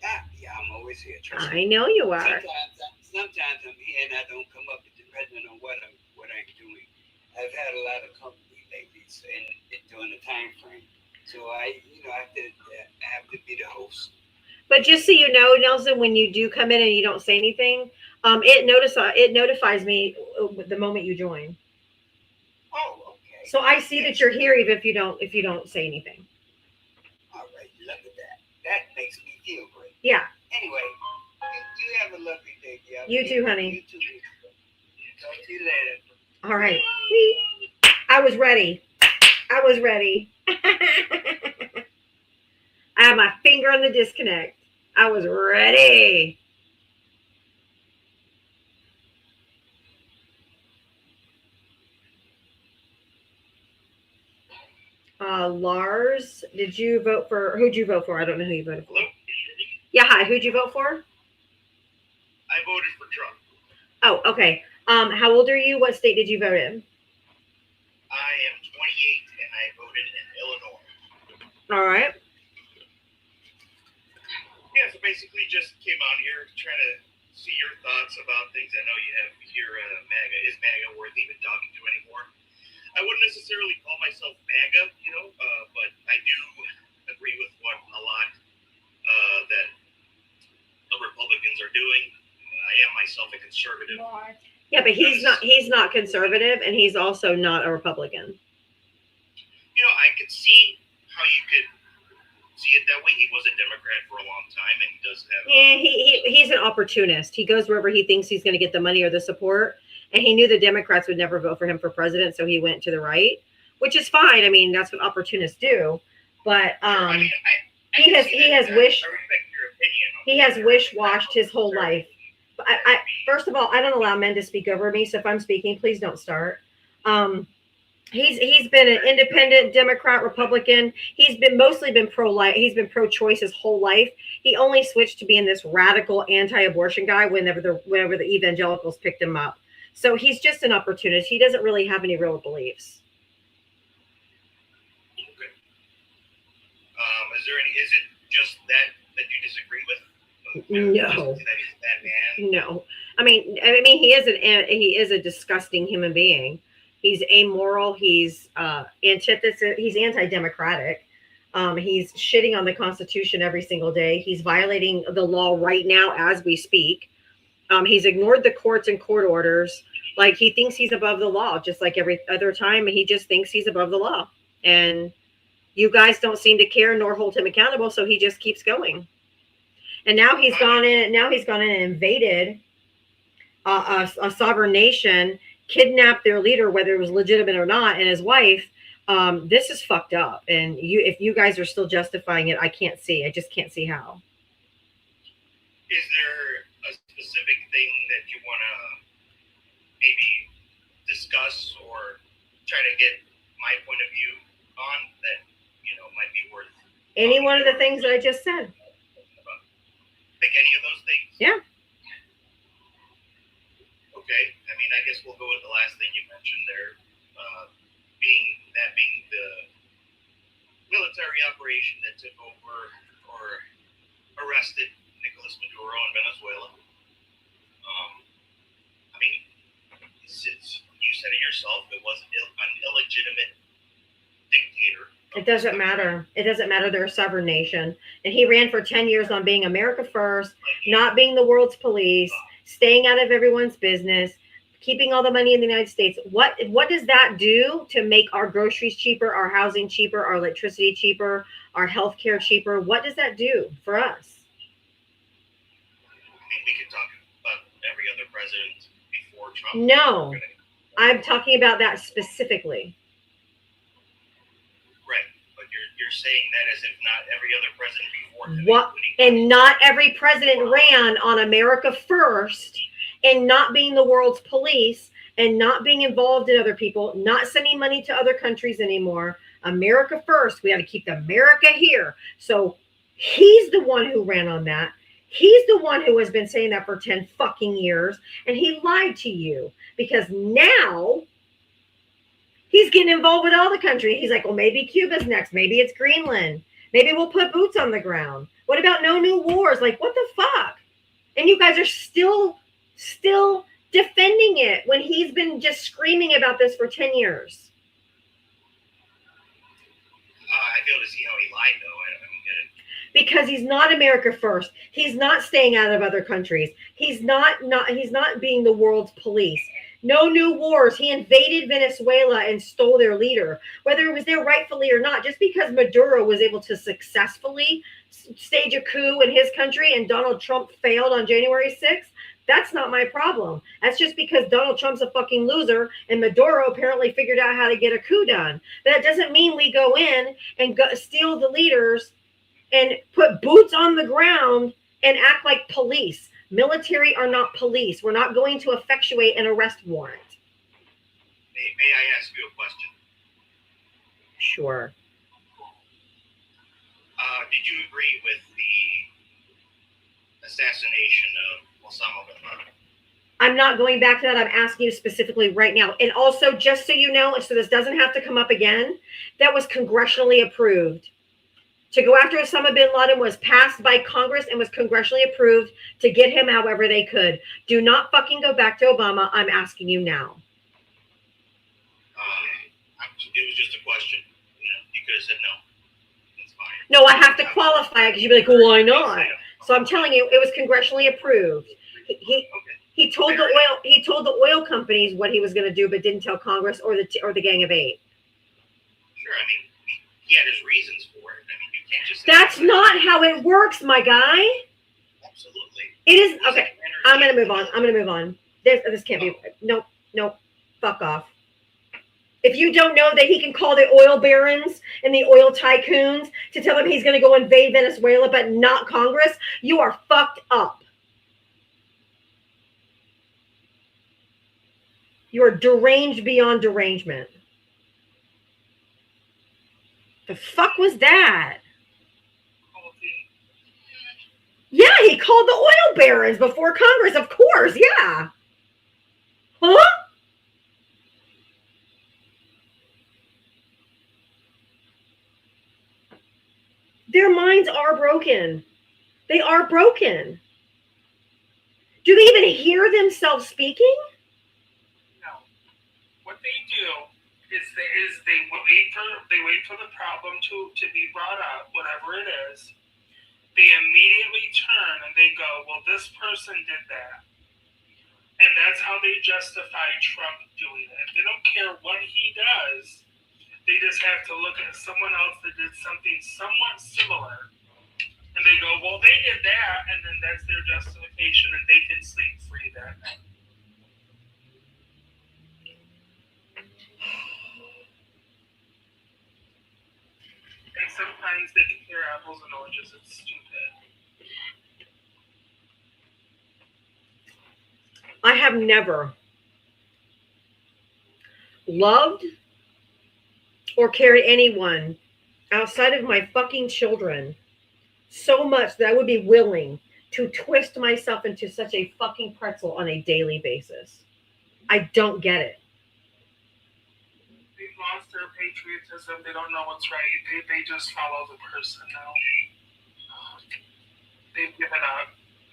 Yeah, I'm always here. Trust I me. know you are. Sometimes I'm here and I don't come up, depending on what I'm doing. I've had a lot of company lately, and during the time frame, so I have to be the host. But just so you know, Nelson, when you do come in and you don't say anything, it notifies me the moment you join. Oh, okay. So I see that you're here even if you don't say anything. All right, look at that. That makes me feel great. Yeah. Anyway, you have a lovely day, dear. You too, honey. You too. Talk to you later. All right. I was ready. I had my finger on the disconnect. I was ready. Lars, who'd you vote for? I don't know who you voted for. Hello? Yeah, hi. Who'd you vote for? I voted for Trump. Oh, okay. How old are you? What state did you vote in? I am 28 and I voted in Illinois. All right. Yeah, so basically just came on here trying to see your thoughts about things. I know you have here MAGA. Is MAGA worth even talking to anymore? I wouldn't necessarily call myself MAGA, but I do agree with what a lot that the Republicans are doing. I am myself a conservative. Yeah, but he's not conservative, and he's also not a Republican. I could see how you could see it that way. He was a Democrat for a long time, and he does have. Yeah, he's an opportunist. He goes wherever he thinks he's going to get the money or the support, and he knew the Democrats would never vote for him for president, so he went to the right, which is fine. I mean, that's what opportunists do. But he has wish-washed his whole life. I first of all, I don't allow men to speak over me, so if I'm speaking, please don't start. He's been an independent Democrat, Republican. He's mostly been pro-life. He's been pro-choice his whole life. He only switched to being this radical anti-abortion guy whenever the evangelicals picked him up. So he's just an opportunist. He doesn't really have any real beliefs. Okay. Is it just that you disagree with? No. No. I mean, he is a disgusting human being. He's amoral. He's antithesis. He's anti-democratic. He's shitting on the Constitution every single day. He's violating the law right now as we speak. He's ignored the courts and court orders. Like, he thinks he's above the law, just like every other time. He just thinks he's above the law. And you guys don't seem to care nor hold him accountable, so he just keeps going. And now he's gone in and invaded a sovereign nation, kidnapped their leader, whether it was legitimate or not, and his wife. This is fucked up. And if you guys are still justifying it, I just can't see how. Is there a specific thing that you want to maybe discuss or try to get my point of view on that, might be worth? Any one of the things that I just said. Pick any of those things? Yeah. Okay. I mean, I guess we'll go with the last thing you mentioned there, being the military operation that took over or arrested Nicolas Maduro in Venezuela. I mean, since you said it yourself, it was an illegitimate dictator. It doesn't matter. It doesn't matter. They're a sovereign nation. And he ran for 10 years on being America first, not being the world's police, staying out of everyone's business, keeping all the money in the United States. What does that do to make our groceries cheaper, our housing cheaper, our electricity cheaper, our healthcare cheaper? What does that do for us? I mean, we could talk about every other president before Trump. No, I'm talking about that specifically. Right, but you're saying that as if not every other president before him. What? And not every president ran on America first, and not being the world's police, and not being involved in other people, not sending money to other countries anymore, America first. We got to keep the America here. So he's the one who ran on that. He's the one who has been saying that for 10 fucking years. And he lied to you because now he's getting involved with all the country. He's like, well, maybe Cuba's next. Maybe it's Greenland. Maybe we'll put boots on the ground. What about no new wars? Like, what the fuck? And you guys are still defending it when he's been just screaming about this for 10 years. I fail to see how he lied, though. I don't get it. Because he's not America first. He's not staying out of other countries. He's not being the world's police. No new wars. He invaded Venezuela and stole their leader, whether it was there rightfully or not. Just because Maduro was able to successfully stage a coup in his country and Donald Trump failed on January 6th, that's not my problem. That's just because Donald Trump's a fucking loser and Maduro apparently figured out how to get a coup done. That doesn't mean we go in and steal the leaders and put boots on the ground and act like police. Military are not police. We're not going to effectuate an arrest warrant. May I ask you a question? Sure. Did you agree with the assassination of Osama bin Laden? I'm not going back to that. I'm asking you specifically right now. And also, just so you know, so this doesn't have to come up again, that was congressionally approved. To go after Osama bin Laden was passed by Congress and was congressionally approved to get him however they could. Do not fucking go back to Obama. I'm asking you now. It was just a question. You could have said no. That's fine. No, I have to qualify it because you'd be like, well, why not? So I'm telling you, it was congressionally approved. He told the oil companies what he was going to do, but didn't tell Congress or the Gang of Eight. Sure, I mean, he had his reasons for it. I mean, you can't just. That's not how it works, my guy. Absolutely. It is okay. I'm gonna move on. This can't be. Nope. Fuck off. If you don't know that he can call the oil barons and the oil tycoons to tell them he's going to go invade Venezuela, but not Congress, you are fucked up. You are deranged beyond derangement. The fuck was that? Yeah, he called the oil barons before Congress, of course, yeah. Huh? Their minds are broken. They are broken. Do they even hear themselves speaking? No. What they do is they wait for the problem to be brought up, whatever it is. They immediately turn and they go, well, this person did that. And that's how they justify Trump doing it. They don't care what he does. They just have to look at someone else that did something somewhat similar. And they go, well, they did that, and then that's their justification, and they can sleep free that night. And sometimes they compare apples and oranges. It's stupid. I have never loved or cared anyone outside of my fucking children so much that I would be willing to twist myself into such a fucking pretzel on a daily basis. I don't get it. They've lost their patriotism. They don't know what's right. They just follow the person now. They've given up.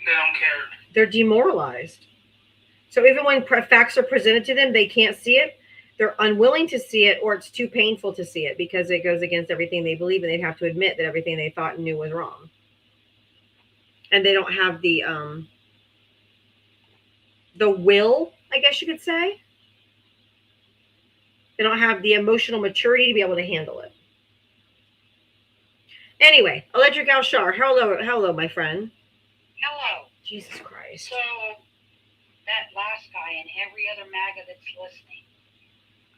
They don't care. They're demoralized. So even when facts are presented to them, they can't see it. They're unwilling to see it, or it's too painful to see it because it goes against everything they believe, and they'd have to admit that everything they thought and knew was wrong. And they don't have the will, I guess you could say. They don't have the emotional maturity to be able to handle it. Anyway, Electric Alshar, hello, my friend. Hello. Jesus Christ. So, that last guy and every other MAGA that's listening,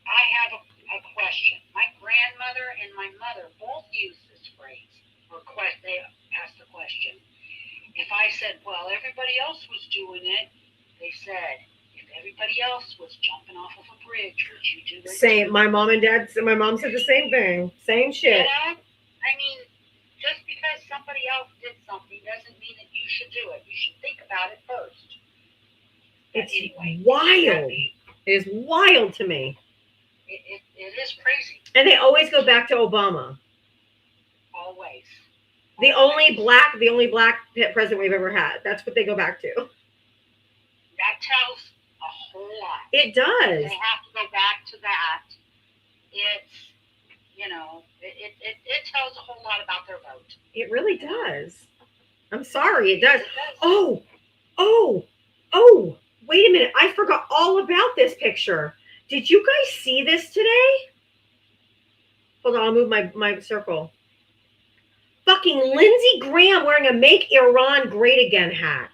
I have a question. My grandmother and my mother both use this phrase, they asked the question. If I said, well, everybody else was doing it, they said, if everybody else was jumping off of a bridge. Would you do it? Same. My mom and dad. My mom said the same thing. Same shit. You know? I mean, just because somebody else did something doesn't mean that you should do it. You should think about it first. It's anyway, wild. It is wild to me. It is crazy. And they always go back to Obama. Always. The only black president we've ever had. That's what they go back to. That tells a whole lot. It does. They have to go back to that. It's, you know, it tells a whole lot about their vote. It really does. I'm sorry, it does. Oh, wait a minute. I forgot all about this picture. Did you guys see this today? Hold on, I'll move my circle. Fucking Lindsey Graham wearing a Make Iran Great Again hat.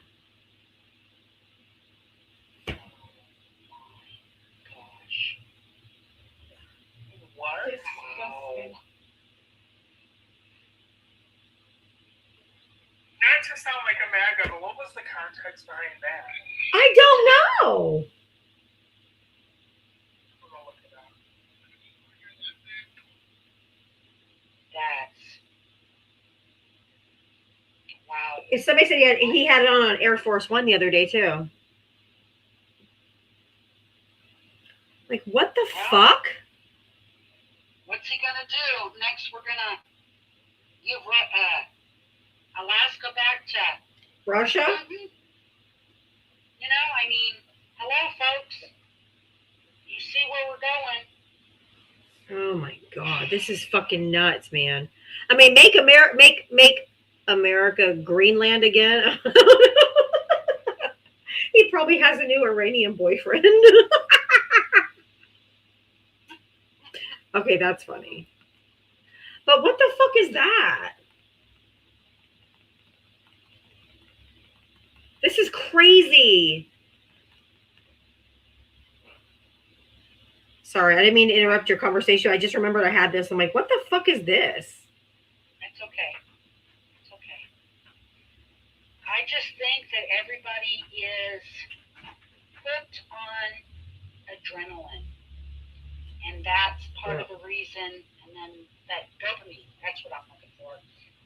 What? Not to sound like a MAGA, but what was the context behind that? I don't know. I'm gonna look it up. That's wow. Somebody said he had it on Air Force One the other day too. Like, what the fuck? What's he gonna do? Next, we're gonna give Alaska back to Russia? Putin? You know, I mean, hello, folks. You see where we're going? Oh my god, this is fucking nuts, man. I mean, make America Greenland again. He probably has a new Iranian boyfriend. Okay, that's funny. But what the fuck is that? This is crazy. Sorry, I didn't mean to interrupt your conversation. I just remembered I had this. I'm like, what the fuck is this? That's okay. It's okay. I just think that everybody is hooked on adrenaline. And that's part of the reason, and then that dopamine, that's what I'm looking for.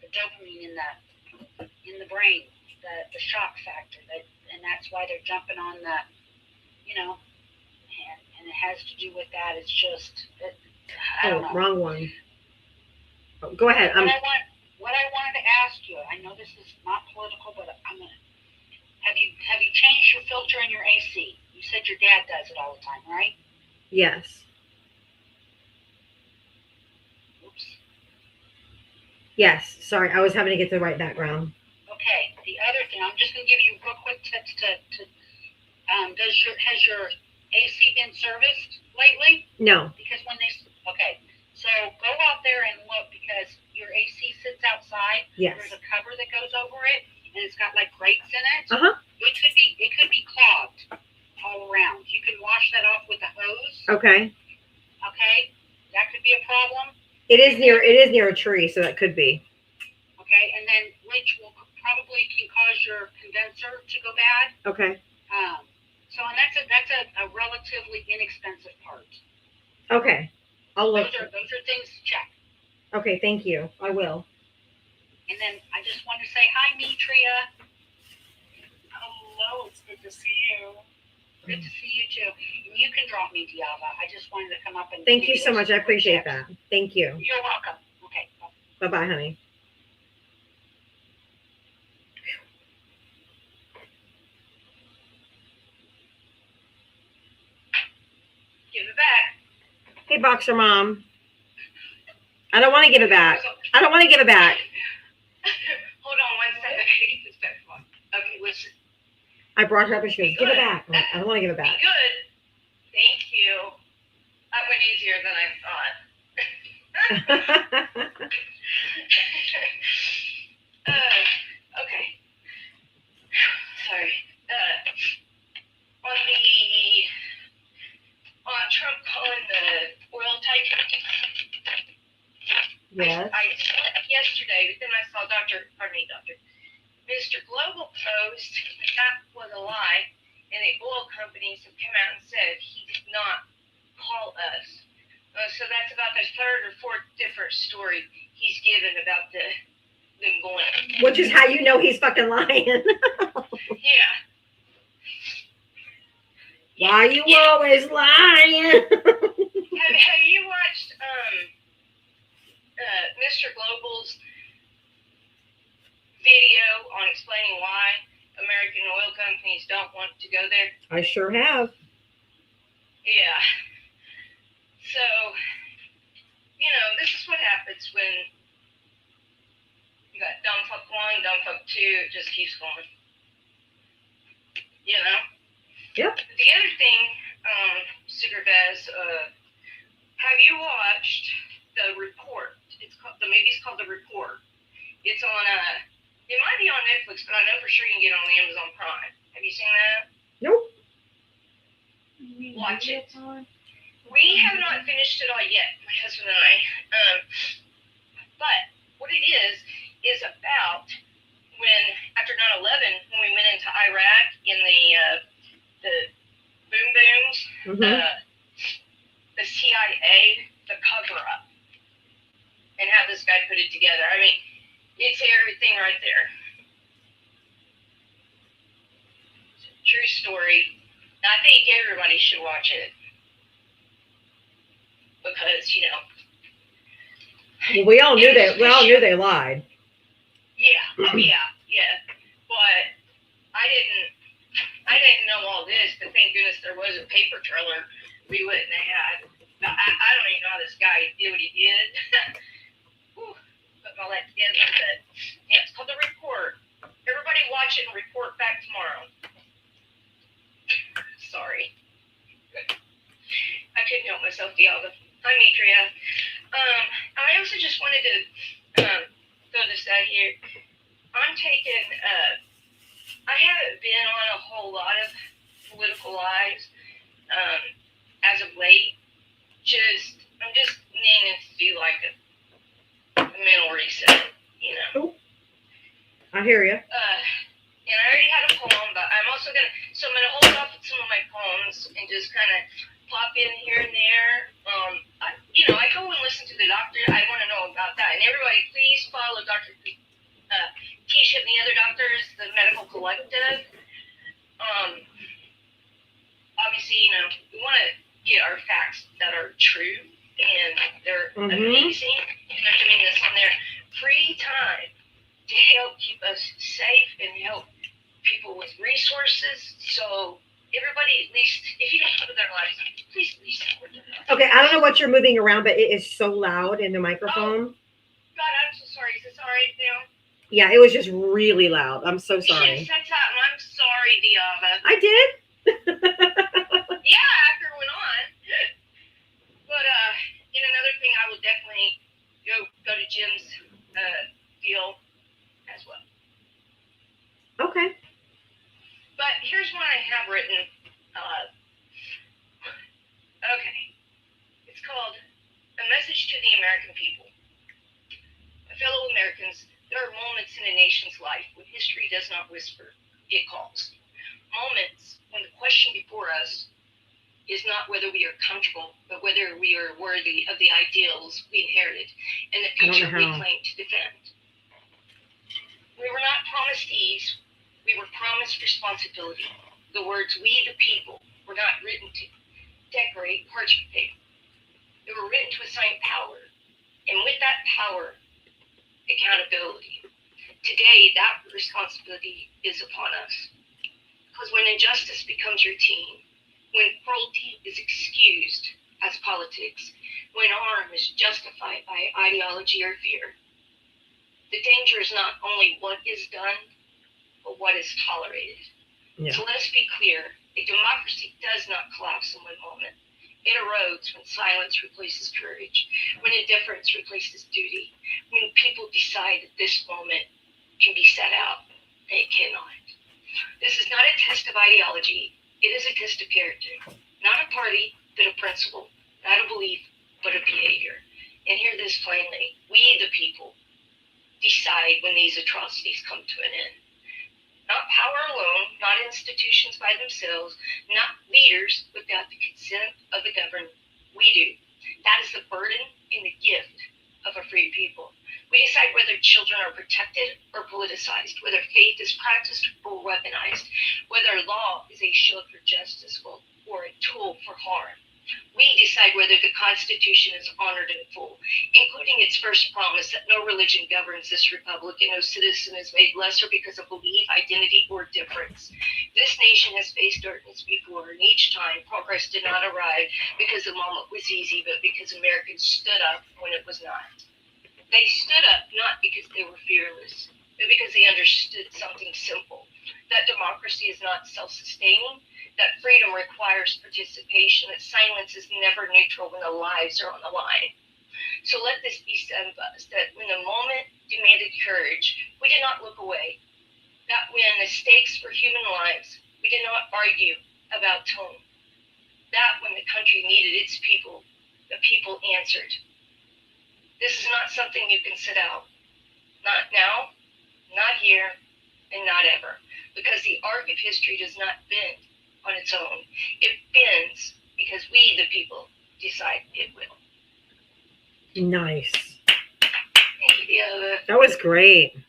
The dopamine in the brain, the shock factor, and that's why they're jumping on the, you know, and it has to do with that. It's just, I don't know. Wrong one. Oh, go ahead. What I wanted to ask you, I know this is not political, but I'm gonna. Have you changed your filter in your AC? You said your dad does it all the time, right? Yes. Oops. Yes. Sorry, I was having to get the right background. Okay. The other thing, I'm just gonna give you real quick tips to has your AC been serviced lately? No. Because so go out there and look, because your AC sits outside. Yes. There's a cover that goes over it, and it's got like grates in it. Uh-huh. It could be clogged all around. You can wash that off with a hose. Okay. Okay, that could be a problem. It is near a tree, so that could be. Okay, and then which will probably can cause your condenser to go bad. Okay. So and that's a relatively inexpensive part. Okay. I'll look. Those are things to check. Okay, thank you. I will. And then I just want to say hi, Mitria. Hello, it's good to see you. Good to see you too. And you can drop me, Diava. I just wanted to come up and Thank you so much. I appreciate that. Thank you. You're welcome. Okay. Bye-bye, honey. Give it back. Hey, Boxer Mom. I don't want to give it back. I don't want to give it back. Hold on 1 second. I need this back. Okay, listen. I brought her up and she goes, give it back. I'm like, I don't want to give it back. Be good. Thank you. That went easier than I thought. Okay. Sorry. On Trump calling the oil tycoon. Yes. I slept yesterday, but then I saw Mr. Global post that was a lie, and the oil companies have come out and said he did not call us. So that's about the third or fourth different story he's given about them going. Which is how you know he's fucking lying. Yeah. Why you always lying? Have you watched Mr. Global's video on explaining why American oil companies don't want to go there? I sure have. Yeah. So, this is what happens when you got dumb fuck one, dumb fuck two, it just keeps going. Yep. The other thing, Super Vaz, have you watched The Report? The movie's called The Report. It's on it might be on Netflix, but I know for sure you can get it on Amazon Prime. Have you seen that? Nope. Watch it. We have not finished it all yet, my husband and I. But what it is about when, after 9/11, when we went into Iraq in the boom booms, the CIA, the cover-up, and how this guy put it together. I mean, it's everything right there. It's a true story. I think everybody should watch it. Because, Well, we all knew they lied. Yeah. Oh, yeah. But I didn't know all this, but thank goodness there was a paper trailer we wouldn't have had. I don't even know how this guy did what he did. Putting all that together, but yeah, it's called The Report. Everybody watch it and report back tomorrow. Sorry. I couldn't help myself, Diava. Hi, Mitria. I also just wanted to throw this out here. I'm taking, I haven't been on a whole lot of political lives as of late. I'm just needing to do like a mental reset, I hear you. And I already had a poem, but I'm also going to hold off with some of my poems and just kind of pop in here and there. I go and listen to the doctor. I want to know about that. And everybody, please follow Dr. Keisha and the other doctors, the Medical Collective. Obviously, we want to get our facts that are true, and they're amazing. And they're doing this on their free time to help keep us safe and help people with resources. So everybody, at least, if you don't go to their lives, please at least support them. Okay, I don't know what you're moving around, but it is so loud in the microphone. God, I'm so sorry. Is this all right now? Yeah, it was just really loud. I'm so sorry. Yes, that's out. I'm sorry, Diava. I did? Yeah, after it went on. But, another thing, I will definitely go to Jim's deal as well. Okay. But here's one I have written. Okay. It's called A Message to the American People. Fellow Americans, there are moments in a nation's life when history does not whisper, it calls. Moments when the question before us is not whether we are comfortable, but whether we are worthy of the ideals we inherited and the future we claim to defend. We were not promised ease, we were promised responsibility. The words "we the people" were not written to decorate parchment paper. They were written to assign power, and with that power, accountability. Today, that responsibility is upon us. Because when injustice becomes routine, when cruelty is excused as politics, when harm is justified by ideology or fear, the danger is not only what is done, but what is tolerated. Yeah. So let's be clear, a democracy does not collapse in one moment. It erodes when silence replaces courage, when indifference replaces duty, when people decide that this moment can be set out, and it cannot. This is not a test of ideology, it is a test of character. Not a party, but a principle. Not a belief, but a behavior. And hear this plainly, we the people decide when these atrocities come to an end. Not power alone, not institutions by themselves, not leaders without the consent of the governed. We do. That is the burden and the gift of a free people. We decide whether children are protected or politicized, whether faith is practiced or weaponized, whether law is a shield for justice or a tool for harm. We decide whether the Constitution is honored in full, including its first promise that no religion governs this republic and no citizen is made lesser because of belief, identity, or difference. This nation has faced darkness before, and each time progress did not arrive because the moment was easy, but because Americans stood up when it was not. They stood up not because they were fearless, but because they understood something simple, that democracy is not self-sustaining, that freedom requires participation, that silence is never neutral when the lives are on the line. So let this be said of us, that when the moment demanded courage, we did not look away, that when the stakes for human lives, we did not argue about tone, that when the country needed its people, the people answered. This is not something you can sit out. Not now, not here, and not ever. Because the arc of history does not bend on its own. It bends because we, the people, decide it will. Nice. Thank you, Diava. That was great.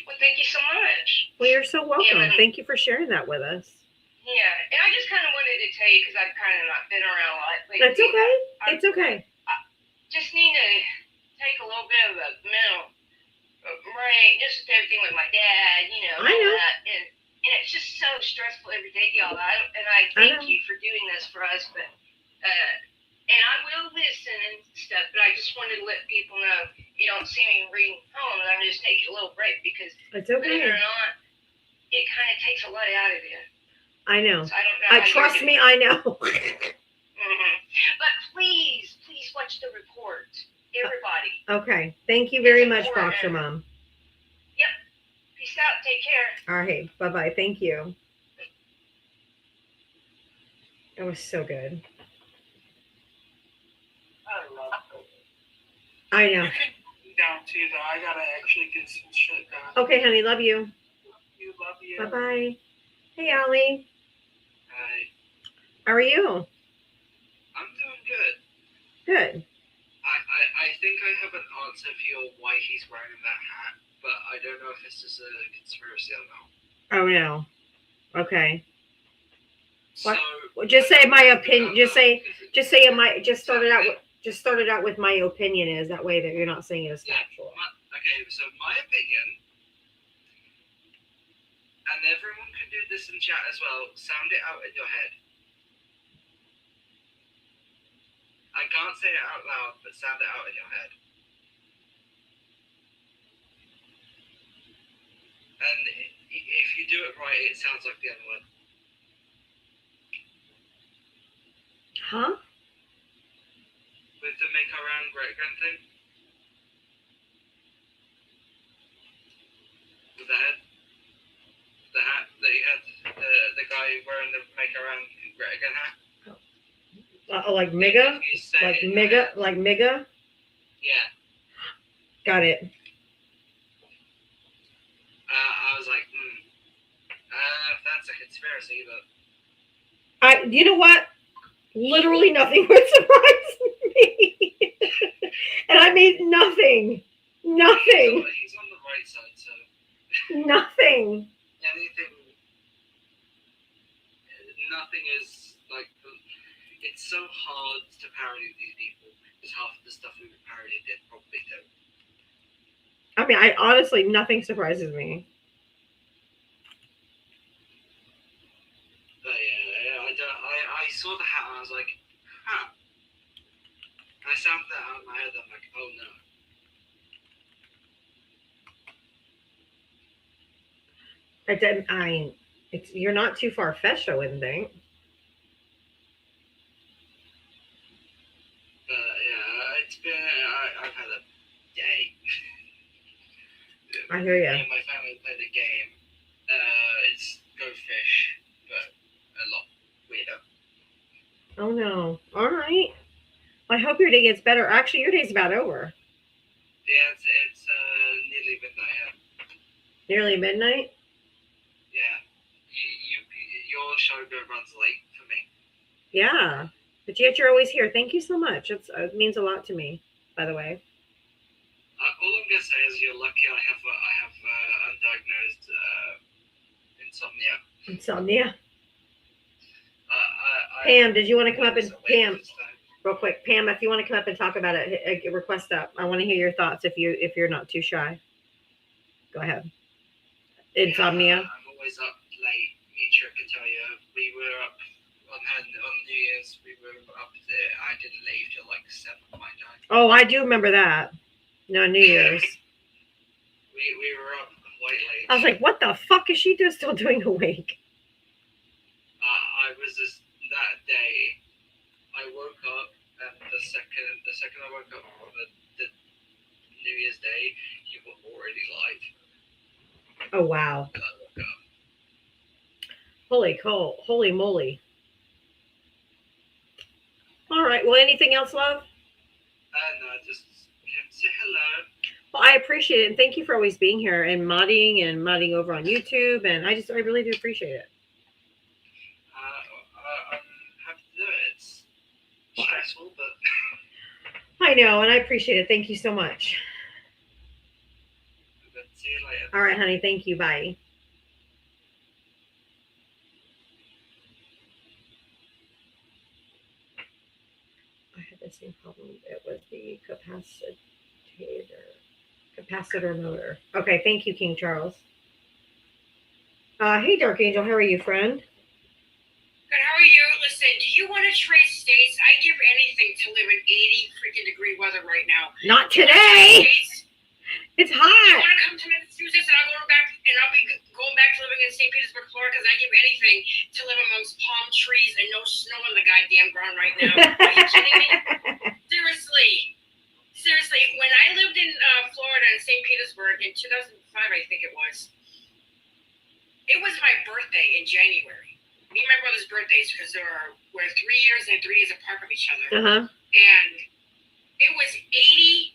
Well, thank you so much. Well, you're so welcome. Yeah, Thank you for sharing that with us. Yeah, and I just kind of wanted to tell you, because I've kind of not been around a lot lately. That's okay. It's okay. Just need to take a little bit of a mental break, just with everything with my dad, you know. I know. That, and it's just so stressful every day, y'all. And I thank you for doing this for us, but and I will listen and stuff. But I just wanted to let people know you don't see me reading home, and I'm just taking a little break because it's okay. Believe it or not, it kind of takes a lot out of you. I know. So I don't know. Trust me, I know. But please watch the report, everybody. Okay. Thank you very much, Boxer Mom. Yep. Peace out. Take care. All right. Bye-bye. Thank you. That was so good. I know. Down too, though. I gotta actually get some shit done. Okay, honey. Love you. Love you. Bye-bye. Hey, Allie. Hi. How are you? I'm doing good. Good. I think I have an answer for you why he's wearing that hat, but I don't know if this is a conspiracy or not. Oh no. Okay. So, well, just say my opinion. Just started out with my opinion is that way that you're not saying it as factual. Okay, so my opinion, and everyone can do this in chat as well, sound it out in your head. I can't say it out loud, but sound it out in your head. And if you do it right, it sounds like the other one. Huh? With the make our own great again thing? With the head? The hat that he had, the guy wearing the make our own great again hat? Like Miga? Like Miga? Yeah. Got it. I was like, I don't know if that's a conspiracy, but... You know what? Literally nothing would surprise me. And I mean nothing. Nothing. He's on the right side, so... Nothing. Nothing is, like... It's so hard to parody these people, because half of the stuff we would parody did probably do. I mean, I honestly, nothing surprises me. But yeah, I saw the hat and I was like, huh. And I sounded that out in my head, I'm like, oh no. You're not too far-fetched, I wouldn't think. But yeah, it's been, I've had a day. I hear ya. Me and my family played a game. It's Go Fish, but a lot weirder. Oh no. All right. I hope your day gets better. Actually, your day's about over. Yeah, it's nearly midnight. Nearly midnight? show runs late for me. Yeah, but yet you're always here. Thank you so much. It means a lot to me, by the way. All I'm gonna say is you're lucky. I have undiagnosed insomnia. Insomnia. Pam, did you want to come up and Pam? Real quick, Pam, if you want to come up and talk about it, request up. I want to hear your thoughts if you're not too shy. Go ahead. Insomnia. I'm always up late. Mitra can tell you. We were up on New Year's. We were up there. I didn't leave till like 7 my time. Oh, I do remember that. No, New Year's. we were up quite late. I was like, what the fuck is she still doing awake? I was just that day. I woke up, and the second I woke up on the New Year's Day, you were already live. Oh wow! Holy moly! All right. Well, anything else, love? No, just say hello. Well, I appreciate it, and thank you for always being here and modding over on YouTube, and I really do appreciate it. I'm happy to do it. It's stressful, but I know, and I appreciate it. Thank you so much. See you later. All right, honey. Thank you. Bye. I had the same problem. It was the capacitor motor. Okay. Thank you, King Charles. Hey, Dark Angel. How are you, friend? Good, how are you? Listen, do you want to trade states? I'd give anything to live in 80 freaking degree weather right now. Not today. It's hot. Do you want to come to Massachusetts and I'll be going back to living in St. Petersburg, Florida, because I'd give anything to live amongst palm trees and no snow on the goddamn ground right now. Are you kidding me? Seriously, when I lived in Florida in St. Petersburg in 2005, I think it was my birthday in January. Me and my brother's birthdays, because we're 3 years and 3 days apart from each other. Uh-huh. And it was 80.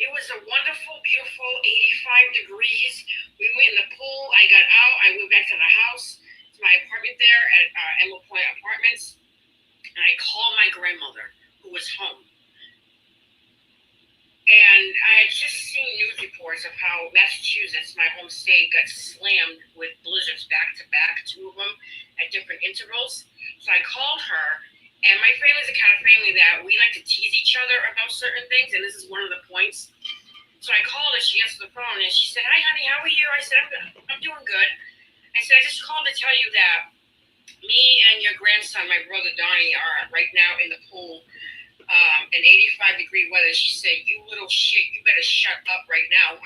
It was a wonderful, beautiful 85 degrees. We went in the pool. I got out. I went back to the house, to my apartment there at Emerald Point Apartments. And I called my grandmother, who was home. And I had just seen news reports of how Massachusetts, my home state, got slammed with blizzards back to back, 2 of them at different intervals. So I called her, and my family's the kind of family that we like to tease each other about certain things, and this is one of the points. So I called her, she answered the phone, and she said, "Hi, honey, how are you?" I said, I'm doing good. I said, "I just called to tell you that me and your grandson, my brother Donnie, are right now in the pool in 85 degree weather." She said, "You little shit, you better shut up right now."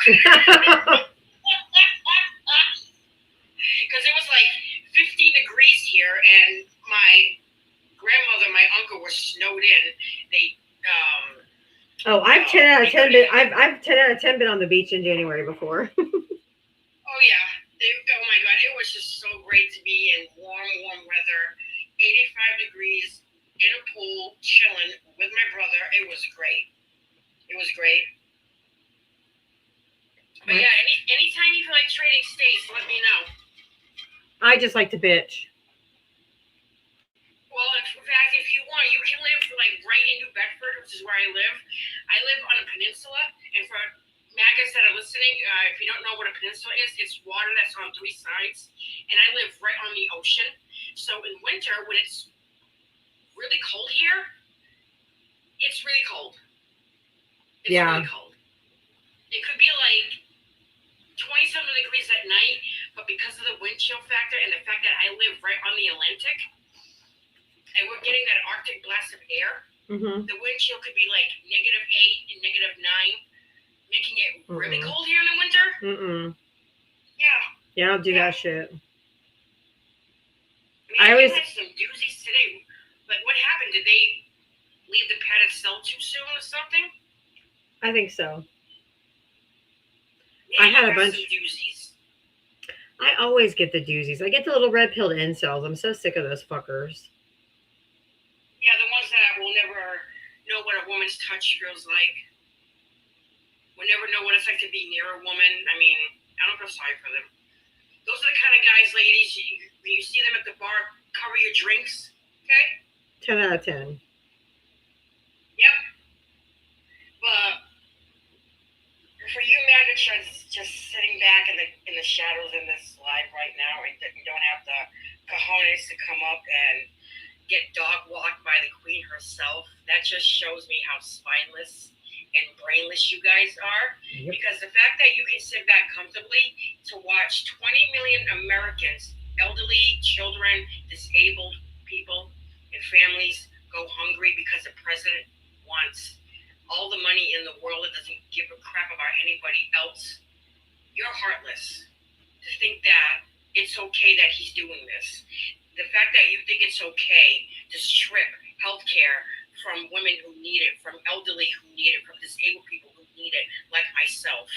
Because it was like 15 degrees here, and my grandmother, my uncle were snowed in. They I've 10 out of 10 been. I've 10 out of 10 been on the beach in January before. Oh yeah, oh my God, it was just so great to be in warm weather, 85 degrees in a pool, chilling with my brother. It was great. But yeah, anytime you feel like trading states, let me know. I just like to bitch. Well, in fact, if you want, you can live like right in New Bedford, which is where I live. I live on a peninsula, and for MAGAs that are listening, if you don't know what a peninsula is, it's water that's on 3 sides, and I live right on the ocean. So in winter, when it's really cold here, it's really cold. It's really cold. It could be like 20-something degrees at night, but because of the wind chill factor and the fact that I live right on the Atlantic, and we're getting that Arctic blast of air, the wind chill could be like -8 and -9, making it really cold here in the winter. Yeah. Yeah, I don't do that shit. I mean, we had some doozies today. Like, what happened? Did they leave the padded cell too soon or something? I think so. Yeah, I had a bunch. Some doozies. I always get the doozies. I get the little red-pilled incels. I'm so sick of those fuckers. Yeah, the ones that will never know what a woman's touch feels like. Will never know what it's like to be near a woman. I mean, I don't feel sorry for them. Those are the kind of guys, ladies, when you see them at the bar cover your drinks. Okay. 10 out of 10. Yep. But for you maggots just sitting back in the shadows in this live right now, and you don't have the cojones to come up and get dog walked by the queen herself, that just shows me how spineless and brainless you guys are. Yep. Because the fact that you can sit back comfortably to watch 20 million Americans, elderly, children, disabled people, and families go hungry because the president wants all the money in the world and doesn't give a crap about anybody else, you're heartless to think that it's okay that he's doing this. The fact that you think it's okay to strip healthcare from women who need it, from elderly who need it, from disabled people who need it, like myself.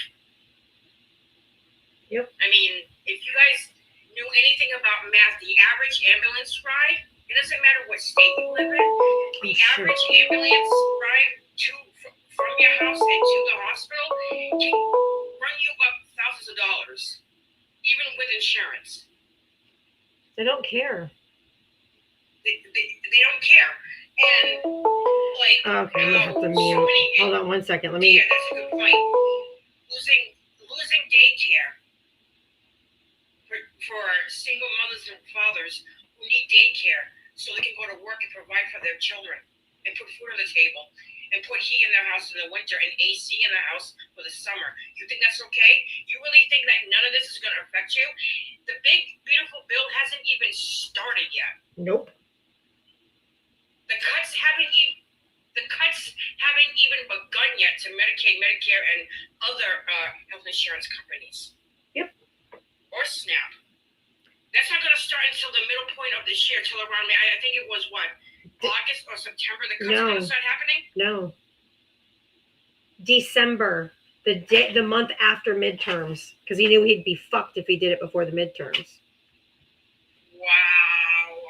Yep. I mean, if you guys knew anything about math, the average ambulance ride, it doesn't matter what state you live in, the average ambulance ride from your house and to the hospital can run you up thousands of dollars, even with insurance. They don't care. They don't care. And like, okay, I'm gonna have to mute. Hold on 1 second. Let me. Yeah, that's a good point. Losing daycare for single mothers and fathers who need daycare so they can go to work and provide for their children and put food on the table and put heat in their house in the winter and AC in the house for the summer. You think that's okay? You really think that none of this is going to affect you? The big, beautiful bill hasn't even started yet. Nope. The cuts haven't even begun yet to Medicaid, Medicare, and other health insurance companies. Yep. Or SNAP. That's not going to start until the middle point of this year, till around I think it was what, August or September. The cuts are going to start happening. No. December, the month after midterms, because he knew he'd be fucked if he did it before the midterms. Wow.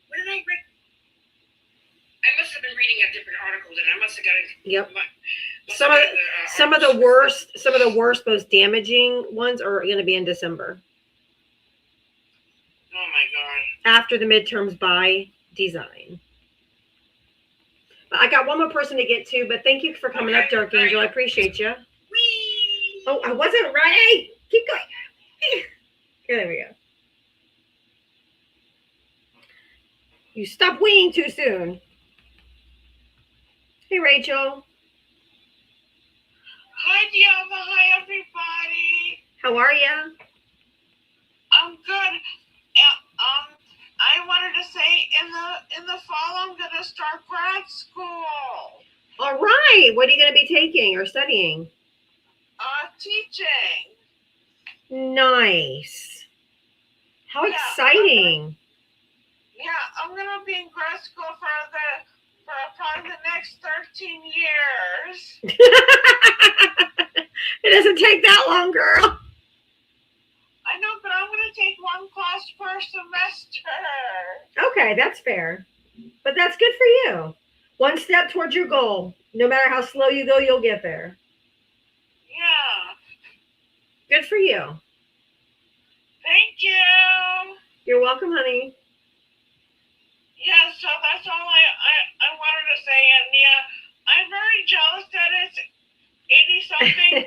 What did I read? I must have been reading a different article, and I must have gotten. Yep. Some of the worst, most damaging ones are going to be in December. Oh my God. After the midterms by design. I got one more person to get to, but thank you for coming up, Dark Angel. I appreciate you. Whee! Oh, I wasn't ready. Keep going. Okay, there we go. You stopped weeing too soon. Hey, Rachel. Hi, Diava. Hi, everybody. How are you? I'm good. I wanted to say in the fall I'm gonna start grad school. All right. What are you gonna be taking or studying? Teaching. Nice. How exciting. I'm gonna be in grad school for probably the next 13 years. It doesn't take that long, girl. I know, but I'm going to take one class per semester. Okay, that's fair. But that's good for you. One step towards your goal. No matter how slow you go, you'll get there. Yeah. Good for you. Thank you. You're welcome, honey. Yeah, so that's all I wanted to say. And yeah, I'm very jealous that it's 80-something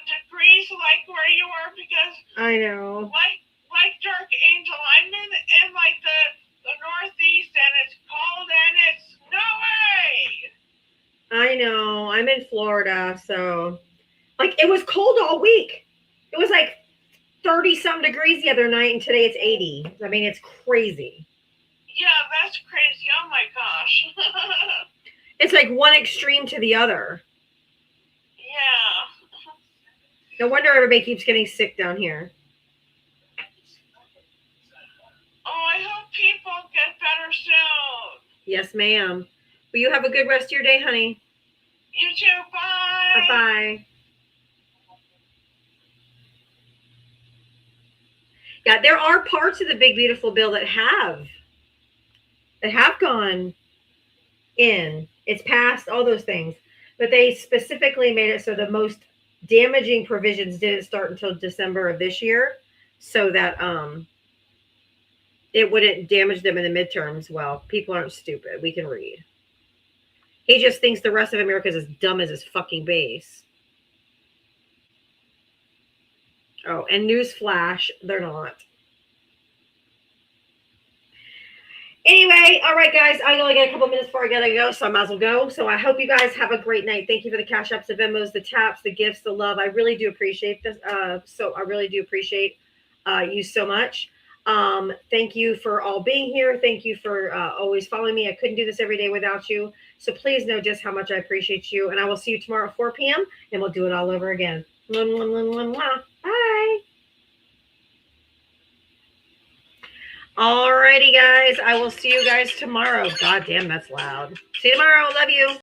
degrees like where you are, because I know. Like Dark Angel, I'm in like the Northeast, and it's cold and it's snowy. I know. I'm in Florida, so like it was cold all week. It was like 30-some degrees the other night, and today it's 80. I mean, it's crazy. Yeah, that's crazy. Oh my gosh. It's like one extreme to the other. Yeah. No wonder everybody keeps getting sick down here. Oh, I hope people get better soon. Yes, ma'am. Well, you have a good rest of your day, honey. You too. Bye. Bye-bye. Yeah, there are parts of the big, beautiful bill that have gone in. It's passed, all those things. But they specifically made it so the most damaging provisions didn't start until December of this year, so that it wouldn't damage them in the midterms. Well, people aren't stupid. We can read. He just thinks the rest of America is as dumb as his fucking base. Oh, and newsflash, they're not. Anyway, all right, guys, I only got a couple minutes before I gotta go, so I might as well go. So I hope you guys have a great night. Thank you for the cash apps, the Venmos, the taps, the gifts, the love. I really do appreciate this. So I really do appreciate you so much. Thank you for all being here. Thank you for always following me. I couldn't do this every day without you. So please know just how much I appreciate you. And I will see you tomorrow at 4 p.m. and we'll do it all over again. Bye. Alrighty, guys. I will see you guys tomorrow. God damn, that's loud. See you tomorrow. Love you.